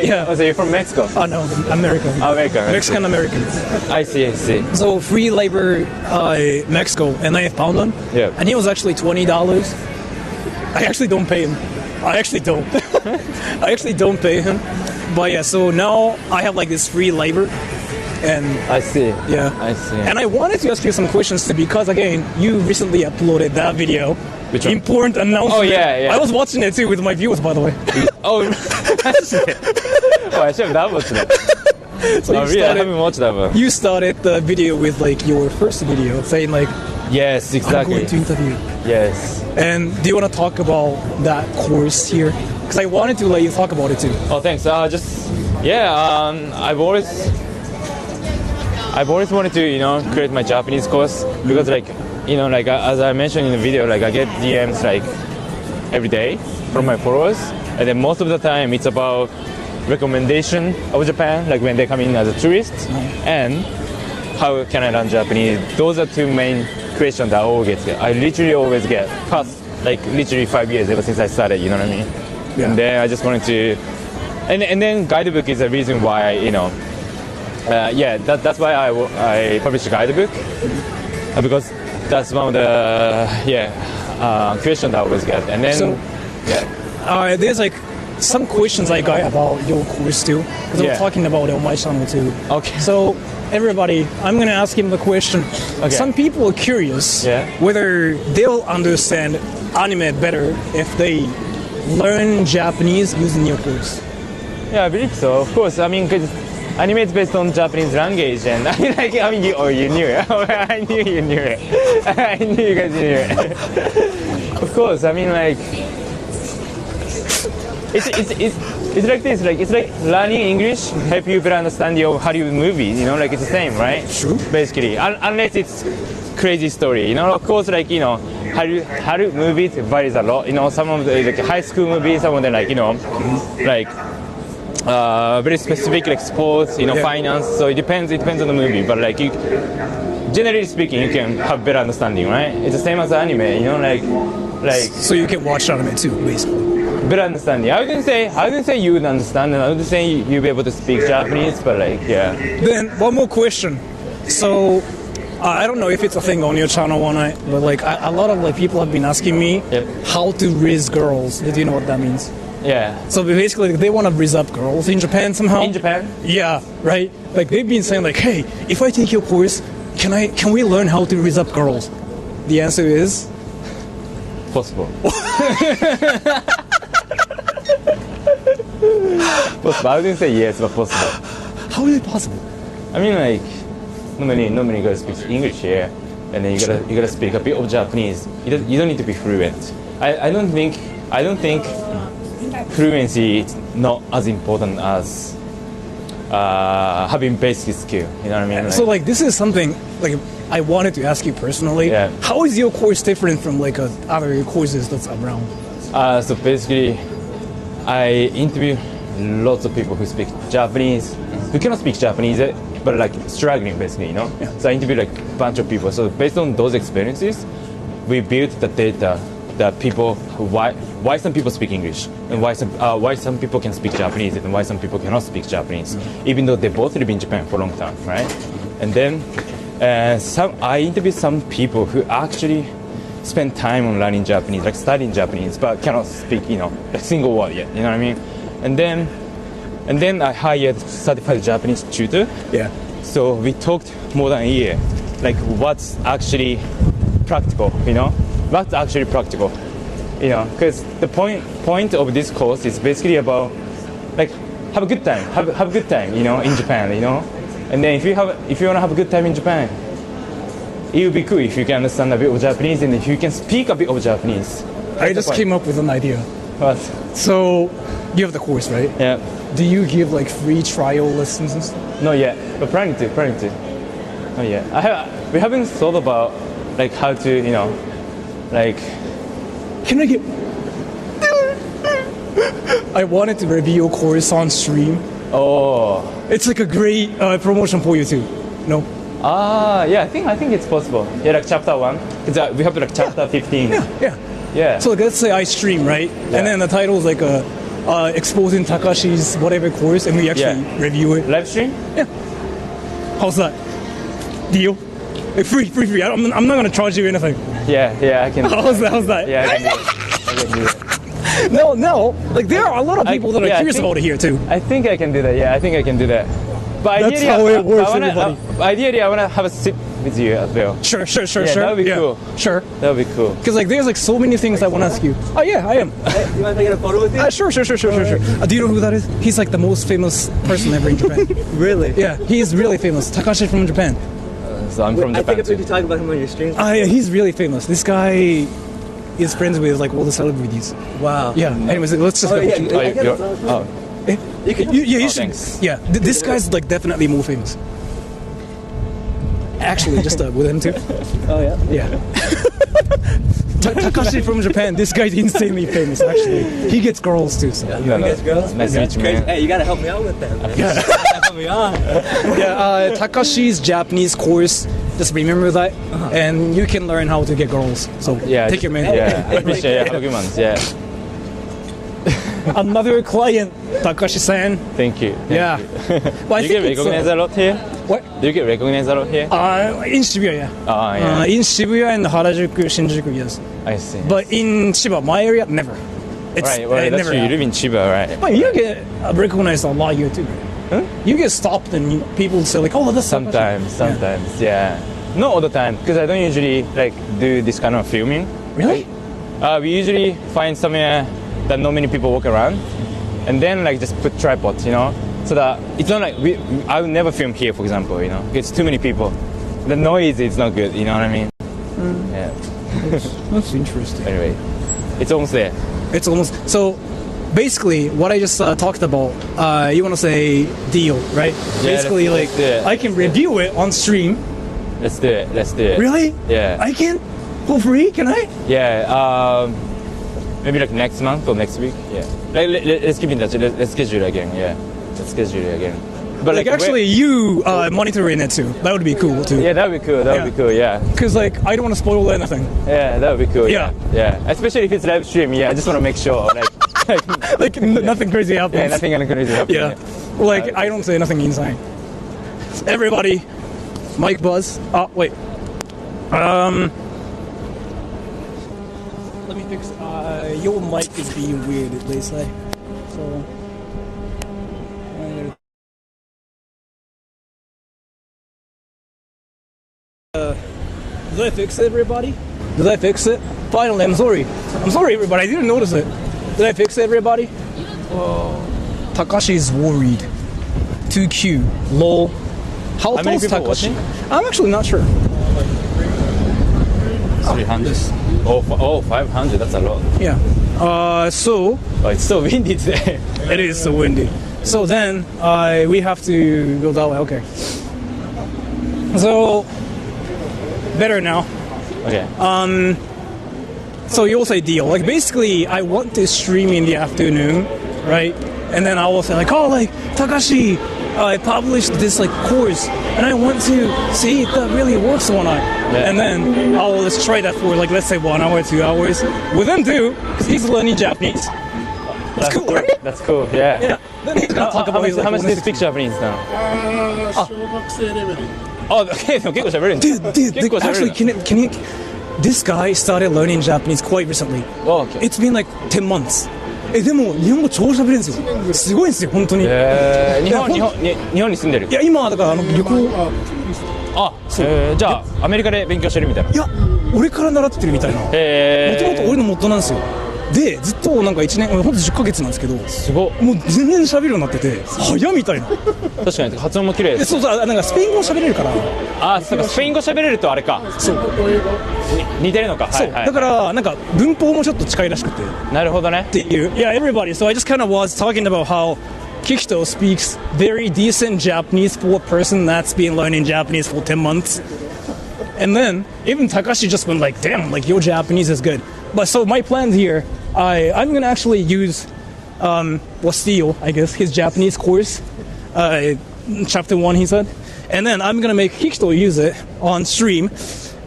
Yeah. Oh, so you're from Mexico? Oh no, America. America. Mexican American. I see. So free labor Mexico, and I found one. Yeah. And he was actually $20. I actually don't pay him. I actually don't. I actually don't pay him. But yeah, so now I have like this free labor. And I see. yeah, I see. And I wanted to ask you some questions too, because again, you recently uploaded that video. Which one? Important announcement. Oh, yeah. I was watching it too with my viewers, by the way. Oh, I should have that watched it. So Oh, really? I haven't watched that one. you started the video with like your first video saying like, Yes, I'm exactly. going to interview. Yes. And do you want to talk about that course here? Because I wanted to let you talk about it too. Oh, thanks. I've always wanted to, create my Japanese course because, as I mentioned in the video, like I get DMs like every day from my followers, and then most of the time it's about recommendation of Japan, like when they come in as a tourist, and how can I learn Japanese. Those are two main questions that I always get. I literally always get past literally 5 years ever since I started. You know what I mean? Yeah. And then I just wanted to, and then guidebook is the reason why that's why I published a guidebook because that's one of the questions I always get. And then there's like some questions I got about your course too, because I'm talking about it on my channel too. Okay. So everybody, I'm gonna ask him the question. Okay. Some people are curious whether they'll understand anime better if they learn Japanese using your course. Yeah, I believe so. Of course, I mean, because anime is based on Japanese language, and you knew it. I knew you knew it. I knew you guys knew it. Of course, I mean, like, it's like this. Like it's like learning English help you better understand your Hollywood movies. You know, like it's the same, right? True. Basically, unless it's crazy story. You know, of course, like you know, Hollywood movies varies a lot. You know, some of the like high school movies, some of them like you know, like very specific like sports. You know, finance. So it depends. It depends on the movie, but like you. Generally speaking, you can have better understanding, right? It's the same as anime, you know, like. So you can watch anime too, basically. Better understanding. I wouldn't say you would understand, and I wouldn't say you'd be able to speak Japanese, but like, yeah. Then one more question. So I don't know if it's a thing on your channel or not, but like a lot of like people have been asking me how to riz girls. Do you know what that means? Yeah. So basically, they want to riz up girls in Japan somehow. In Japan? Yeah, right. Like they've been saying like, hey, if I take your course, can we learn how to riz up girls? The answer is possible. Possible. I wouldn't say yes, but possible. How is it possible? I mean, like normally girls speak English here, and then you gotta speak a bit of Japanese. You don't need to be fluent. I don't think fluency is not as important as having basic skill. You know what I mean? Like, so like this is something like I wanted to ask you personally. Yeah. How is your course different from like other courses that's around? So basically, I interview lots of people who speak Japanese, who cannot speak Japanese, but like struggling basically, you know. Yeah. So I interview like a bunch of people. So based on those experiences, we built the data that people why some people speak English and why some people can speak Japanese and why some people cannot speak Japanese, even though they both live in Japan for a long time, right? And then I interviewed some people who actually spend time on learning Japanese, like studying Japanese, but cannot speak, you know, a single word yet. You know what I mean? And then I hired certified Japanese tutor. Yeah. So we talked more than a year, like what's actually practical, you know? What's actually practical, you know? Because the point of this course is basically about like have a good time, you know, in Japan, you know. And then if you want to have a good time in Japan, it would be cool if you can understand a bit of Japanese and if you can speak a bit of Japanese. I just came up with an idea. What? So you have the course, right? Yeah. Do you give like free trial lessons and stuff? Not yet, but planning to. Not yet. We haven't thought about like how to, you know, like. Can I get? I wanted to review your course on stream. Oh. It's like a great promotion for you too. No. Yeah. I think it's possible. Yeah, like chapter 1. We have like chapter 15. Yeah. So like, let's say I stream, right? Yeah. And then the title is like exposing Takashi's whatever course, and we actually review it. Live stream? Yeah. How's that? Deal? Like, free. I'm not gonna charge you anything. Yeah, I can. How's that? Yeah, I can do it. No. Like there are a lot of people that are curious about it here too. I think I can do that. Yeah, I think I can do that. But That's how it works, everybody. Ideally, I wanna have a sit with you as well. Sure. That would be cool. Sure. That would be cool. Because like there's like so many things I want to ask you. Oh yeah, I am. You want to take a photo with me? Sure. Do you know who that is? He's like the most famous person ever in Japan. Really? Yeah, he's really famous. Takashi from Japan. So I'm from I Japan think too. if you talk about him on your stream. Yeah, he's really famous. This guy is friends with like all the celebrities. Wow. Yeah. Anyways, let's just. You should. Thanks. Yeah, this guy's like definitely more famous. Actually, just with him too. Oh yeah. Yeah. Takashi from Japan. This guy's insanely famous. Actually, he gets girls too. So. No. Guys, girls? Nice to meet you, man. Hey, you gotta help me out with that, man. Help me on. Yeah, Takashi's Japanese course. Just remember that, and you can learn how to get girls. So take your man. Yeah, I appreciate it. Have a good one. Yeah. Another client, Takashi-san. Thank you. Yeah. Do you get recognized a lot here? What? Do you get recognized a lot here? In Shibuya, yeah. Yeah. In Shibuya and Harajuku, Shinjuku, yes. I see. But in Chiba, my area, never. It's Right, well, that's never true. You live in Chiba, right? But you get recognized a lot here too. Huh? You get stopped and people say like, "Oh, that's Takashi." Sometimes, yeah. Not all the time, because I don't usually like do this kind of filming. Really? We usually find somewhere that not many people walk around, and then like just put tripods, you know, so that it's not like I would never film here, for example, you know, because it's too many people. The noise is not good, you know what I mean? Yeah. That's interesting. Anyway, it's almost there. It's almost so. basically what I just talked about, you want to say deal, right? Yeah, basically, let's do it. I can review it on stream. Let's do it. Let's do it. Really? Yeah. I can? For free? Can I? Yeah. Maybe like next month or next week. Yeah. Let's keep in touch. Let's schedule it again. Yeah. Let's schedule it again. But Like actually, you monitoring it too. That would be cool too. Yeah, that would be cool. That would be cool. Yeah. Because like I don't want to spoil anything. Yeah, that would be cool. Yeah. Yeah. Especially if it's live stream. Yeah. I just want to make sure Like nothing crazy happens. Yeah, nothing crazy happens. Yeah. Like I don't say nothing insane. Everybody, mic buzz. Oh wait. Let me fix. Your mic is being weird. They say. So. Did I fix it, everybody? Did I fix it? Finally, I'm sorry. I'm sorry, everybody. I didn't notice it. Did I fix it, everybody? Takashi's worried. 2Q. Lol. How How tall many is people Takashi? watching? I'm actually not sure. 300. Oh, 500. That's a lot. Yeah. So Oh, it's so windy today. it is so windy. So then we have to go that way. Okay. So better now. Okay. So you'll say deal. Like basically, I want to stream in the afternoon, right? And then I will say like, oh, like Takashi, I published this like course, and I want to see if that really works or not. Yeah. And then I'll just try that for like let's say 1 hour, 2 hours with him too, because he's learning Japanese. That's cool, right? That's cool. Yeah. Yeah. Then he's gonna talk about his, like, how much do you honest speak Japanese now? 小学生レベル。Oh, okay. 結構喋れるんだ。 Dude, 結構喋れ actually, るんだ。 can you? This guy started learning Japanese quite recently. Oh, okay. It's been like 10 months. でも日本語超喋れるんですよ。すごいんですよ本当に。日本に住んでる。いや今だから旅行。あ、じゃあアメリカで勉強してるみたいな。いや俺から習ってるみたいな。もともと俺の元なんですよ。でずっとなんか1年ほんと10ヶ月なんですけど、すごっ。もう全然喋るようになってて早みたいな。確かに発音も綺麗です。そうなんかスペイン語喋れるから。あ、そうかスペイン語喋れるとあれか。そう。似てるのか。そう、だからなんか文法もちょっと近いらしくて。なるほどね。っていう。Yeah, everybody. So I just kind of was talking about how Kikito speaks very decent Japanese for a person that's been learning Japanese for 10 months. And then even Takashi just went like, damn, like your Japanese is good. But so my plan here, I'm gonna actually use steal, I guess, his Japanese course, chapter 1 he said. And then I'm gonna make Kikito use it on stream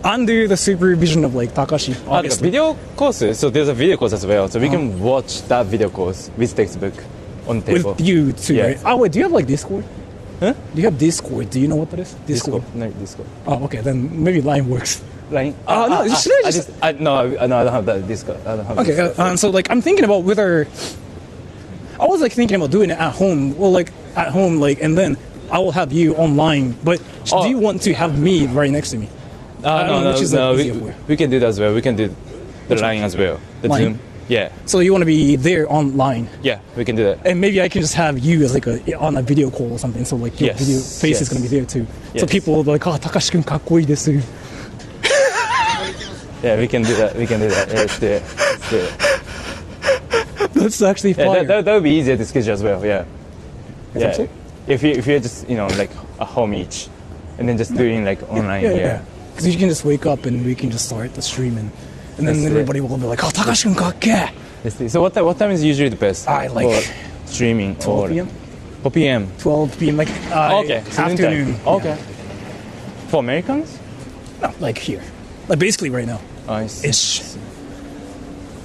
under the supervision of like Takashi, obviously. Video courses, so there's a video course as well, so we can watch that video course with textbook on the table. With you too, Yeah. right? Oh wait, do you have like Discord? Huh? Do you have Discord? Do you know what that is? Discord. No, Discord. Oh, okay, then maybe Line works. Line? No, should I just... No, I don't have that Discord. I don't have Okay, Discord. so like I'm thinking about whether... I was like thinking about doing it at home. Well, like at home, like, and then I will have you online. But do you want to have me right next to me? We can do that as well. We can do the line as well. The Line? Zoom. Yeah. So you want to be there online, Yeah, we can do that. and maybe I can just have you as like on a video call or something. So like your Yes, video face is yes. gonna be there too. So Yes. people will be like, "Oh, Takashi kun kakkoi desu." Yeah, we can do that. We can do that. Yeah, let's do it. Let's do it. That's actually Yeah, fire. that would be easier to schedule as well. Yeah. think Yeah. so? If you're just like a home each, and then just doing like online. Yeah. Because you can just wake up and we can just start the streaming, and then That's it. everybody will be like, "Oh, Takashi kun kakke." Let's see. So what time is usually the best? I like for streaming 12 or p.m. 4 p.m. 12 p.m. like Okay. afternoon. Okay. For Americans? No, like here, like basically right now. I see. Ish.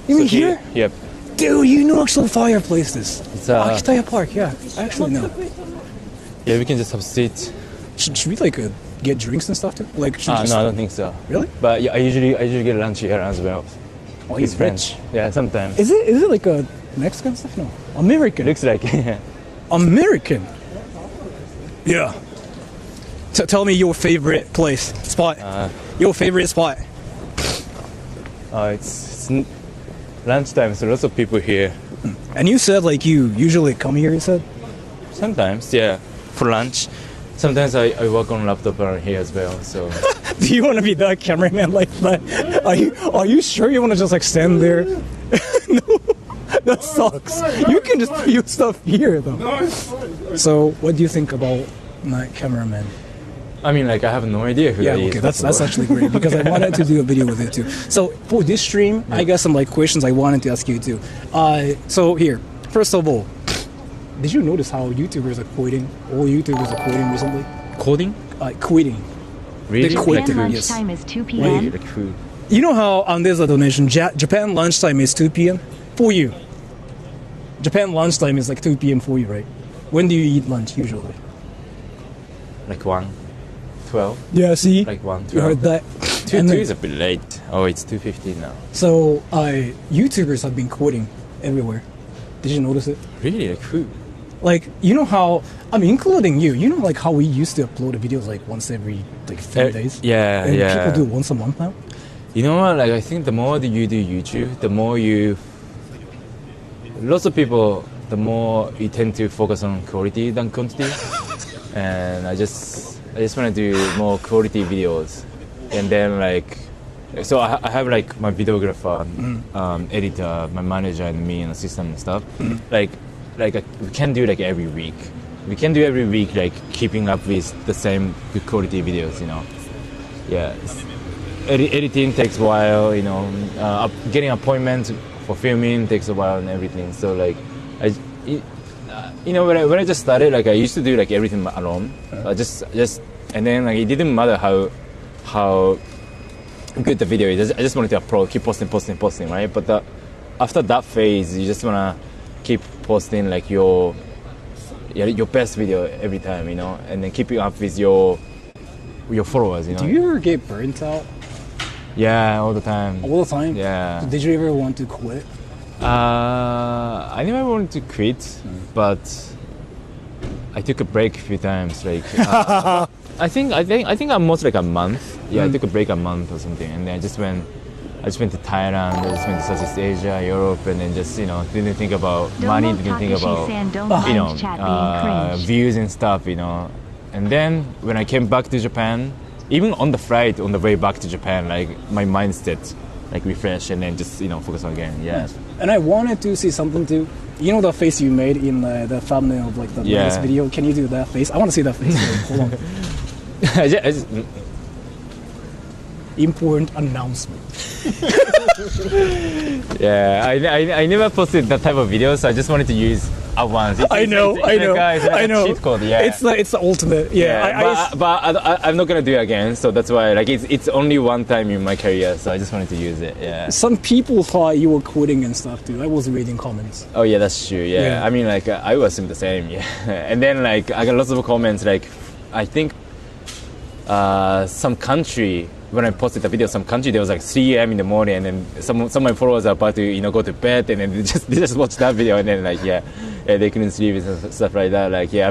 You mean here? Yep. Dude, you know actual fireplaces. It's Akitaya Park, yeah. Actually, no. yeah, we can just have seats. Should we like get drinks and stuff too? Like, should we No, just- I don't think so. Really? But yeah, I usually get lunch here as well. Oh, With he's friends. rich. Yeah, sometimes. Is it like a Mexican stuff? No, American. Looks like. American. Yeah. Tell me your favorite place, spot. Your favorite spot. It's lunchtime, so lots of people here. And you said like you usually come here. You said. Sometimes, yeah, for lunch. Sometimes I work on laptop around here as well. So Do you want to be that cameraman like that? Are you sure you want to just like stand there? No. That sucks. You can just view stuff here, though. So, what do you think about night cameraman? I mean, like, I have no idea who that is. Okay, that's actually great because I wanted to do a video with it too. So for this stream, I got some like questions I wanted to ask you too. So here, first of all, did you notice how YouTubers are quitting? All YouTubers are quitting recently. Coding? Quitting. Really? They're quitting. Japan Yes. lunchtime is 2 p.m. Like food. You know how there's a donation. Japan lunchtime is 2 p.m. for you. Japan lunchtime is like 2 p.m. for you, right? When do you eat lunch usually? Like 1:12. Yeah, see, Like 1:12. you heard that. 2 And then- is a bit late. Oh, it's 2:15 now. So YouTubers have been quitting everywhere. Did you notice it? Really? Like food? Like, you know how, I mean, including you know, like how we used to upload the videos like once every like 3 days? Yeah, And yeah. people do it once a month now? You know what? Like, I think the more that you do YouTube, the more you. Lots of people, the more you tend to focus on quality than quantity. And I just want to do more quality videos. And then, like, so I have like my videographer, editor, my manager, and me, and assistant and stuff. Like we can do like every week. We can do every week, like keeping up with the same good quality videos, you know. Yeah. Editing takes a while, you know. Getting appointments for filming takes a while and everything. So like, you know, when I just started, like I used to do like everything alone. Just and then like it didn't matter how good the video is. I just wanted to upload, keep posting, right? But after that phase, you just wanna keep posting like your best video every time, you know, and then keeping up with your followers, you know. Do you ever get burnt out? Yeah, all the time. All the time? Yeah. Did you ever want to quit? I never wanted to quit, but I took a break a few times. Like, I think almost like a month. Yeah, I took a break a month or something, and then I just went to Thailand, I just went to Southeast Asia, Europe, and then just, you know, didn't think about money, didn't think about, you know, views and stuff, you know. And then when I came back to Japan, even on the flight, on the way back to Japan, like my mindset, like refresh and then just, you know, focus on again. Yeah. Yes. And I wanted to see something too. You know the face you made in the thumbnail of like the latest video? Can you do that face? I want to see that face. Hold on. I just, Important announcement. yeah, I never posted that type of video, so I just wanted to use at once. I know. I know. Cheat code, yeah. It's the ultimate. Yeah. But I'm not gonna do it again. So that's why, like, it's only one time in my career, so I just wanted to use it. Yeah. Some people thought you were quitting and stuff too. I was reading comments. Oh yeah, that's true. Yeah. I mean, like, I was assume the same. Yeah. And then like I got lots of comments. Like, I think some country. When I posted the video, some country, there was like 3 a.m. in the morning, and then some of my followers are about to, you know, go to bed, and then they just watched that video, and then like they couldn't sleep and stuff like that. Like I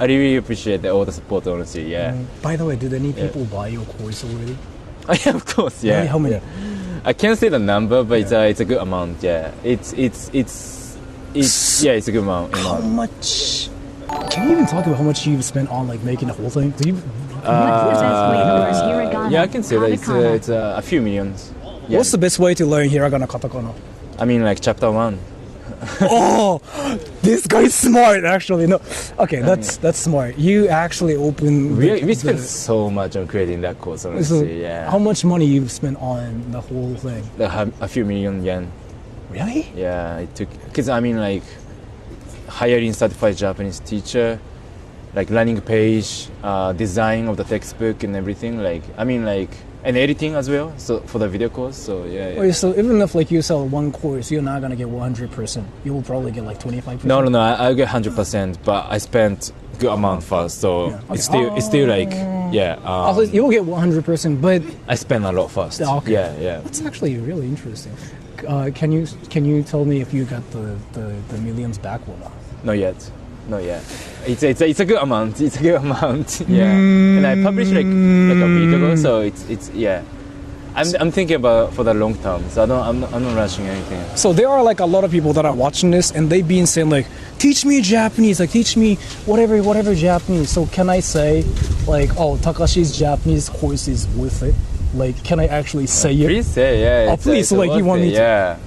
really appreciate all the support, honestly. Yeah. By the way, did any people buy your course already? Yeah, of course. Yeah. How many? I can't say the number, but it's a good amount. Yeah. It's a good amount. How much? Can you even talk about how much you've spent on like making the whole thing? Do you? Yeah, I can say that it's a few millions. Yeah. What's the best way to learn hiragana, katakana? I mean, like chapter 1. Oh, this guy's smart. Actually, no. Okay, that's smart. You actually open. We spent so much on creating that course. Honestly, yeah. How much money you've spent on the whole thing? A few million yen. Really? Yeah, it took. Because I mean, like, hiring certified Japanese teacher. Like landing page, design of the textbook and everything. Like, I mean, like, and editing as well. So for the video course. So yeah. Wait, so even if like you sell one course, you're not gonna get 100%. You will probably get like 25%. No. I'll get 100%, but I spent good amount first. So Okay. it's still like you will get 100%, but I spent a lot first. Okay. Yeah. That's actually really interesting. Can you tell me if you got the millions back or not? Not yet. It's a good amount. It's a good amount. Yeah. And I published like a week ago, so it's yeah. I'm thinking about for the long term, so I'm not rushing anything. So there are like a lot of people that are watching this, and they've been saying like, teach me Japanese, like teach me whatever Japanese. So can I say like, oh, Takashi's Japanese course is worth it? Like, can I actually say it? Please say, yeah. Oh, please, so like you want me to? Yeah.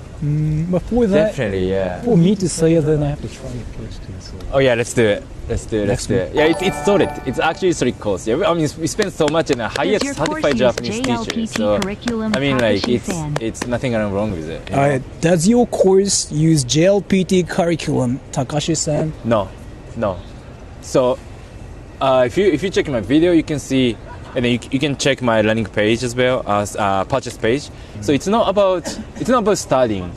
But for that, Definitely, yeah. for me to say it, then I have to try it first. Oh yeah, let's do it. Let's do it. Yeah, it's solid. It's actually solid course. Yeah, I mean, we spend so much in a higher Does your certified course Japanese use teacher. JLPT So curriculum, I mean, like Takashi-san? it's nothing wrong with it. You know? Alright, does your course use JLPT curriculum, Takashi-san? No. So if you check my video, you can see, and then you can check my landing page as well as purchase page. So it's not about studying.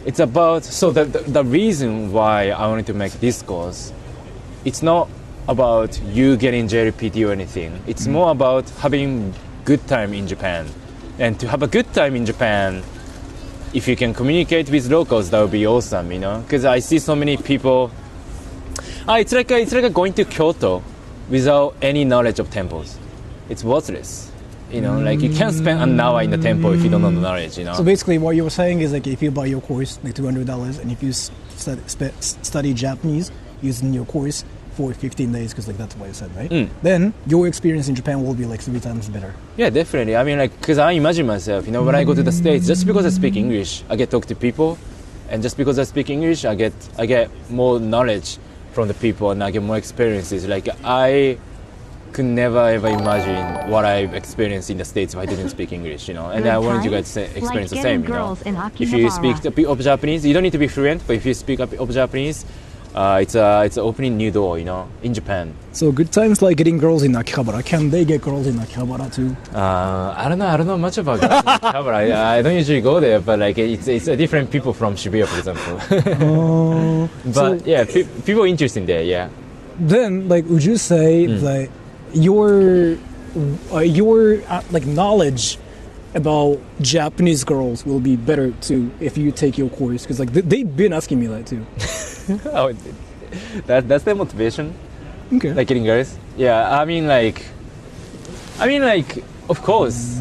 It's about the reason why I wanted to make this course. It's not about you getting JLPT or anything. It's more about having good time in Japan. And to have a good time in Japan, if you can communicate with locals, that would be awesome, you know? Because I see so many people. It's like going to Kyoto without any knowledge of temples. It's worthless. You know, like you can't spend an hour in the temple if you don't know the knowledge, you know? So basically what you were saying is like if you buy your course, like $200, and if you study Japanese using your course for 15 days, because like that's what you said, right? Then your experience in Japan will be like 3 times better. Yeah, definitely. I mean, like, because I imagine myself, you know, when I go to the States, just because I speak English, I get to talk to people. And just because I speak English, I get more knowledge from the people and I get more experiences. Like, I could never ever imagine what I've experienced in the States if I didn't speak English, you know. And I wanted you guys to experience the same, you know. If you speak a bit of Japanese, you don't need to be fluent, but if you speak a bit of Japanese, it's opening new door, you know, in Japan. So good times like getting girls in Akihabara. Can they get girls in Akihabara too? I don't know much about Akihabara. I don't usually go there, but like it's a different people from Shibuya, for example. But so, yeah, people interested there. Yeah. Then, like, would you say that your like knowledge about Japanese girls will be better too if you take your course? Because like they've been asking me that too. Oh, that's the motivation. Okay. Like getting girls. Yeah, I mean like, of course,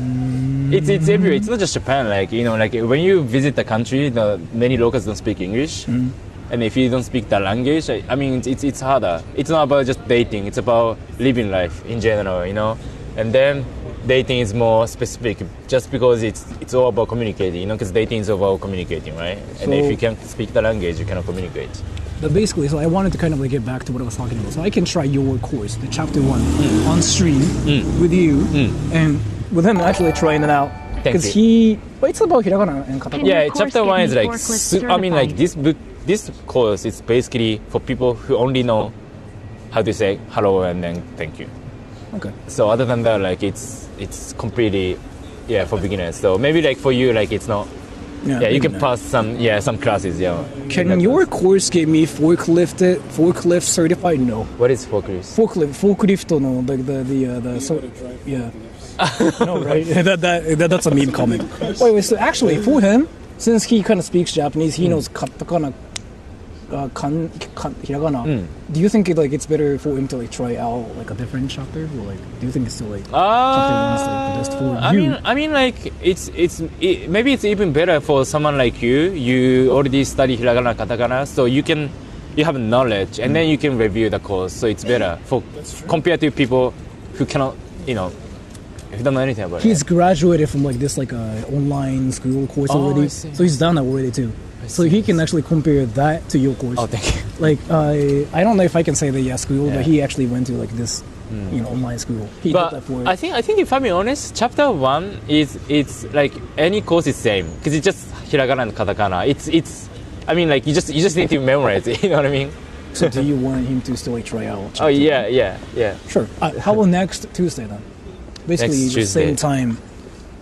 it's everywhere. It's not just Japan. Like, you know, like when you visit the country, many locals don't speak English, and if you don't speak the language, I mean, it's harder. It's not about just dating. It's about living life in general, you know. And then dating is more specific, just because it's all about communicating, you know, because dating is all about communicating, right? And if you can't speak the language, you cannot communicate. But basically, so I wanted to kind of like get back to what I was talking about. So I can try your course, the chapter 1, on stream with you, and with him actually trying it out. Because it's about hiragana and katakana. Yeah, chapter 1 is like, I mean, like this course is basically for people who only know how to say hello and then thank you. Okay. So other than that, like it's completely, for beginners. So maybe like for you, like it's not. Yeah, you can pass some classes. Yeah. Can your course get me forklift certified? No. What is forklift? Forklift, no, no, right? That's a meme comment. Wait, so actually for him, since he kind of speaks Japanese, he knows katakana, hiragana. Do you think it's better for him to like try out like a different chapter, or like do you think it's still like chapter 1 is like the best for you? I mean like maybe it's even better for someone like you. You already study hiragana, katakana, so you have knowledge and then you can review the course. So it's better compared to people who cannot, you know, who don't know anything about it. He's graduated from like this online school course already, so he's done that already too. So he can actually compare that to your course. Oh, thank you. Like, I don't know if I can say the school, but he actually went to like this, online school. He did that for it. I think if I'm being honest, chapter 1 it's like any course is same because it's just hiragana and katakana. It's I mean like you just need to memorize it. You know what I mean? So do you want him to still like try out? Oh yeah. Sure. How about next Tuesday then? Basically next the same time.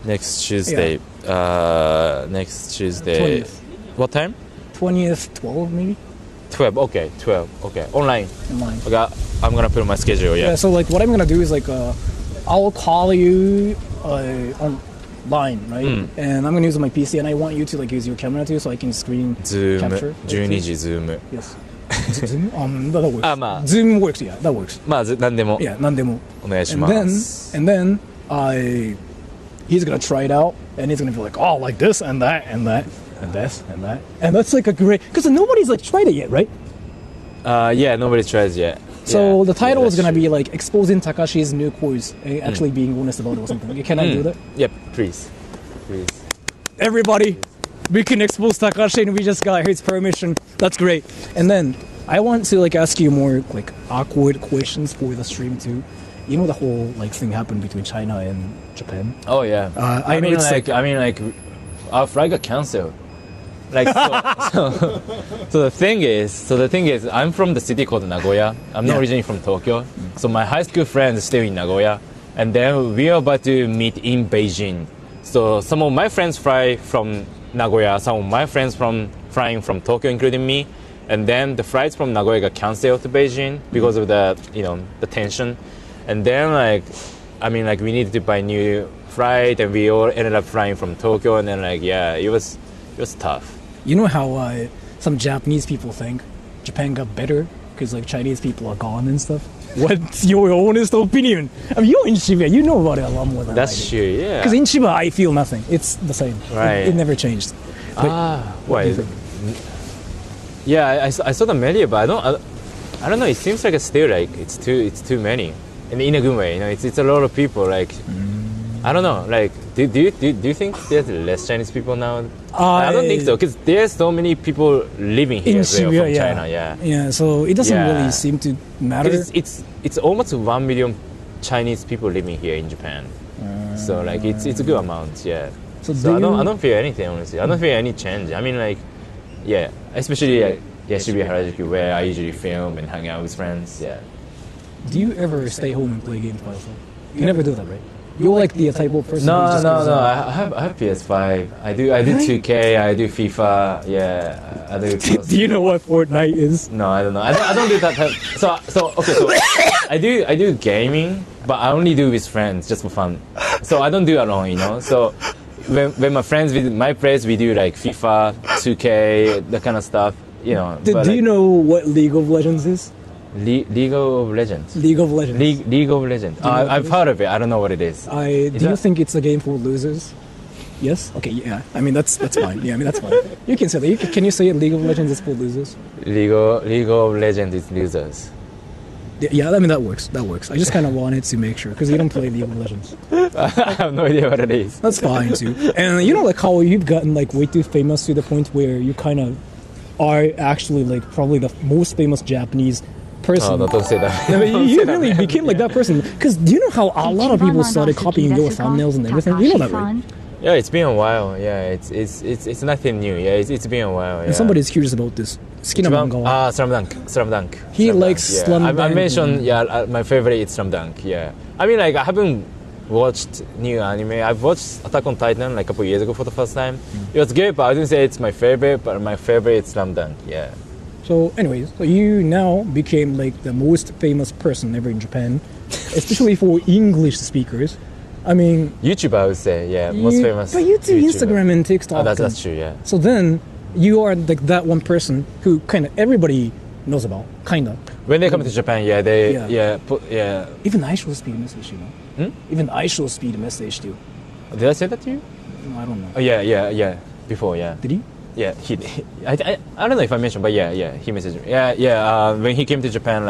Next Tuesday. Next Tuesday. 20th. What time? 20th, 12 maybe? 12, okay. Online. Okay, I'm gonna put on my schedule, Yeah, so like what I'm gonna do is like, I'll call you online, right? And I'm gonna use my PC and I want you to like use your camera too so I can screen capture. 12時 Zoom. Yes. Zoom? That works. まあ Zoom works, yeah, that works. まあ何でも Yeah, 何でも. お願いします And then he's gonna try it out and he's gonna be like, oh, like this and that and that. And this and that, and that's like a great because nobody's like tried it yet, right? Yeah, nobody tries yet. So the title is gonna be like exposing Takashi's new course, actually being honest about it or something. Can I do that? Yep, please. Everybody, we can expose Takashi and we just got his permission. That's great. And then I want to like ask you more like awkward questions for the stream too. You know the whole like thing happened between China and Japan. Oh yeah. I mean, our flight got canceled. Like so the thing is, I'm from the city called Nagoya. I'm not originally from Tokyo. So my high school friends stay in Nagoya, and then we are about to meet in Beijing. So some of my friends fly from Nagoya, some of my friends flying from Tokyo, including me. And then the flights from Nagoya got canceled to Beijing because of the tension. And then we needed to buy a new flight, and we all ended up flying from Tokyo. And then it was tough. You know how some Japanese people think Japan got better because like Chinese people are gone and stuff? What's your honest opinion? I mean, you're in Shibuya, you know about it a lot more than I do. That's true, yeah. Because in Shibuya, I feel nothing. It's the same. Right. It never changed. What do you think? Yeah, I saw the media, but I don't know. It seems like it's still like it's too many, in a good way. It's a lot of people. Like I don't know. Like do you think there's less Chinese people now? I don't think so, because there's so many people living here in as well Shibuya, from China. Yeah. So it doesn't really seem to matter. It's almost 1 million Chinese people living here in Japan. So like it's a good amount. Yeah. So I don't feel anything, honestly. I don't feel any change. I mean especially Shibuya Harajuku, where I usually film and hang out with friends. Yeah. Do you ever stay home and play games by yourself? You never do that, right? You're like the type of person. No. I have PS5. I do 2K. I do FIFA. Yeah. I do. Do you know what Fortnite is? No, I don't know. I don't do that type. So I do gaming, but I only do with friends just for fun. So I don't do it alone. So when my friends visit my place, we do like FIFA, 2K, that kind of stuff. Do you know what League of Legends is? League of Legends. League of Legends. League of Legends. I've heard of it. I don't know what it is. Do you think it's a game for losers? Yes. Okay. Yeah. I mean that's fine. Yeah. I mean that's fine. You can say that. Can you say League of Legends is for losers? League of Legends is losers. Yeah. I mean that works. I just kind of wanted to make sure because you don't play League of Legends. I have no idea what it is. That's fine too. And like how you've gotten like way too famous to the point where you kind of are actually like probably the most famous Japanese person. Oh, no, don't say that. You really became like that person. Because do you know how a lot of people started copying your thumbnails and everything? You know that, right? Yeah, it's been a while. Yeah, it's nothing new. Yeah, it's been a while. Yeah. And somebody's curious about this. Slam Dunk. He likes Slam Dunk. I mentioned my favorite is Slam Dunk. Yeah, I mean I haven't watched new anime. I've watched Attack on Titan like a couple years ago for the first time. It was good, but I didn't say it's my favorite. But my favorite is Slam Dunk. Yeah. So, anyways, you now became like the most famous person ever in Japan, especially for English speakers. I mean, YouTuber, I would say, most famous. But you do YouTuber. Instagram and TikTok. Oh, that's true, yeah. So then you are like that one person who kind of everybody knows about, kind of. When they come to Japan, Even I show speed message, Even I show speed message too. Did I say that to you? No, I don't know. Oh yeah. Before, yeah. Did he? Yeah, I don't know if I mentioned, but he messaged me. When he came to Japan,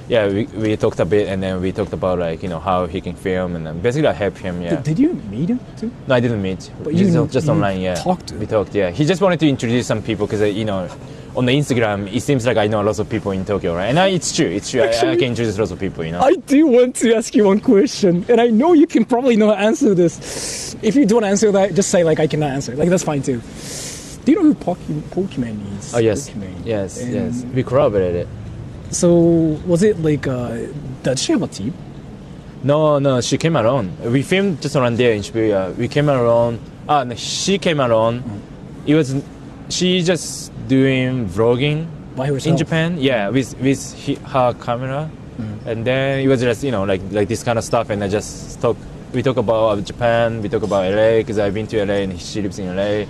we talked a bit, and then we talked about how he can film, and then basically I helped him. Yeah. Did you meet him too? No, I didn't meet. But you just online. Yeah. We talked. Yeah. He just wanted to introduce some people because on the Instagram it seems like I know lots of people in Tokyo, right? And it's true. Actually, I can introduce lots of people. I do want to ask you one question, and I know you can probably not answer this. If you don't answer that, just say I cannot answer. That's fine too. Do you know who Pokemon is? Oh, yes. Yes. We corroborated it. So, was it does she have a team? No, she came alone. We filmed just around there in Shibuya. We came alone. No, she came alone. She just doing vlogging by herself in Japan. Yeah, with her camera. And then it was just, like this kind of stuff. And we talk about Japan, we talk about LA, because I've been to LA and she lives in LA.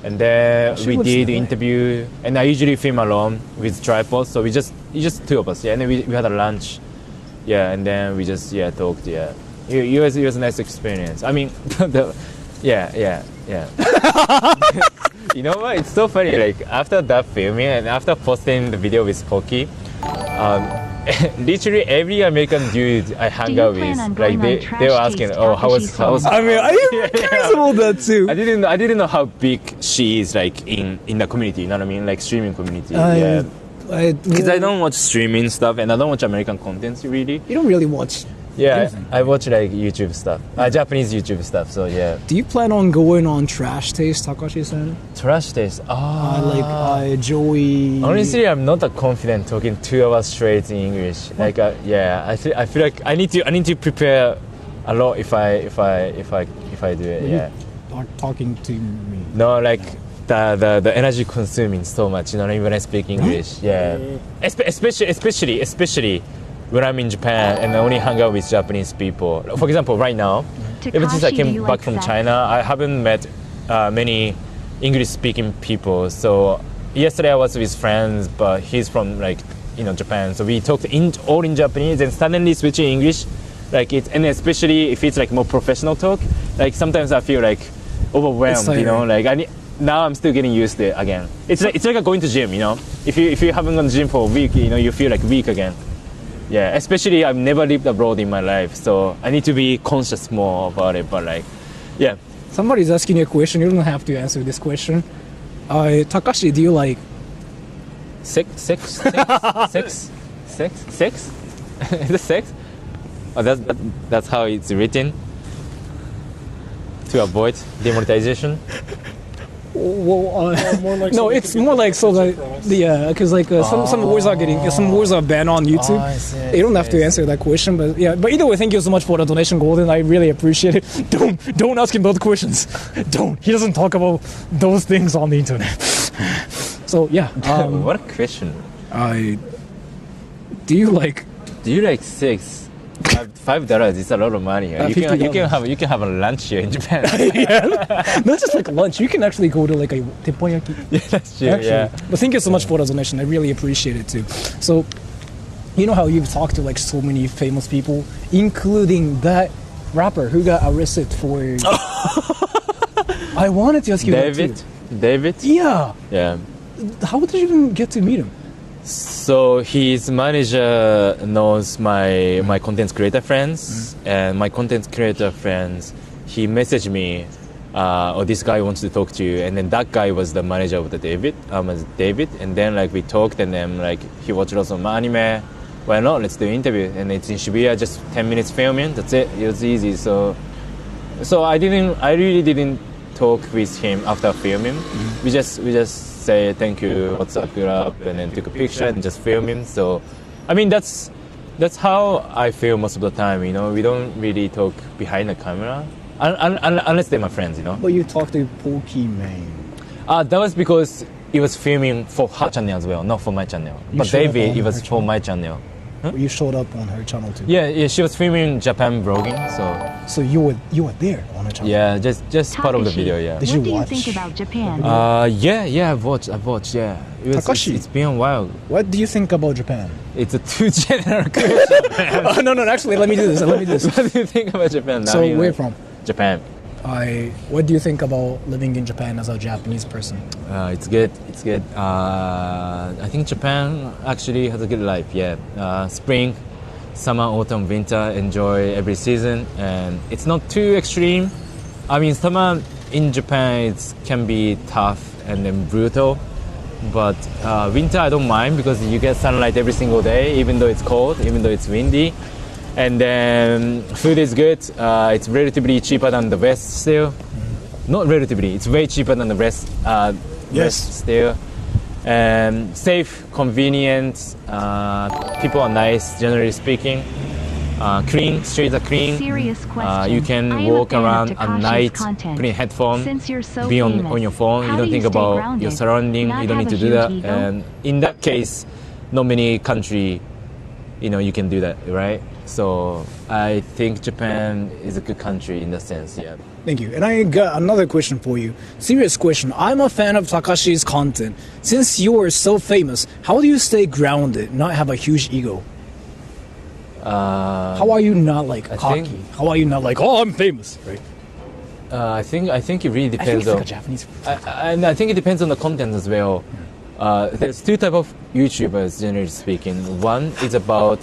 And then we did the interview, and I usually film alone with tripod, so it's just two of us, and then we had a lunch, and then we just talked, It was a nice experience. I mean, yeah. You know what? It's so funny. Like after that filming and after posting the video with Poki, literally every American dude I hang out with, like they were asking, "Oh, how was?" I mean, I'm curious about that too. I didn't know how big she is, like in the community. You know what I mean, like streaming community. Yeah. Because I don't watch streaming stuff and I don't watch American content really. You don't really watch. Yeah, anything. I watch like YouTube stuff, Japanese YouTube stuff. So yeah. Do you plan on going on Trash Taste, Takashi-san? Trash Taste. Joey. Honestly, I'm not that confident talking 2 hours straight in English. Like, yeah, I feel like I need to prepare a lot if I do it. Yeah. Talking to me. No, like the energy consuming so much. You know what I mean? When I speak English, yeah. Especially when I'm in Japan and I only hang out with Japanese people. For example, right now, ever since I came back from China, I haven't met many English-speaking people. So yesterday I was with friends, but he's from Japan. So we talked all in Japanese and suddenly switching English, and especially if it's like more professional talk. Like sometimes I feel like overwhelmed. You know, now I'm still getting used to it again. It's like going to gym. You know, if you haven't gone to gym for a week, you feel like weak again. Yeah, especially I've never lived abroad in my life, so I need to be conscious more about it. But yeah. Somebody's asking you a question. You don't have to answer this question. Takashi, do you like sex? Is it sex? Oh, that's how it's written to avoid demonetization. Well, no, it's more like because some words are banned on YouTube. You don't have to answer that question, but yeah. But either way, thank you so much for the donation, Golden. I really appreciate it. Don't ask him those questions. Don't. He doesn't talk about those things on the internet. So yeah. What a question. Do you like sex? $5 is a lot of money. You can have a lunch here in Japan. Yeah, not just like lunch. You can actually go to like a teppanyaki. Yeah, that's true. Actually. Yeah. But thank you so much for the donation. I really appreciate it too. So, you know how you've talked to like so many famous people, including that rapper who got arrested for. I wanted to ask you David. that too. David. Yeah. Yeah. How did you even get to meet him? So his manager knows my content creator friends, and my content creator friends, he messaged me, this guy wants to talk to you, and then that guy was the manager of the David, and then we talked, and then he watched lots of anime. Why not? Let's do an interview, and it's in Shibuya, just 10 minutes filming. That's it. It was easy. So I really didn't talk with him after filming. We just say thank you, what's up, good up, and then took a picture and just film him. So, I mean that's how I feel most of the time. You know, we don't really talk behind the camera, unless they're my friends. You know. But you talked to Pokimane. That was because it was filming for her channel as well, not for my channel. But David, it was for my channel. Huh? You showed up on her channel too. Yeah, she was filming Japan vlogging, so you were there on her channel. Yeah, just part of the video. Yeah. What do you think about Japan? Yeah, I've watched. Yeah, it's been a while. What do you think about Japan? It's a too general question. No. Actually, let me do this. What do you think about Japan? So where you from? Japan. What do you think about living in Japan as a Japanese person? It's good. I think Japan actually has a good life. Yeah, spring, summer, autumn, winter. Enjoy every season, and it's not too extreme. I mean, summer in Japan can be tough and then brutal, but winter I don't mind because you get sunlight every single day, even though it's cold, even though it's windy. And then food is good. It's relatively cheaper than the West still. Not relatively, it's way cheaper than the West. West still. And safe, convenient. People are nice, generally speaking. Clean, streets are clean. Serious question. You can walk around at night, putting headphones, be on your phone. You don't think about your surrounding. You don't need to do that. And in that case, not many country, you can do that, right? So I think Japan is a good country in that sense, yeah. Thank you. And I got another question for you. Serious question. I'm a fan of Takashi's content. Since you are so famous, how do you stay grounded, not have a huge ego? How are you not cocky? How are you not I'm famous, right? I think it really depends on like a Japanese. I think it depends on the content as well. there's two type of YouTubers generally speaking. One is about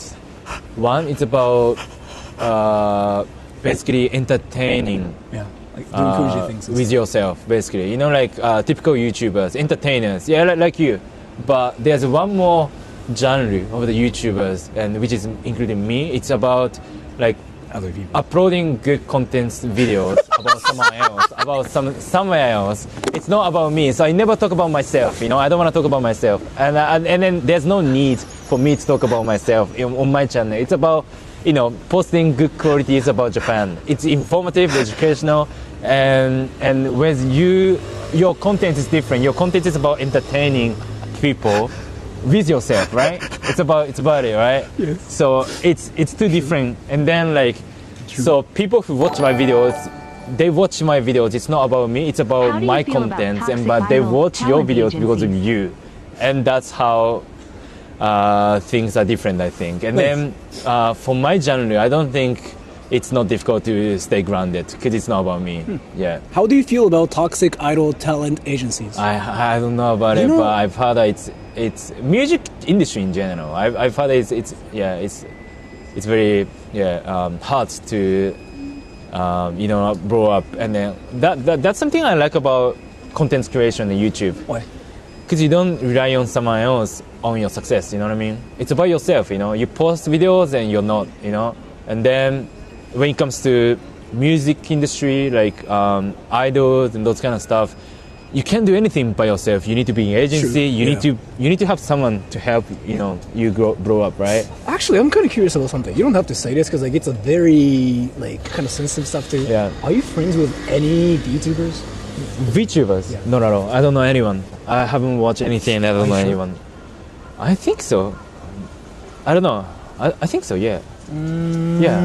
basically entertaining. Yeah. Like doing crazy things with yourself, basically. You know, like typical YouTubers, entertainers, yeah, like you. But there's one more genre of the YouTubers, and which is including me. It's about like other people uploading good content videos about somewhere else. It's not about me, so I never talk about myself. You know, I don't want to talk about myself, and then there's no need for me to talk about myself on my channel. It's about, you know, posting good qualities about Japan. It's informative, educational, and with you, your content is different. Your content is about entertaining people with yourself, right? It's about it, right? Yes. So it's two different. And then like, so people who watch my videos, they watch my videos. It's not about me. It's about my content, but they watch your videos because of you, and that's how things are different, I think. And then for my genre, I don't think it's not difficult to stay grounded because it's not about me. Yeah. How do you feel about toxic idol talent agencies? I don't know about it, but I've heard that it's music industry in general. I've heard it's very hard to you know, grow up, and then that's something I like about content creation on YouTube. Why? Because you don't rely on someone else on your success. You know what I mean? It's about yourself. You know, you post videos and you're not. You know, and then when it comes to music industry, like idols and those kind of stuff, you can't do anything by yourself. You need to be in agency. You need to have someone to help. You know, you grow up, right? Actually, I'm kind of curious about something. You don't have to say this because like it's a very like kind of sensitive stuff too. Yeah. Are you friends with any VTubers? VTubers? Yeah. No. I don't know anyone. I haven't watched anything. I don't know anyone. I think so. I don't know. I think so. Yeah. Yeah.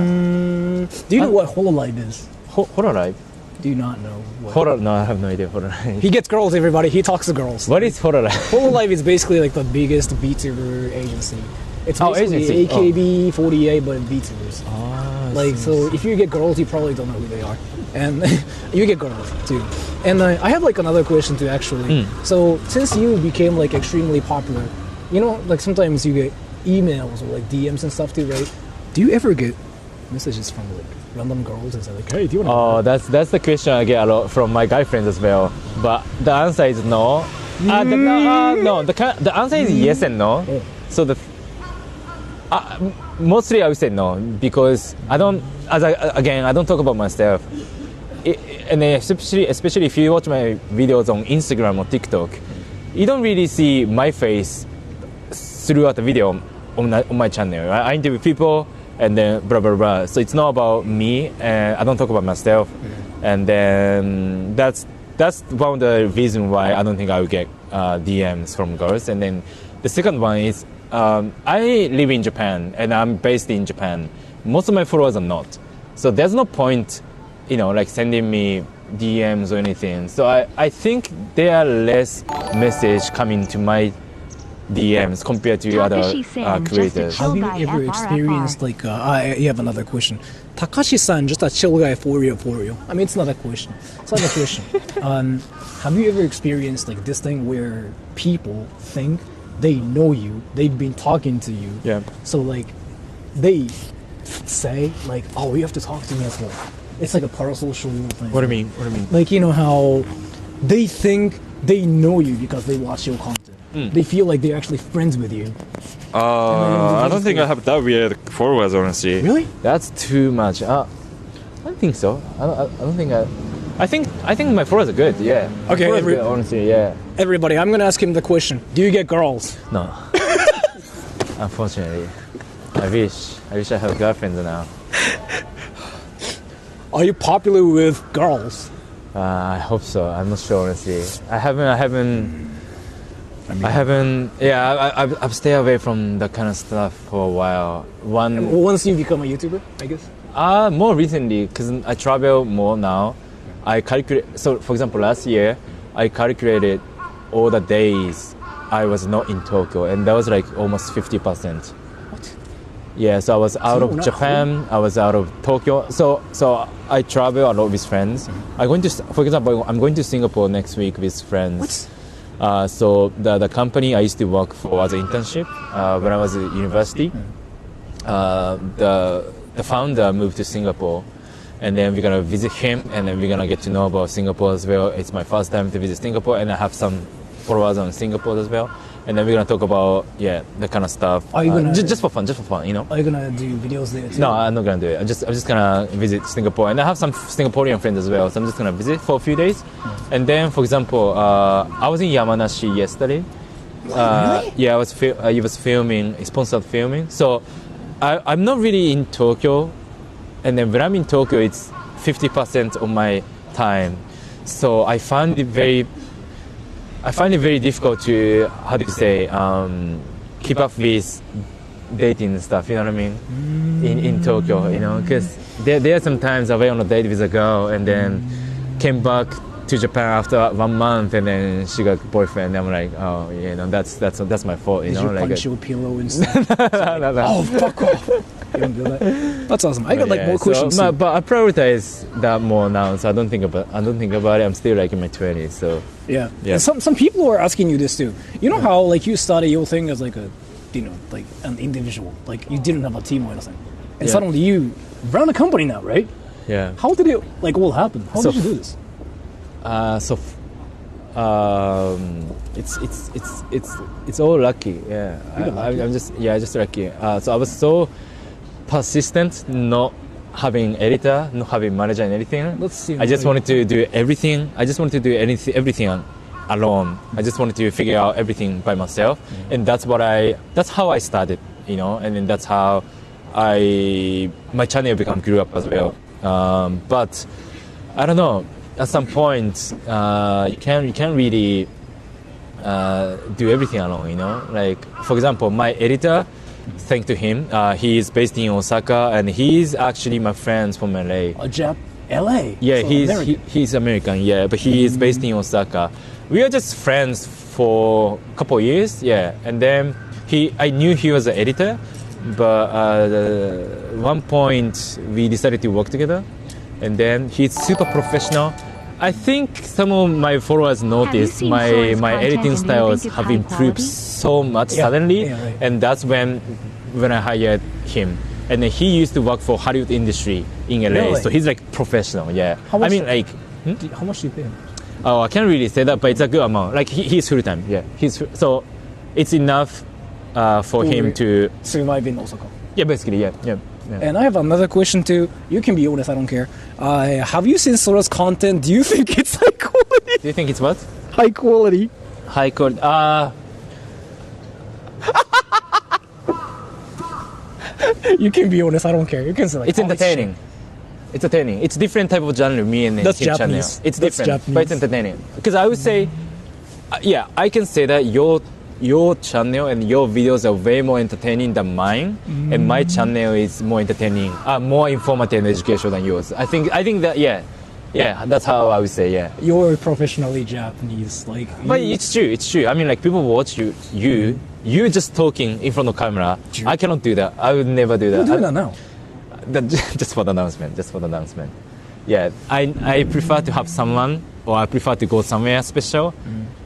Do you know what Hololive is? Hololive? Do you not know what? No, I have no idea. Hololive. He gets girls, everybody. He talks to girls. What is Hololive? Hololive is basically like the biggest VTuber agency. It's basically agency. AKB48 but VTubers. Like, so if you get girls, you probably don't know who they are. And you get girls too. And I have like another question too, actually. So since you became like extremely popular, you know, like sometimes you get emails or like DMs and stuff too, right? Do you ever get messages from like random girls and say like, hey, do you want to? That's the question I get a lot from my guy friends as well. But the answer is no. No. The answer is yes and no. Oh. So mostly I would say no, because I don't talk about myself. And especially if you watch my videos on Instagram or TikTok, you don't really see my face throughout the video on my channel. Right? I interview people and then blah blah blah. So it's not about me, and I don't talk about myself. And then that's one of the reasons why I don't think I will get DMs from girls. And then the second one is I live in Japan and I'm based in Japan. Most of my followers are not, so there's no point, you know, like sending me DMs or anything. So I think there are less message coming to my DMs compared to other creators. Have you ever experienced like you have another question. Takashi-san, just a chill guy for real. I mean, it's not a question. It's not a question. Have you ever experienced like this thing where people think they know you, they've been talking to you, Yeah. so like they say like, oh, you have to talk to me as well. It's like a parasocial thing. What do you mean? Like, you know how they think they know you because they watch your content. They feel like they're actually friends with you. I don't think I have that weird followers, honestly. Really? That's too much. I don't think so. I don't think I think my followers are good. Yeah. Okay, Followers are good, honestly, yeah. Everybody, I'm gonna ask him the question. Do you get girls? No. Unfortunately, I wish I have girlfriends now. Are you popular with girls? I hope so. I'm not sure, honestly. I haven't. Yeah, I've stayed away from that kind of stuff for a while. Once you become a YouTuber, I guess. More recently, because I travel more now. I calculate. So, for example, last year, I calculated all the days I was not in Tokyo, and that was like almost 50%. What? Yeah, so I was out of Japan. I was out of Tokyo. So I travel a lot with friends. For example, I'm going to Singapore next week with friends. What? So the company I used to work for as an internship when I was at university, the founder moved to Singapore, and then we're gonna visit him, and then we're gonna get to know about Singapore as well. It's my first time to visit Singapore, and I have some followers on Singapore as well. And then we're gonna talk about the kind of stuff. Are you gonna just for fun, you know? Are you gonna do videos there too? No, I'm not gonna do it. I'm just gonna visit Singapore, and I have some Singaporean friends as well. So I'm just gonna visit for a few days, and then, for example, I was in Yamanashi yesterday. Really? Yeah, I was filming, sponsored filming. So I'm not really in Tokyo, and then when I'm in Tokyo, it's 50% of my time. So I find it very difficult to, how do you say, keep up with dating and stuff, you know what I mean? In Tokyo, you know, because there are some times I went on a date with a girl and then came back to Japan after 1 month, and then she got a boyfriend. I'm like, oh, you know, that's my fault, you Did know. you like punch your pillow and stuff? no. Oh, fuck off! You don't do that. That's awesome. I got like more questions. But I prioritize that more now, so I don't think about it. I'm still like in my 20s, so Yeah. Yeah. And some people are asking you this too. You know how like you started your thing as like a, you know, like an individual, like you didn't have a team or anything, and Yeah. suddenly you run a company now, right? yeah. How did it like all happen? How So did you do this? It's all lucky. Yeah, You got lucky? I'm just lucky. So I was so persistent, not having editor, not having manager and anything. Let's see. I just wanted to do everything. I just wanted to do everything alone. I just wanted to figure out everything by myself, and that's how I started, you know. And then that's how my channel grew up as well. But I don't know. At some point, you can't really do everything alone, you know. Like, for example, my editor, thanks to him, he is based in Osaka, and he's actually my friend from LA. LA. Yeah, So he's he's American. Yeah, but he is based in Osaka. We are just friends for a couple of years. Yeah, and then I knew he was an editor, but at one point we decided to work together, and then he's super professional. I think some of my followers noticed seen my Sora's my content editing and do you styles think it's have high improved quality? so much Yeah. suddenly, Yeah, right. and that's when I hired him. And then he used to work for Hollywood industry in LA, Really? so he's like professional. Yeah, How much- I mean like. How much do you pay him? Oh, I can't really say that, but it's a good amount. Like he's full time. Yeah, so it's enough for him to. Survive in Osaka. Yeah, basically, yeah. And I have another question too. You can be honest, I don't care. Have you seen Sora's content? Do you think it's high quality? Do you think it's what? High quality. High quality. You can be honest, I don't care. You can say like, It's entertaining. It's entertaining. It's different type of genre. Me and That's his channel. Japanese. It's That's different, Japanese. but it's entertaining. Because I would say, yeah, I can say that your channel and your videos are way more entertaining than mine, and my channel is more entertaining, more informative and educational than yours. I think that yeah, that's how I would say, yeah. You're professionally Japanese, like. But it's true. I mean, like people watch you just talking in front of camera. True. I cannot do that. I would never do that. You're doing that now. Just for the announcement. Yeah, I prefer to have someone, or I prefer to go somewhere special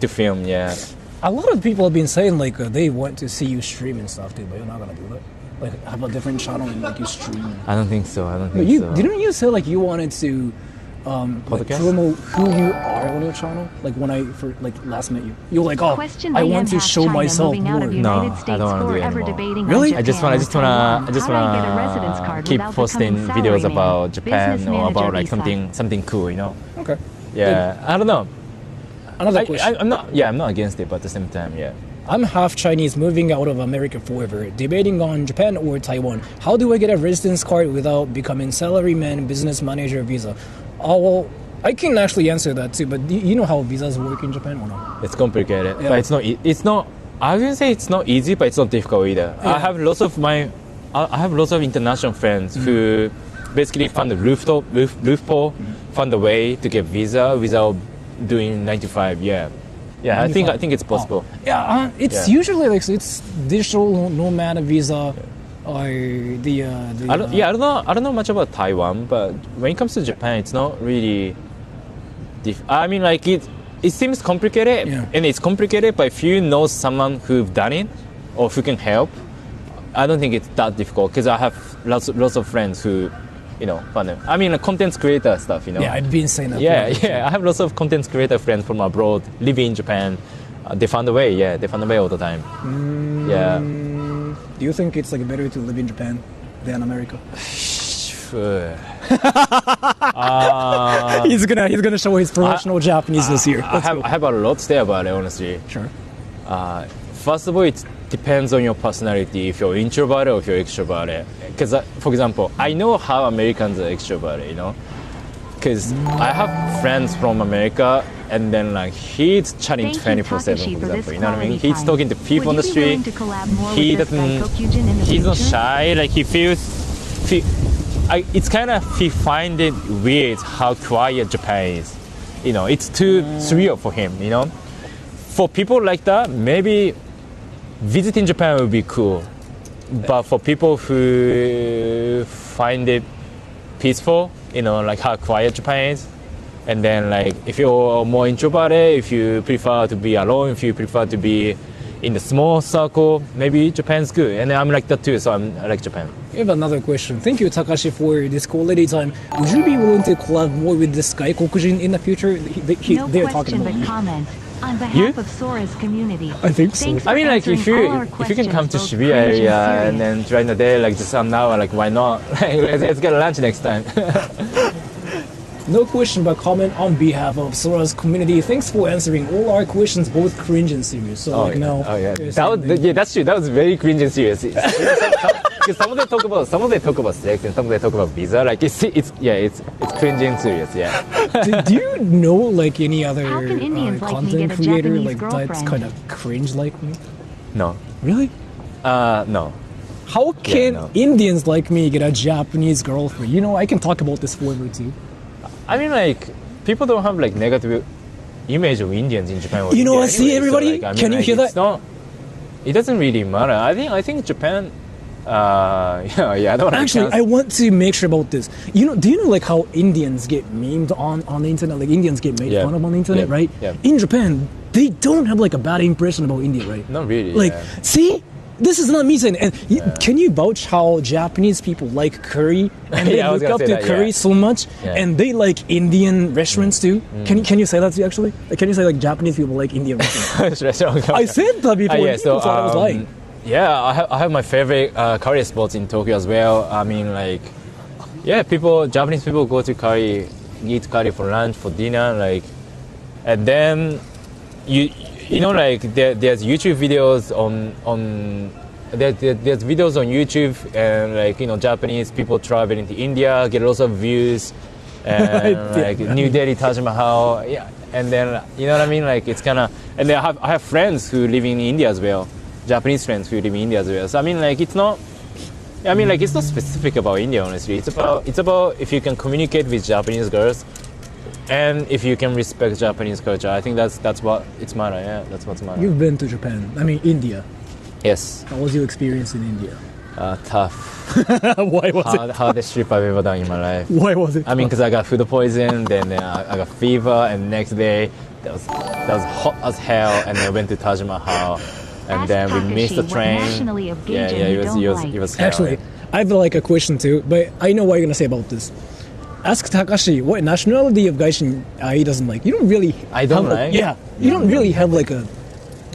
to film. Yeah. A lot of people have been saying like they want to see you stream and stuff too, but you're not gonna do that. Like have a different channel and like you stream. I don't think so. But didn't you say like you wanted to like Podcast? promote who you are on your channel? Like when I last met you, you're like, oh, Question I by want to M-Half show China myself moving out more. of No, United I States don't wanna do it forever anymore. debating Really? on I just Japan wanna or Taiwan. How do I get a residence card keep without posting becoming videos salaryman? about Japan Business or about manager like visa. something cool, you know. Okay. Yeah, I don't know. Another question. I'm not against it, but at the same time, yeah. I'm half Chinese, moving out of America forever, debating on Japan or Taiwan. How do I get a residence card without becoming salaryman, business manager visa? Oh, well, I can actually answer that too, but you know how visas work in Japan or not? It's complicated, Yeah. but it's not. I wouldn't say it's not easy, but it's not difficult either. Yeah. I have lots of international friends who basically found the loophole, found a way to get visa without doing 9 to 5. Yeah. I think it's possible. Yeah, it's Yeah. usually like it's digital nomad visa, or the. I don't know much about Taiwan, but when it comes to Japan, it's not really. I mean, like it seems complicated, and it's complicated. But if you know someone who've done it or who can help, I don't think it's that difficult because I have lots of friends who, found it. I mean, like content creator stuff, Yeah, I've been saying that. Yeah. I have lots of content creator friends from abroad living in Japan. They found a way. Yeah, they found a way all the time. Yeah. Do you think it's like better to live in Japan than America? He's gonna show his professional Japanese here. I have a lot to say about it, honestly. Sure. First of all, it depends on your personality. If you're introverted or if you're extroverted. Because, for example, I know how Americans are extroverted. Because I have friends from America, and then like he's chatting 24/7, for example. You know what I mean? He's talking to people on the street. He doesn't. He's not shy. Like he feels. It's kind of he find it weird how quiet Japan is. It's too surreal for him. For people like that, maybe visiting Japan would be cool. But for people who find it peaceful, like how quiet Japan is, and then like if you're more introverted, if you prefer to be alone, if you prefer to be in the small circle, maybe Japan's good. And I'm like that too, so I like Japan. I have another question. Thank you, Takashi, for this quality time. Would you be willing to collab more with this guy, Kokujin, in the future? They're talking about but comment. On behalf You? of Sora's community. I think so. Thanks I mean, for like if answering all our you can come to questions, both Shibuya cringe area serious. and then during the day, like just an hour, like why not? Like, let's get lunch next time. No question, but comment on behalf of Sora's community. Thanks for answering all our questions, both cringe and serious. So now, That's true. That was very cringe and serious. Because some of them talk about sex and some of them talk about visa. Like it's cringe and serious. Yeah. do you know like any other How can Indians like me content get a creator Japanese like that's girlfriend? kind of cringe like me? No. Really? No. How can no. Indians like me get a Japanese girlfriend? I can talk about this forever too. I mean, like people don't have like negative image of Indians in Japan. Or You know India what? See, anyway, everybody? So, like, Can you hear it's that? Not, it doesn't really matter. I think Japan. I don't want Actually, I want to make sure about this. Do you know like how Indians get memed on the internet? Like Indians get made fun of on the internet, right? Yeah. In Japan, they don't have like a bad impression about India, right? Not really. Like, see, this is not me saying. And can you vouch how Japanese people like curry and they I was look gonna up say to that, curry so much, and they like Indian restaurants too? Can you say that too? Actually, like, can you say like Japanese people like Indian restaurants? I said that before. Yeah, and people thought I was lying. Yeah, I have my favorite curry spots in Tokyo as well. I mean, like, Japanese people go to curry, eat curry for lunch, for dinner, like, and then like there's YouTube videos there's videos on YouTube and like Japanese people traveling to India get lots of views and like New Delhi Taj Mahal, and then you know what I mean, like it's kind of, and then I have friends who live in India as well. Japanese friends who live in India as well. So I mean, like it's not specific about India. Honestly, it's about if you can communicate with Japanese girls, and if you can respect Japanese culture. I think that's what it's matter. Yeah, that's what's matter. You've been to Japan. I mean, India. Yes. How was your experience in India? Tough. Why was it? Hardest trip I've ever done in my life. Why was it? I mean, because I got food poison, then I got fever, and next day that was hot as hell, and I went to Taj Mahal. And then we missed the train. It was hell. Actually, I have like a question too, but I know what you're gonna say about this. Ask Takashi what nationality of Gaishin he doesn't like. You don't really. I don't like. You don't really have like a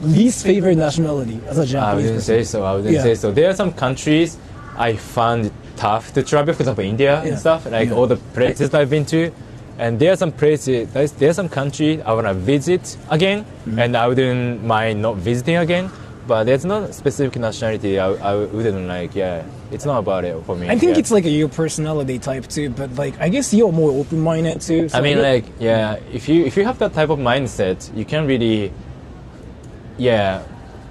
least favorite nationality as a Japanese. I wouldn't say so. Say so. There are some countries I found it tough to travel. For example, India and stuff. Like all the places I've been to. And there are some places, there's some country I want to visit again, and I wouldn't mind not visiting again. But there's no specific nationality I wouldn't like. Yeah, it's not about it for me. I think it's like your personality type too. But like, I guess you're more open-minded too. So I mean, like, if you have that type of mindset, you can really,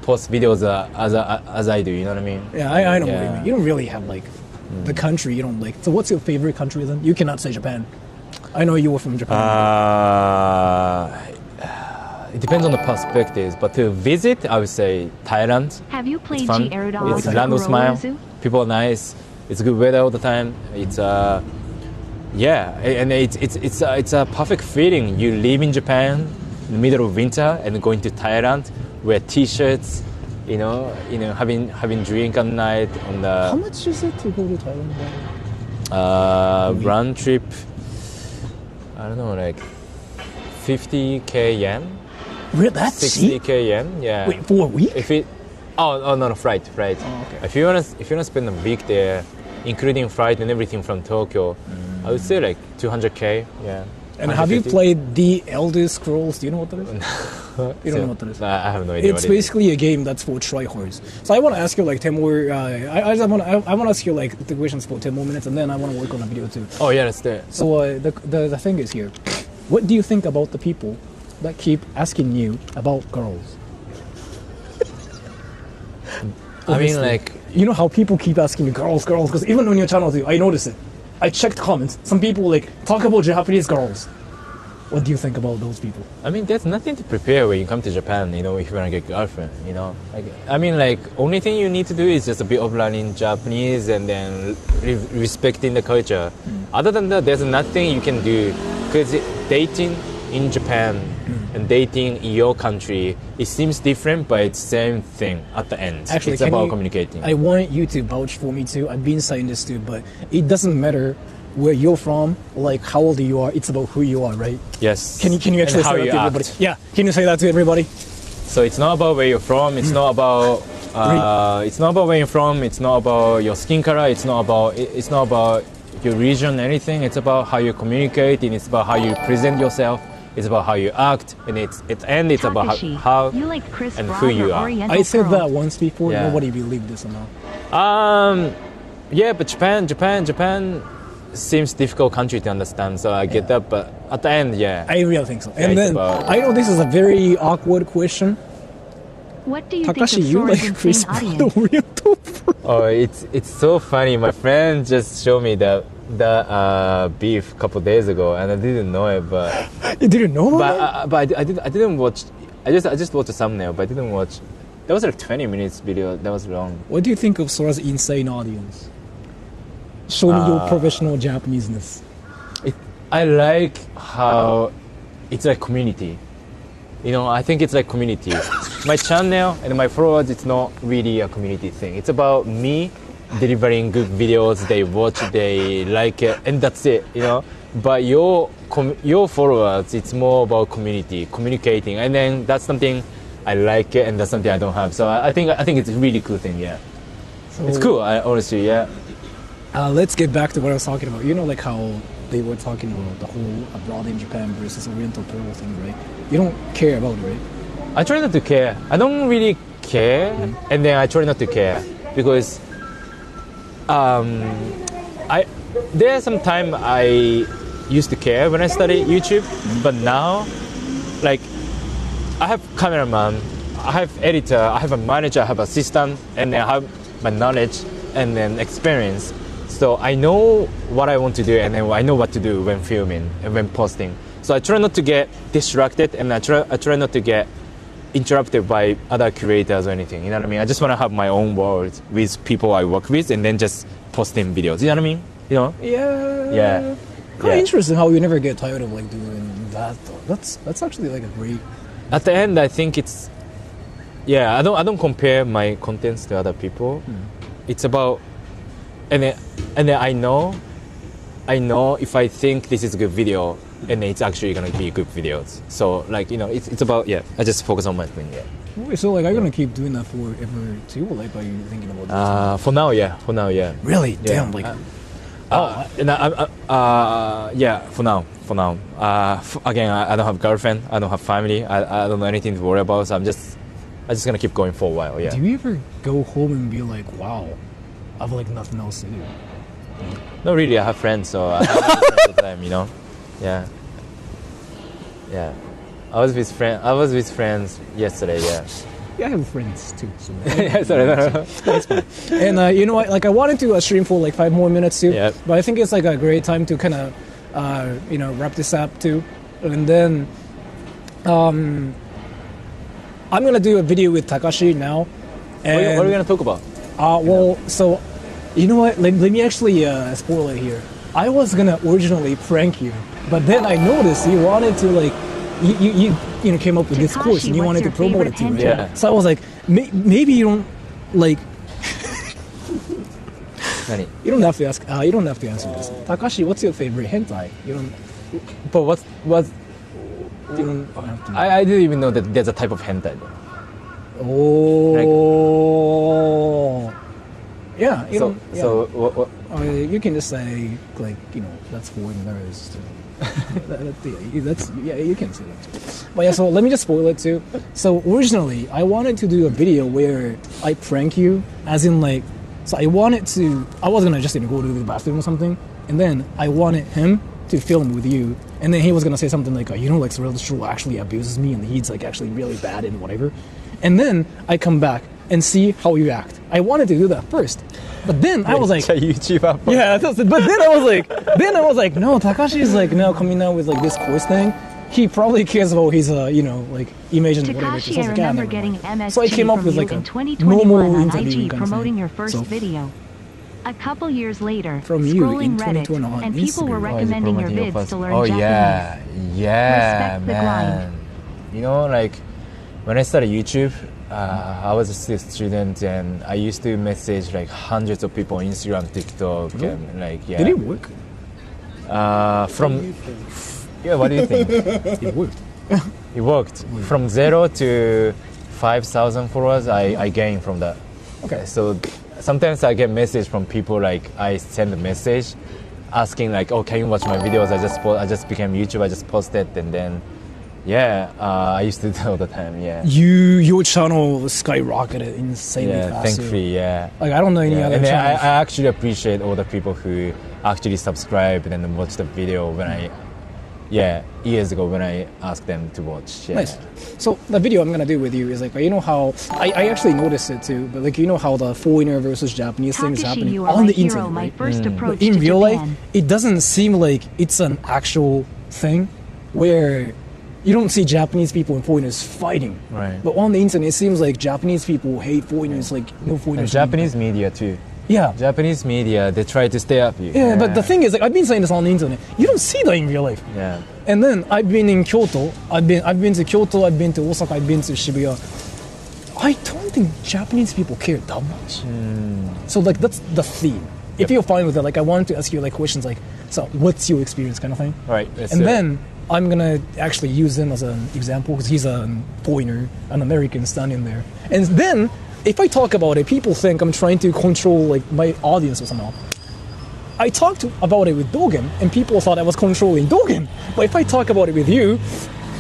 post videos as I do. You know what I mean? Yeah, I know what you mean. You don't really have like the country you don't like. So what's your favorite country then? You cannot say Japan. I know you were from Japan. It depends on the perspectives, but to visit, I would say Thailand. Have you played It's fun. It's land of smile. People are nice. It's good weather all the time. It's and it's a perfect feeling. You live in Japan, in the middle of winter and going to Thailand, wear t-shirts, having drink at night on the. How much is it to go to Thailand? Round trip. I don't know, like 50k yen. Really? That's cheap? 60k yen. Yeah. Wait, for a week? If it. Oh no, flight. Oh, okay. If you wanna spend a week there, including flight and everything from Tokyo, I would say like 200k. Yeah. And have you played The Elder Scrolls? Do you know what that is? You don't know what that is? I have no idea. It's basically a game that's for tryhards. So I want to ask you like 10 more. I want to ask you like the questions for 10 more minutes, and then I want to work on a video too. Oh yeah, that's it. So the thing is here, what do you think about the people that keep asking you about girls? I mean, like, you know how people keep asking you girls, because even on your channel too, I notice it. I checked comments. Some people like talk about Japanese girls. What do you think about those people? I mean, there's nothing to prepare when you come to Japan, if you want to get a girlfriend, only thing you need to do is just a bit of learning Japanese and then respecting the culture. Other than that, there's nothing you can do, because dating in Japan and dating in your country, it seems different, but it's the same thing at the end. Actually, it's about communicating. I want you to vouch for me too. I've been saying this too, but it doesn't matter where you're from, like how old you are. It's about who you are, right? Yes. Can you actually say that to everybody? Yeah. Can you say that to everybody? So it's not about where you're from. It's not about. It's not about where you're from. It's not about your skin color. It's not about your region. Anything. It's about how you communicate, and it's about how you present yourself. It's about how you act, and it's about how you like Chris and who you are. I said that once before. Yeah. Nobody believed this or not. Yeah, but Japan seems difficult country to understand, so I get that. But at the end, yeah, I really think so. And then I know this is a very awkward question. What do you Takashi, think of you Sora's like Chris insane Brown, audience? real top. Oh, it's so funny. My friend just showed me the beef a couple days ago, and I didn't know it. But you didn't know about it? But I didn't watch. I just watched the thumbnail, but I didn't watch. That was like 20 minutes video. That was long. What do you think of Sora's insane audience? Show me your professional Japaneseness. I like how it's like community. I think it's like community. My channel and my followers, it's not really a community thing. It's about me delivering good videos. They watch, they like it, and that's it. But your followers, it's more about community, communicating, and then that's something I like it, and that's something I don't have. So I think it's a really cool thing. Yeah, so it's cool. Honestly, yeah. Let's get back to what I was talking about. Like how they were talking about the whole abroad in Japan versus Oriental Pearl thing, right? You don't care about it, right? I try not to care. I don't really care, and then I try not to care because there's some time I used to care when I started YouTube, but now, like, I have cameraman, I have editor, I have a manager, I have assistant, and then I have my knowledge and then experience. So I know what I want to do, and then I know what to do when filming and when posting. So I try not to get distracted, and I try not to get interrupted by other creators or anything. You know what I mean? I just want to have my own world with people I work with, and then just posting videos. You know what I mean? Yeah. Yeah. Kind of interesting how you never get tired of like doing that. Though. That's actually like a great. At the end, I think it's. Yeah, I don't compare my contents to other people. It's about. And then I know if I think this is a good video, and it's actually gonna be good videos. So like it's about I just focus on my thing. Yeah. Wait, so like are you gonna keep doing that forever too? Or like are you thinking about this? For now, yeah. Really? Yeah. Damn, like. For now. Again, I don't have girlfriend. I don't have family. I don't know anything to worry about. So I'm just gonna keep going for a while. Yeah. Do you ever go home and be like, wow, I have like nothing else to do? Not really. I have friends, so I have friends all the time. Yeah. Yeah. I was with friends yesterday. Yeah. Yeah, I have friends too. So yeah, sorry. That's fine. And you know what? Like I wanted to stream for like 5 more minutes too. Yeah. But I think it's like a great time to kind of wrap this up too. And then I'm gonna do a video with Takashi now. And what are we gonna talk about? So you know what? Let me actually spoil it here. I was gonna originally prank you, but then I noticed you wanted to like you came up with this Takashi, course and you what's wanted to your promote it favorite too, right? hentai? Yeah. So I was like, maybe you don't like. 何 You don't have to ask. You don't have to answer this. Takashi, what's your favorite hentai? You don't. But what's You don't have to. I didn't even know that there's a type of hentai. Oh. Yeah. You So don't, yeah. so what you can just say like that's for nerds. You can say that too. But yeah, so let me just spoil it too. So originally, I wanted to do a video where I prank you, as in like, so I was gonna just go to the bathroom or something, and then I wanted him to film with you, and then he was gonna say something like, like Sora actually abuses me, and he's like actually really bad and whatever, and then I come back and see how you act. I wanted to do that first, but then I was like, YouTuber. yeah, but then I was like, no, Takashi is like now coming out with like this course thing. He probably cares about his like image and whatever. Takashi, So I I was like, remember never getting mind. MSG So I came up from with you like in a 2021 normal on interview IG kind of promoting thing. your first So, video. A couple years later, From you in scrolling Reddit, 2021 on and people were Instagram. recommending your vids to learn Oh Japanese. yeah, Respect the man. grind. You know, like when I started YouTube, I was still a student, and I used to message like hundreds of people on Instagram, TikTok, and like Did it work? From what do you think? It worked. It worked. From 0 to 5,000 followers, I gained from that. Okay. So sometimes I get message from people, like I send a message asking like, oh, can you watch my videos? I just became YouTuber, I just posted, and then I used to do all the time. Your channel skyrocketed insanely fast. Thankfully, Like I don't know any other and then I channels. actually appreciate all the people who actually subscribe and then watch the video when I years ago when I asked them to watch. Nice. So the video I'm gonna do with you is like, you know how I actually noticed it too, but like you know how the foreigner versus Japanese thing is Takashi, happening you are on my the hero, internet, my right? first approach But in to real Japan. life, it doesn't seem like it's an actual thing where you don't see Japanese people and foreigners fighting. Right. But on the internet, it seems like Japanese people hate foreigners, like no And foreigners. Japanese media too. Yeah. Japanese media, they try to stay up you. Yeah, but the thing is, like, I've been saying this on the internet. You don't see that in real life. Yeah. And then I've been in Kyoto. I've been to Kyoto. I've been to Osaka. I've been to Shibuya. I don't think Japanese people care that much. So like that's the theme. If you're fine with it, like I wanted to ask you like questions like, so what's your experience kind of thing. Right. And then I'm gonna actually use him as an example because he's a foreigner, an American standing there. And then if I talk about it, people think I'm trying to control like my audience or somehow. I talked about it with Dogen, and people thought I was controlling Dogen. But if I talk about it with you,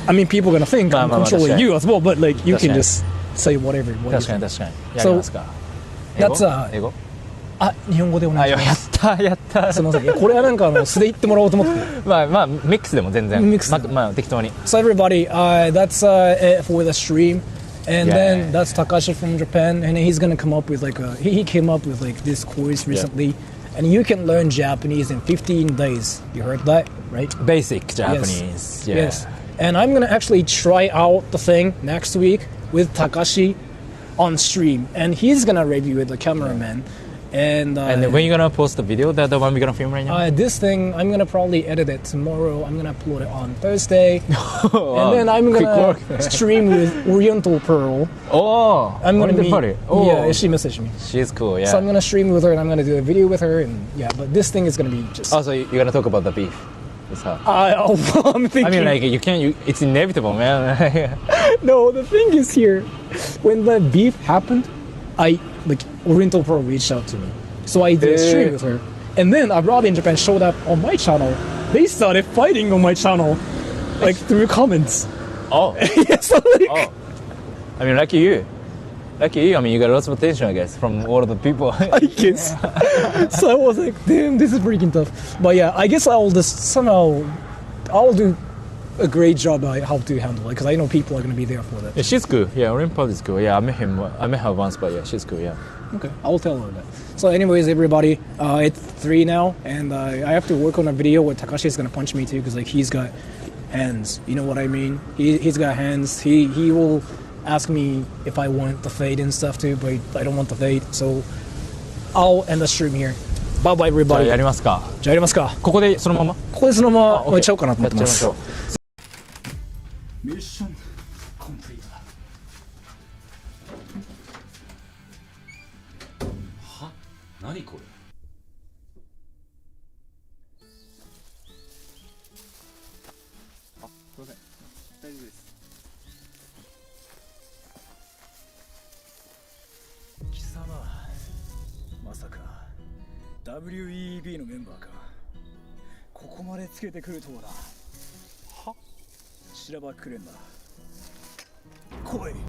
I mean, people are gonna think I'm controlling you as well. But like, you can just say whatever. What you think. 確かに。 So that's 英語あ、日本語でお願いします。やったすみません。いやこれはなんか素で言ってもらおうと思って。まあミックスでも全然ミックスでもまあ適当に So everybody, that's it for the stream. And Yeah. then that's Takashi from Japan, and he's gonna come up with like he came up with like this course recently, and you can learn Japanese in 15 days. You heard that, right? Basic Japanese. Yes. And I'm gonna actually try out the thing next week with Takashi on stream, and he's gonna review it, the cameraman. And And when you gonna post the video, the one we're gonna film right now? this thing, I'm gonna probably edit it tomorrow. I'm gonna upload it on Thursday, Wow, and then I'm quick gonna work. stream with Oriental Pearl. Oh, I'm gonna meet. party. Oh, Yeah, she messaged me. she's cool. Yeah. So I'm gonna stream with her, and I'm gonna do a video with her, and yeah. But this thing is gonna be just. Oh, so you're gonna talk about the beef? It's her. I'm thinking. I mean, like you can't. It's inevitable, man. No, the thing is here, when the beef happened, Oriental Pearl reached out to me, so I did a stream with her, and then Abroad in Japan showed up on my channel. They started fighting on my channel, like through comments. Oh, Yeah, so like, oh. I mean, lucky you. Lucky you. I mean, you got lots of attention, I guess, from all of the people. I guess. So I was like, damn, this is freaking tough. But yeah, I guess I'll do a great job at how to handle it, because I know people are going to be there for that. Yeah, she's good. Yeah, Oriental is good. Yeah, I met her once, but yeah, she's good. Yeah. Okay, I'll tell her that. So anyways, everybody, it's 3 now, and I have to work on a video where Takashi is going to punch me too, because like he's got hands, you know what I mean? He's got hands. He will ask me if I want the fade and stuff too, but I don't want the fade, so I'll end the stream here. Bye bye じゃあ everybody. やりますか。じゃあやりますか。ここでそのまま。ここでそのままあ終えちゃおうかなと思ってます。やっちゃいましょミッションコンプリートだ。は？何これ？あ、すいません。大丈夫です。貴様、まさか WEB のメンバーか。ここまでつけてくるとはな。は？しらばっくれんな。来い。